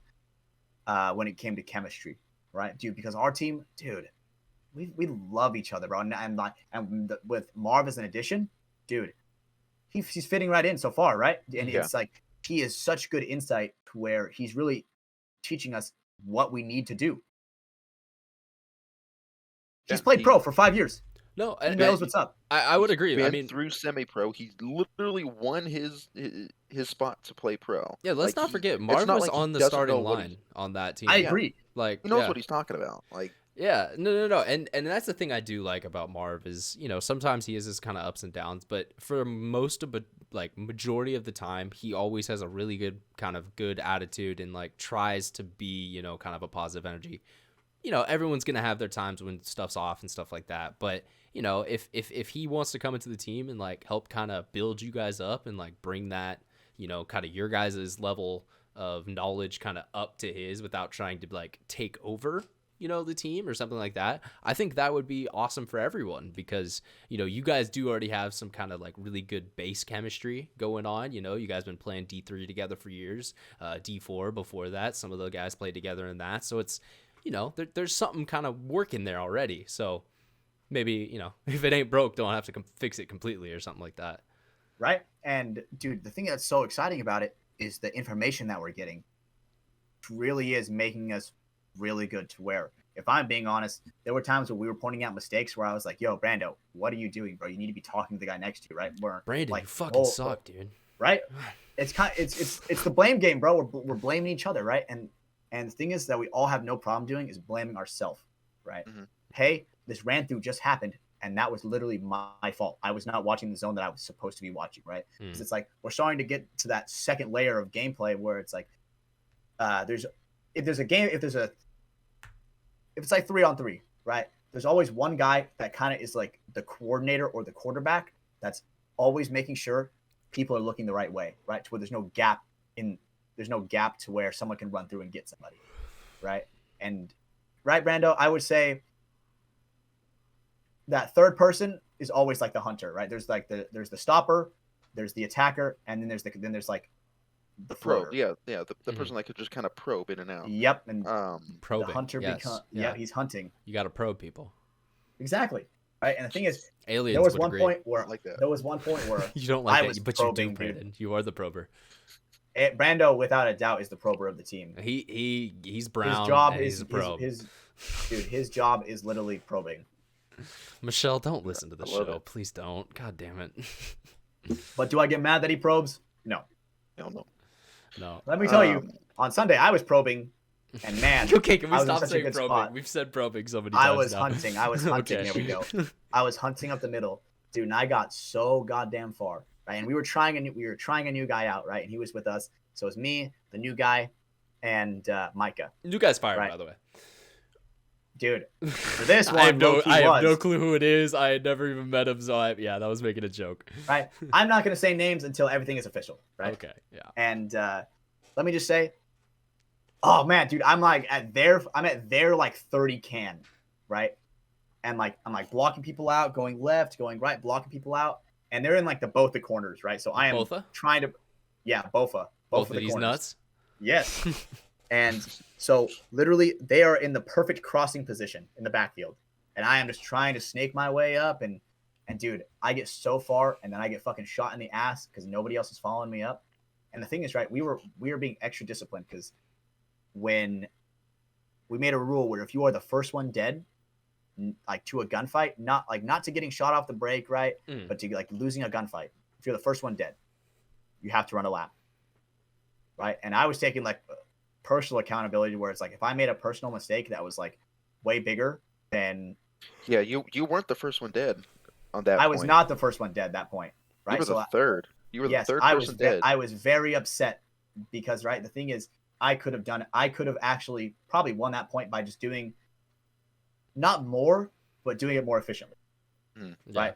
when it came to chemistry, right, dude? Because our team, dude, we love each other, bro, and with Marv as an addition, dude, he's fitting right in so far, right? And Yeah. it's like he is such good insight to where he's really teaching us what we need to do. He's Yeah, played pro for 5 years. No, He and knows what's up. I would agree. Been I mean, through semi-pro, he's literally won his spot to play pro. yeah, let's Like, not he- forget, it's Marv not was like he on the doesn't starting know what line he's- on that team. I Yeah. agree. Like, He knows yeah. what he's talking about. Like, Yeah, no, and that's the thing I do like about Marv is, you know, sometimes he has his kind of ups and downs, but for majority of the time, he always has a really good attitude and like tries to be, you know, kind of a positive energy. You know, everyone's gonna have their times when stuff's off and stuff like that, but you know, if he wants to come into the team and like help kind of build you guys up and like bring that, you know, kind of your guys' level of knowledge kind of up to his without trying to like take over, you know, the team or something like that, I think that would be awesome for everyone because, you know, you guys do already have some kind of like really good base chemistry going on. You know, you guys been playing D3 together for years, D4 before that. Some of the guys played together in that. So it's, you know, there's something kind of working there already. So maybe, you know, if it ain't broke, don't have to fix it completely or something like that. Right. And dude, the thing that's so exciting about it is the information that we're getting. It really is making us really good to where, if I'm being honest, there were times where we were pointing out mistakes where I was like, yo, Brando, what are you doing, bro? You need to be talking to the guy next to you, right? Brandon, like, you fucking suck, dude. Right? It's the blame game, bro. We're blaming each other, right? And the thing is that we all have no problem doing is blaming ourselves, right? Mm-hmm. Hey, this ran through just happened, and that was literally my fault. I was not watching the zone that I was supposed to be watching, right? Because it's like we're starting to get to that second layer of gameplay where it's like if it's like 3-on-3, right? There's always one guy that kind of is like the coordinator or the quarterback that's always making sure people are looking the right way, right? To where there's no gap to where someone can run through and get somebody, right? And right, Brando, I would say that third person is always like the hunter, right? There's like there's the stopper, there's the attacker, and then there's the Probe. floater. Yeah. The person that could just kind of probe in and out. Yep, and Probing. the hunter Yes. yeah, he's hunting. You got to probe people. Exactly. Right, and the thing is, Aliens there was would one agree. point where like that. there was one point where You don't like I that, was but probing, you do, dude. Brandon. You are the prober. Brando, without a doubt, is the prober of the team. He's brown. His job and is he's a probe. his job is literally probing. Michelle, don't listen to the I love show. it. Please don't. God damn it. But do I get mad that he probes? No. Hell no. No. Let me tell you, Um, on Sunday I was probing, and man, Okay, can we I was in stop such a saying good probing? spot. We've said probing so many times I was now. hunting. I was hunting. Okay. There we go. I was hunting up the middle, dude, and I got so goddamn far. Right, and we were trying a new guy out, right, and he was with us. So it was me, the new guy, and Micah. New guy's fired, Right. by the way. Dude, for this one, I have was, no clue who it is. I had never even met him, so that was making a joke. right? I'm not gonna say names until everything is official, right? Okay, yeah. And let me just say, oh man, dude, I'm at their like 30 can, right? And I'm blocking people out, going left, going right, blocking people out, and they're in like both the corners, right? So I am Bofa? trying to, yeah, Bofa, Both of of the these corners. nuts? Yes. And so literally they are in the perfect crossing position in the backfield. And I am just trying to snake my way up and dude, I get so far and then I get fucking shot in the ass because nobody else is following me up. And the thing is, right, we were being extra disciplined because when we made a rule where if you are the first one dead, like to a gunfight, not to getting shot off the break, right? But to like losing a gunfight. If you're the first one dead, you have to run a lap. Right? And I was taking like personal accountability where it's like if I made a personal mistake that was like way bigger, then Yeah, you weren't the first one dead on that I point. was not the first one dead at that point. Right. You were the third. You were yes, the third I person was dead. I was very upset because right, the thing is I could have actually probably won that point by just doing not more, but doing it more efficiently. Yeah. Right.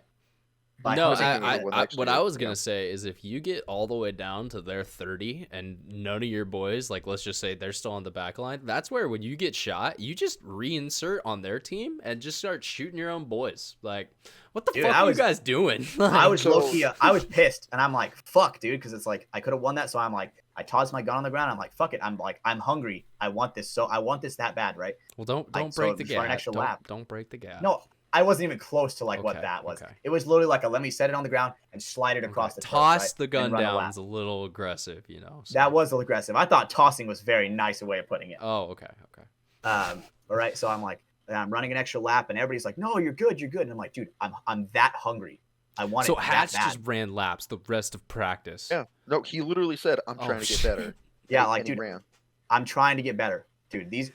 By No, hunting- what I was gonna say is if you get all the way down to their 30 and none of your boys, like let's just say they're still on the back line, that's where when you get shot, you just reinsert on their team and just start shooting your own boys. Like, what the Dude, fuck are you guys doing? I was So- low-key, I was pissed, and I'm like, fuck, dude, because it's like I could have won that. So I'm like, I tossed my gun on the ground. I'm like, fuck it. I'm hungry. I want this that bad, right? Well, don't like, break so the just run an gap. extra lap. Don't break the gap. No, I wasn't even close to like what Okay, that was. okay. It was literally like let me set it on the ground and slide it across the turf, Toss right? the gun and run a down lap. is a little aggressive, you know. So. That was aggressive. I thought tossing was very nice a way of putting it. Oh, okay. All right, so I'm like, and I'm running an extra lap, and everybody's like, "No, you're good, you're good." And I'm like, "Dude, I'm that hungry. I want So it that Hatch bad." just ran laps the rest of practice. Yeah. No, he literally said, "I'm Oh, trying to get shit. better." Yeah, And like, he dude, ran. I'm trying to get better, dude. These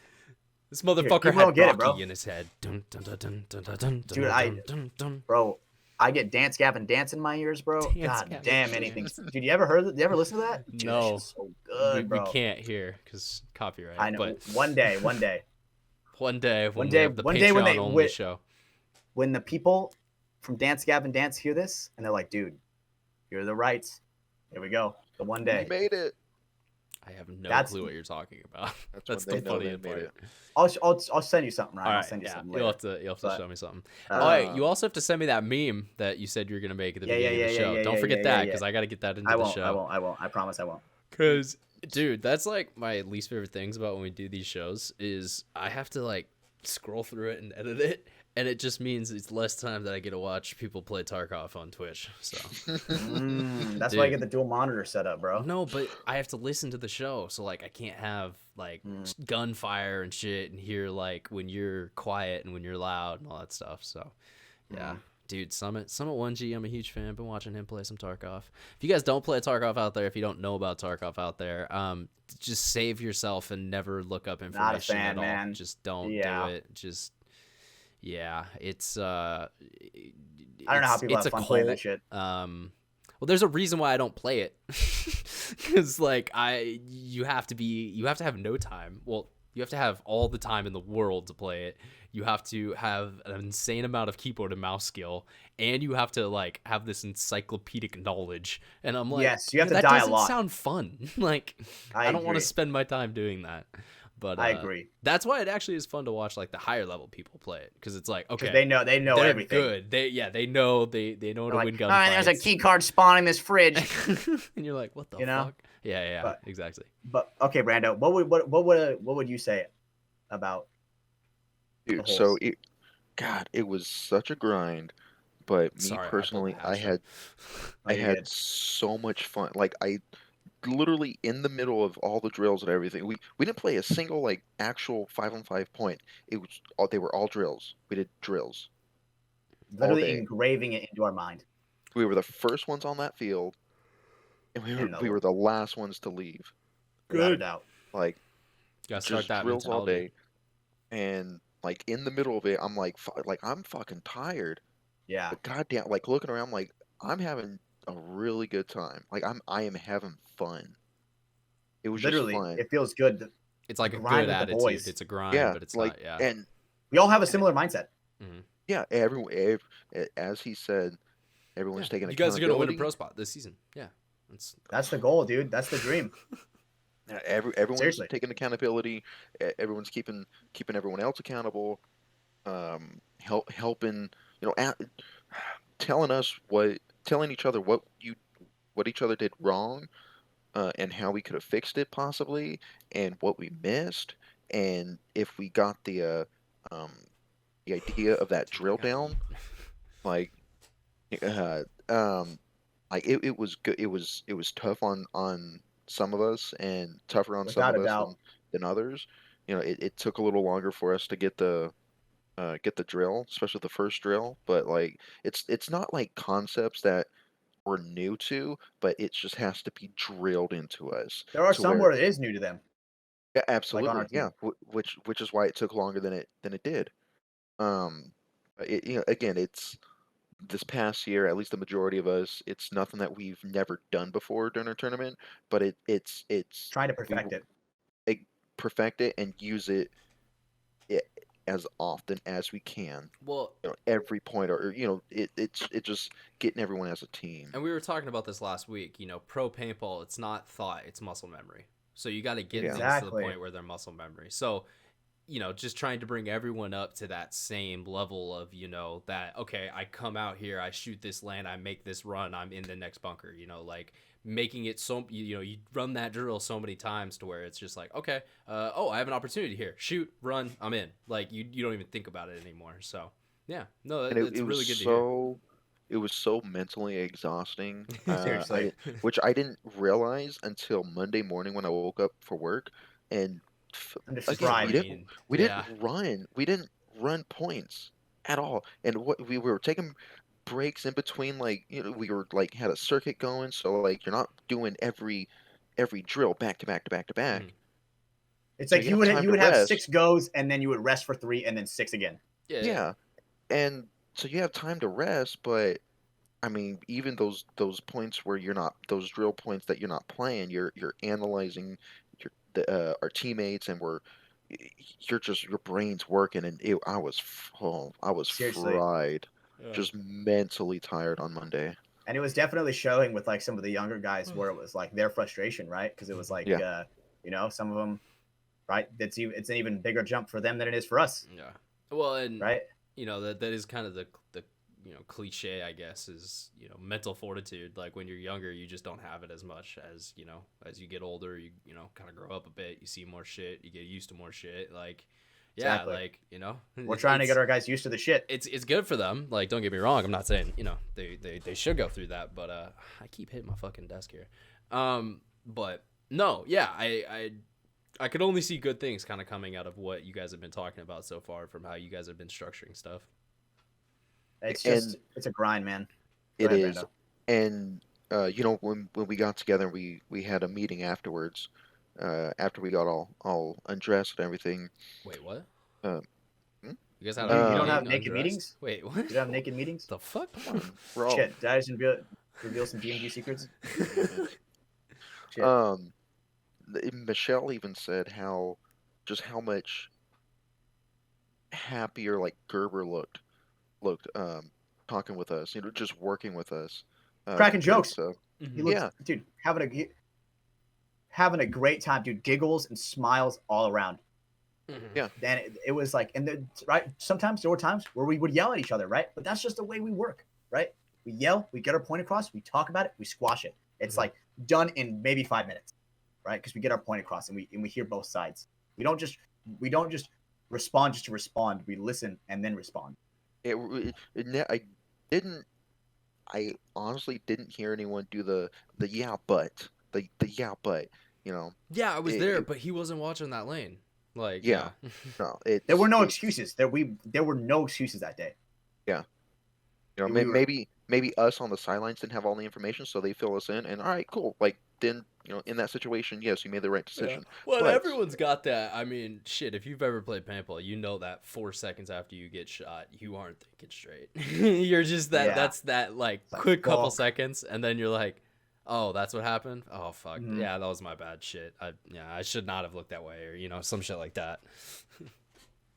This motherfucker people had don't get it, Rocky bro. in his head. Dun, dun, dun, dun, dun, dun, dun, Dude, dun, dun, dun. bro, I get Dance Gavin Dance in my ears, bro. Dance God Gavin damn, Dance. anything. Dude, you ever listen to that? Dude, that No. shit's so good, we bro. can't hear because copyright. I know. But One day, one day when One we day- have the one Patreon day when they only wi- show. when the people from Dance Gavin Dance hear this and they're like, "Dude, you're the rights." Here we go. The one He day. made it. I have no That's- clue what you're talking about. That's, That's when the they know they funny made part. it. I'll send you something, Ryan. All I'll right, send you yeah, something you'll later. have to But, show me something. Uh, All right, you also have to send me that meme that you said you were gonna make at the Yeah, beginning yeah, of the yeah, show. yeah, Don't yeah, forget yeah, that yeah, because I got to get that into I the won't. show. I won't. I promise I won't. Cause, dude, that's like my least favorite things about when we do these shows is I have to like scroll through it and edit it, and it just means it's less time that I get to watch people play Tarkov on Twitch. So That's why I Dude. get the dual monitor set up, bro. no, but I have to listen to the show, so like I can't have like gunfire and shit and hear like when you're quiet and when you're loud and all that stuff. So yeah. Dude, Summit 1G, I'm a huge fan. Been watching him play some Tarkov. If you guys don't play Tarkov out there, if you don't know about Tarkov out there, just save yourself and never look up information fan, at all. man. Just don't Yeah. do it. Just it's I don't know how people have fun playing that shit. Well, there's a reason why I don't play it, because like you have to have no time. Well, you have to have all the time in the world to play it. You have to have an insane amount of keyboard and mouse skill, and you have to like have this encyclopedic knowledge. And I'm like, Yes, you have to that die a doesn't lot. sound fun. Like, I don't want to agree. spend my time doing that. But I agree. That's why it actually is fun to watch like the higher level people play it, because it's like, okay, They know they're everything. good. They know how to They're win like, gunfights. there's a key card spawn in this fridge. And you're like, what the You know? fuck? Yeah, exactly. But okay, Brando, what would you say about the Dude, whole? it was such a grind. But me Sorry, I pulled the personally, hashtag. Oh, I you're had good. so much fun. Like I literally in the middle of all the drills and everything. We didn't play a single like actual 5-on-5 point. It was all they were all drills. We did drills all Literally day. engraving it into our mind. We were the first ones on that field, and In we were the last ones to leave. without a doubt. Like Gotta start just that drills all mentality. day, and like in the middle of it, I'm like, I'm fucking tired. Yeah. But goddamn, like looking around, like I'm having a really good time. Like I am having fun. It was just Literally, fun. it feels good. It's like a Grind good with the attitude. boys. It's a grind, Yeah, but it's like not. Yeah. and We all have a similar mindset. Mhm. yeah, as he said, everyone's Yeah. taking You guys are gonna win a accountability. pro spot this season. Yeah. That's the goal, dude. That's the dream. Yeah, everyone's Seriously. taking accountability. Everyone's keeping everyone else accountable. Helping, telling us telling each other what each other did wrong, and how we could have fixed it possibly, and what we missed, and if we got um, the idea of that Dude, I drill got down, like, uh, like it was good. It was tough on some of us and tougher on some Without of a us doubt. than others. It took a little longer for us to get the drill, especially the first drill. But like it's not like concepts that we're new to, but it just has to be drilled into us There are to some where where it is new to them, yeah, like on our absolutely, yeah, team. which is why it took longer than it did. Um, again, it's this past year, at least the majority of us, it's nothing that we've never done before during a tournament, but it's Trying to we perfect it. eh, perfect it and use it i- as often as we can. Well, Every point, or it's just getting everyone as a team. and we were talking about this last week. Pro paintball, it's not thought, it's muscle memory. So you got to get Yeah, things to the Exactly. point where they're muscle memory. So just trying to bring everyone up to that same level of, that, okay, I come out here, I shoot this land, I make this run, I'm in the next bunker, like making it so, you run that drill so many times to where it's just like, okay, oh, I have an opportunity here, shoot, run, I'm in. Like, you don't even think about it anymore. So, yeah, no, and that's it was really good to hear. it was so mentally exhausting. Seriously. Which I didn't realize until Monday morning when I woke up for work, and I'm just again, fried. Yeah. we didn't run points at all, and what we were taking breaks in between, like we were like had a circuit going, so like you're not doing every drill back to back to back to back, Mhm. It's so like you have time you to would have rest. 6 goes and then you would rest for 3 and then 6 again. Yeah. Yeah, and so you have time to rest, but I mean, even those points where you're not those drill points that you're not playing, you're analyzing our teammates, and you're just your brain's working, and I was Seriously. fried, Yeah. just mentally tired on Monday. And it was definitely showing with like some of the younger guys where it was like their frustration, right? Because it was like Yeah, some of them, right? It's an even bigger jump for them than it is for us, Yeah. Well, and right? that is kind of the cliche, I guess, is mental fortitude. Like when you're younger, you just don't have it as much as as you get older. You kind of grow up a bit. You see more shit. You get used to more shit. Like, yeah, Exactly. like We're trying to get our guys used to the shit. It's good for them. Like, don't get me wrong. I'm not saying they should go through that, but I keep hitting my fucking desk here. But no, yeah, I could only see good things kind of coming out of what you guys have been talking about so far, from how you guys have been structuring stuff. It's and just it's a grind, man. Go it ahead, is, Brando. and when we got together, we had a meeting afterwards, after we got all undressed and everything. Wait, what? Uh, hmm? You guys had You a don't have meeting naked undressed? meetings? Wait, what? You don't have naked meetings? The fuck? Come on, we're all Shit, did I just reveal some DMG secrets? Shit. Michelle even said how much happier like Gerber looked talking with us, just working with us, Cracking compared jokes. to He Mhm. looks, yeah, dude, having a great time, dude. Giggles and smiles all around. Mhm. yeah, Then it was like, and then right, sometimes there were times where we would yell at each other, right? But that's just the way we work, right? We yell, we get our point across, we talk about it, we squash it. It's Mhm. like done in maybe 5 minutes. right? Because we get our point across and we hear both sides. We don't just respond just to respond. We listen and then respond. I honestly didn't hear anyone do the yeah but the yeah but you know. Yeah, I was there, but he wasn't watching that lane. Like, Yeah. yeah. No, There were no excuses. There were no excuses that day. Yeah. You know, We were- maybe us on the sidelines didn't have all the information, so they fill us in, and all right, cool. Like then, you know, in that situation, yes, you made the right decision. Well, But everyone's got that. I mean, shit, if you've ever played paintball, you know that 4 seconds after you get shot, you aren't thinking straight. You're just Yeah. that's that like Like, quick couple fuck. seconds, and then you're like, oh, that's what happened? Oh, fuck. Mhm. Yeah, that was my bad shit. I should not have looked that way, or, you know, some shit like that.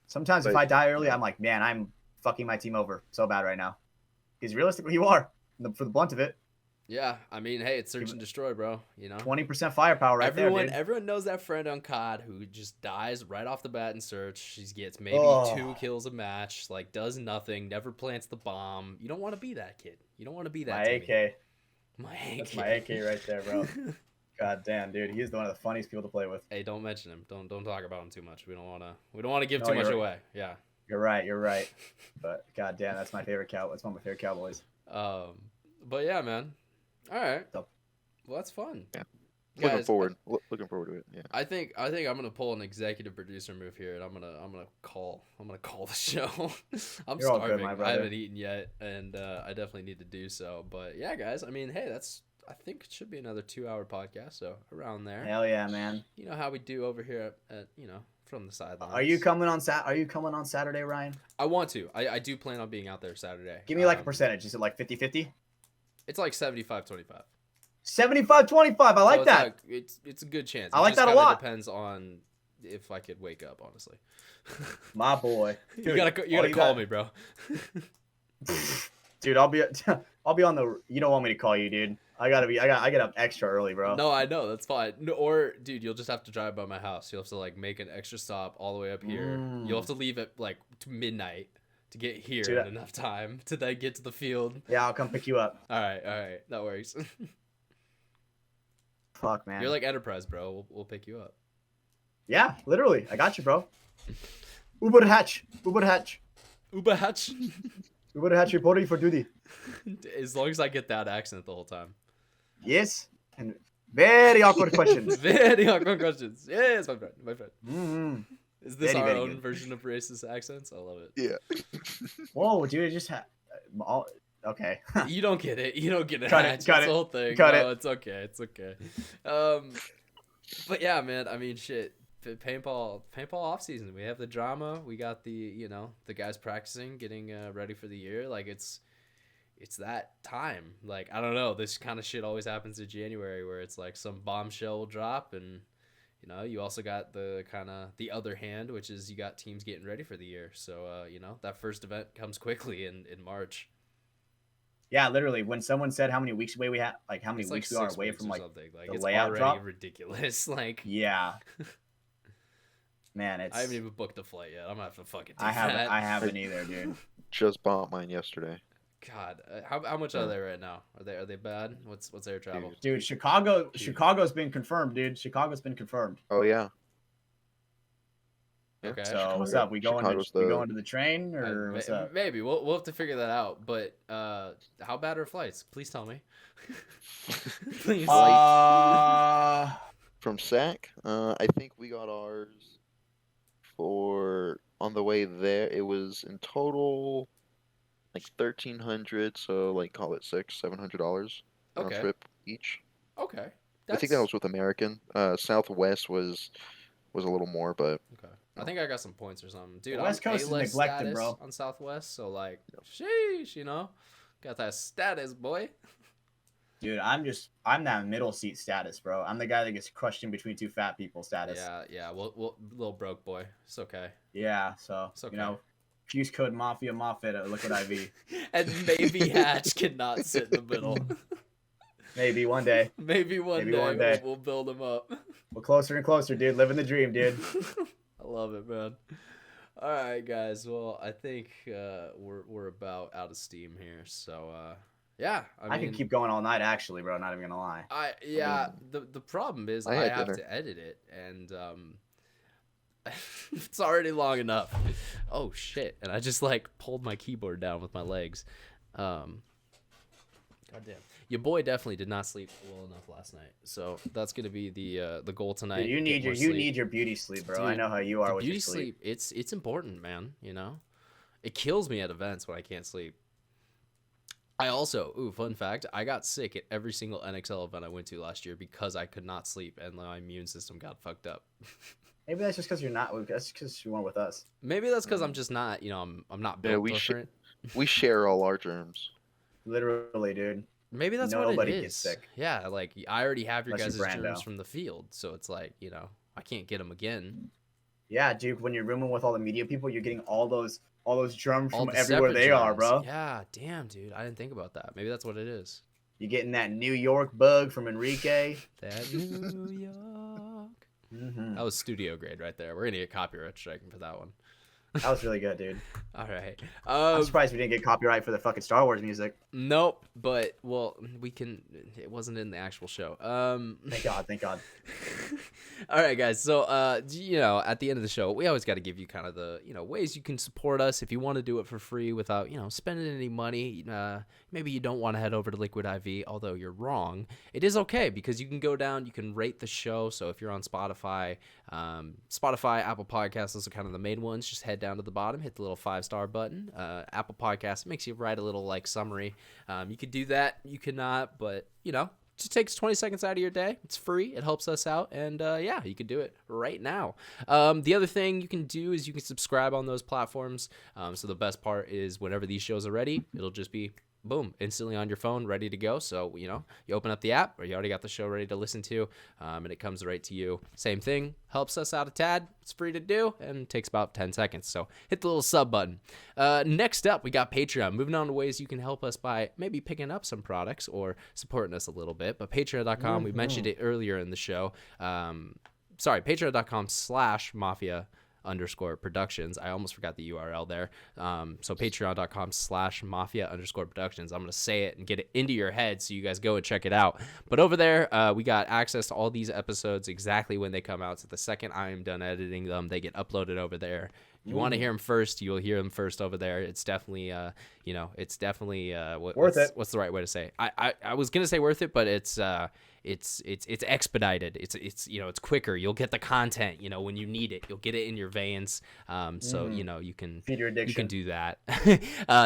Sometimes if But- I die early, I'm like, man, I'm fucking my team over so bad right now. Because realistically, you are for the blunt of it. Yeah, I mean, hey, it's search and destroy, bro. You know, 20% firepower right there, dude. Everyone knows that friend on COD who just dies right off the bat in search. She gets maybe Oh. 2 kills a match, like does nothing, never plants the bomb. You don't want to be that kid. You don't want to be that. My Timmy. AK. My AK. That's my AK right there, bro. God damn, dude, he's one of the funniest people to play with. Hey, don't mention him. Don't talk about him too much. We don't want to give No, too much you're- away. Yeah. You're right. But god damn, that's my favorite cow. That's one of my favorite cowboys. But yeah, man. All right. So- Well, that's fun. Yeah. Guys, Looking forward to it. Yeah. I think I'm gonna pull an executive producer move here, and I'm gonna call the show. I'm You're all good, starving. my I brother. haven't eaten yet, and I definitely need to do so. But yeah, guys. I mean, hey, I think it should be another 2-hour podcast, so around there. Hell yeah, man. You know how we do over here at From the Sideline. Are you coming on Saturday, Ryan? I want to. I do plan on being out there Saturday. Give me like a percentage. Is it like 50-50? It's like 75-25. 75-25. I like So that. it's a good chance. I It like just that a kinda lot. Depends on if I could wake up, honestly. My boy. you Dude, gotta all call got- me, bro. Dude, I'll be on the. You don't want me to call you, dude. I get up extra early, bro. No, I know, that's fine. No, or dude, you'll just have to drive by my house. You'll have to like make an extra stop all the way up here. Mm. You'll have to leave at like midnight to get here Dude, in enough time to then get to the field. Yeah, I'll come pick you up. All right, that works. Fuck, man. You're like Enterprise, bro. We'll pick you up. Yeah, literally. I got you, bro. Uber hatch. Uber hatch. Uber hatch reporting for duty. As long as I get that accent the whole time. Yes. And very awkward questions. Very awkward questions. Yes, my friend. Mm-hmm. Is this Very, our very own good. version of racist accents? I love it. Yeah. Whoa, dude, it just okay. You don't get it. You don't get it. Cut it, Hatch. cut It's it, the whole thing. cut No, it. it's okay. It's okay. But yeah, man. I mean, shit. Paintball off season. We have the drama. We got the the guys practicing, getting ready for the year. Like it's that time. Like I don't know. This kind of shit always happens in January, where it's like some bombshell will drop, and you also got the kind of the other hand, which is you got teams getting ready for the year. So that first event comes quickly in March. Yeah, literally. When someone said how many weeks away we had, like how many It's weeks like we are 6 away weeks from or like something. Like the it's layout already drop. ridiculous. Like Yeah. Man, it's. I haven't even booked a flight yet. I'm gonna have to fucking do I that. haven't either, dude. Just bought mine yesterday. God, how much are they right now? Are they bad? What's air travel? Dude, Chicago's been confirmed, dude. Chicago's been confirmed. Oh yeah. Okay. So what's up? We going Chicago's to the train or what's up? Maybe we'll have to figure that out. But how bad are flights? Please tell me. Please. From SAC, I think we got ours for on the way there. It was in total like $1,300, so like call it $700 round Okay. trip each. Okay. I think that was with American. Southwest was a little more, but Okay. I think I got some points or something. Dude, The West I'm Coast is A-list neglected, status bro. on Southwest, so like, sheesh, got that status, boy. Dude, I'm that middle seat status, bro. I'm the guy that gets crushed in between two fat people status. Yeah. Well, little broke boy. It's okay. Yeah, so It's okay. fuse code Mafia at Liquid IV. And maybe Hatch cannot sit in the middle. Maybe one day. Maybe one day. We'll build him up. We're closer and closer, dude. Living the dream, dude. I love it, man. All right, guys. Well, I think we're about out of steam here. So Yeah, I could keep going all night, actually, bro. Not even gonna lie. The problem is I I had have dinner. to edit it, and it's already long enough. Oh shit! And I just like pulled my keyboard down with my legs. Goddamn. Your boy definitely did not sleep well enough last night, so that's gonna be the goal tonight. Dude, you need your beauty sleep, bro. Dude, I know how you are the with beauty your sleep. It's important, man. You know, it kills me at events when I can't sleep. I also, fun fact, I got sick at every single NXL event I went to last year because I could not sleep and my immune system got fucked up. Maybe that's just because you're not. That's because you weren't with us. Maybe that's because I'm just not, I'm not built different. We share all our germs. Literally, dude. Maybe that's what Nobody it gets is. sick. Yeah, like I already have your Unless guys' you're germs Brando. from the field, so it's like, I can't get them again. Yeah, dude. When you're rooming with all the media people, you're getting all those germs All from the everywhere separate they are, germs. bro. Yeah, damn, dude. I didn't think about that. Maybe that's what it is. You're getting that New York bug from Enrique. That New York. Mm-hmm. That was studio grade right there. We're gonna get copyright striking for that one. That was really good, dude. All right. I'm surprised we didn't get copyright for the fucking Star Wars music. Nope. But we can. It wasn't in the actual show. Thank God. Thank God. All right, guys. So, at the end of the show, we always got to give you kind of the, ways you can support us if you want to do it for free without, spending any money. Maybe you don't want to head over to Liquid IV, although you're wrong. It is okay because you can go down, you can rate the show. So if you're on Spotify, Apple Podcasts, those are kind of the main ones. Just head down to the bottom, hit the little 5-star button. Apple Podcasts makes you write a little like summary. You could do that, you could not, but just takes 20 seconds out of your day. It's free. It helps us out. And you can do it right now. The other thing you can do is you can subscribe on those platforms. So the best part is whenever these shows are ready, it'll just be boom, instantly on your phone, ready to go. So, you open up the app or you already got the show ready to listen to, and it comes right to you. Same thing, helps us out a tad. It's free to do and takes about 10 seconds. So hit the little sub button. Next up, we got Patreon. Moving on to ways you can help us by maybe picking up some products or supporting us a little bit. But patreon.com, we mentioned it earlier in the show. patreon.com/mafia_productions. I almost forgot the URL there. So patreon.com/mafia_productions. I'm going to say it and get it into your head so you guys go and check it out. But over there, we got access to all these episodes exactly when they come out. So the second I am done editing them, they get uploaded over there. If you want to hear them first, you'll hear them first over there. It's definitely, what's the right way to say it? I was going to say worth it, but it's expedited. It's quicker. You'll get the content, when you need it. You'll get it in your veins. So you can feed your addiction. You can do that.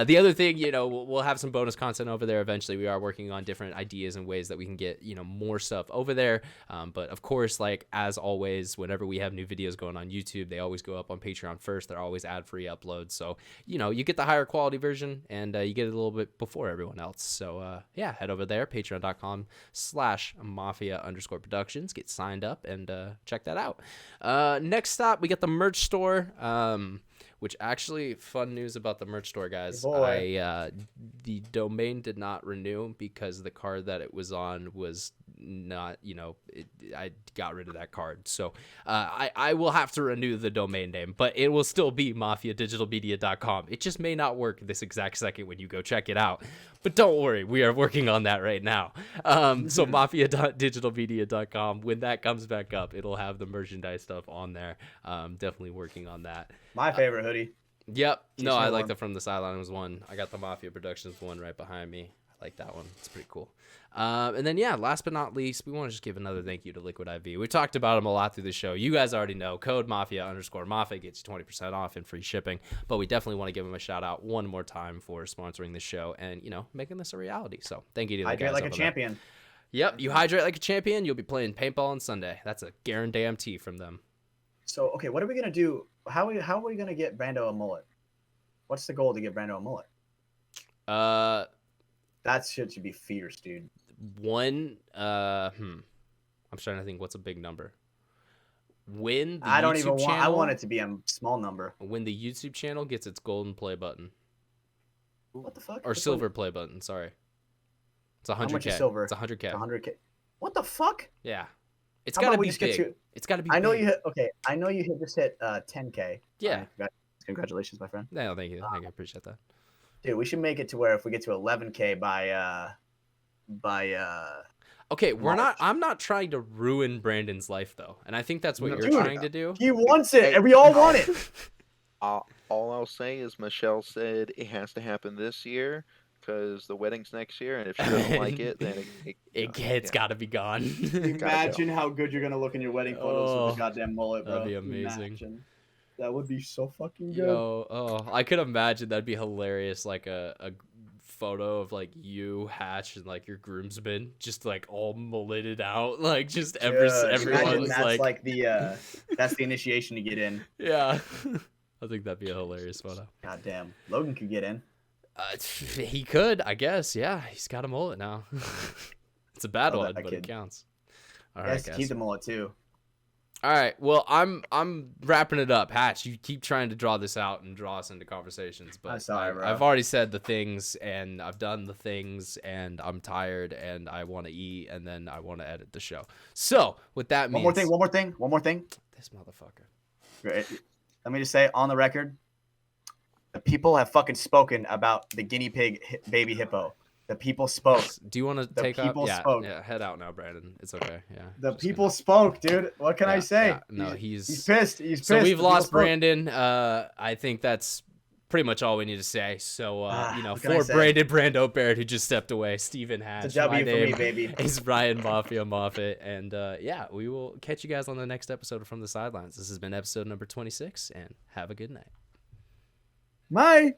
The other thing, we'll have some bonus content over there eventually. We are working on different ideas and ways that we can get more stuff over there. But of course, like as always, whenever we have new videos going on YouTube, they always go up on Patreon first. They're always ad-free uploads. So you get the higher quality version and you get it a little bit before everyone else. So head over there, patreon.com/mafia_productions. Get signed up and check that out. Next stop, we got the merch store, which actually, fun news about the merch store, guys. The domain did not renew because the card that it was on was not, I got rid of that card. So I will have to renew the domain name, but it will still be mafiadigitalmedia.com. It just may not work this exact second when you go check it out. But don't worry, we are working on that right now. So mafia.digitalmedia.com, when that comes back up, it'll have the merchandise stuff on there. Definitely working on that. My favorite hoodie. Yep. No, I like the From the Sideline was one. I got the Mafia Productions one right behind me. I like that one. It's pretty cool. And then, last but not least, we want to just give another thank you to Liquid IV. We talked about them a lot through the show. You guys already know. Code Mafia_Mafia gets you 20% off and free shipping. But we definitely want to give them a shout out one more time for sponsoring the show and, making this a reality. So thank you to the guys. Hydrate like a over champion. There. Yep. You hydrate like a champion. You'll be playing paintball on Sunday. That's a guarantee from them. So, okay, what are we going to do? How are we going to get Brando a mullet? What's the goal to get Brando a mullet? That shit should be fierce, dude. I'm trying to think what's a big number. When the I don't YouTube even want. channel, I want it to be a small number. When the YouTube channel gets its golden play button. What the fuck? Or silver play button. Sorry. It's 100K. How much is silver? It's 100K. 100K. What the fuck? Yeah. It's How got to about we be just get big. you- It's got to be. I know big. you hit. Okay, I know you just hit 10K. Yeah. Congratulations, my friend. No, thank you. I appreciate that. Dude, we should make it to where if we get to 11K by Okay, we're March. not. I'm not trying to ruin Brandon's life though, and I think that's what No, you're dude. trying to do. he wants it, Hey, and we all want it. All I'll say is Michelle said it has to happen this year because the wedding's next year, and if she doesn't like it, then It's got to be gone. Imagine how good you're gonna look in your wedding photos with Oh, the goddamn mullet, bro. that'd be amazing. Imagine. That would be so fucking good. Yo, I could imagine that'd be hilarious. Like a photo of like you, Hatch, and like your groomsmen, just like all mulleted out, like just Dude, imagine everyone's that's like the that's the initiation to get in. yeah. I think that'd be a hilarious photo. Goddamn, Logan could get in. He could, I guess. Yeah, he's got a mullet now. It's a bad Oh, one, that but it kid. counts. All All right, right, guys. keep the mullet too. All right. Well, I'm wrapping it up. Hatch, you keep trying to draw this out and draw us into conversations, but I'm sorry, bro. I've already said the things and I've done the things and I'm tired and I want to eat and then I want to edit the show. So, what that means One more thing. This motherfucker. Great. Let me just say on the record, the people have fucking spoken about the guinea pig baby hippo. The people spoke. Do you want to The take up? people Yeah, spoke. yeah, head out now, Brandon. It's okay. Yeah. The just people gonna- spoke, dude. What can I Yeah, say? yeah. No, he's pissed. He's So pissed. we've The people lost spoke. Brandon. I think that's pretty much all we need to say. So, What can I for say? Brandon Baird, who just stepped away, Stephen Hatch, It's a W my for me, name baby. is Brian Mafia Moffat. And yeah, we will catch you guys on the next episode of From the Sidelines. This has been episode number 26, and have a good night. Bye.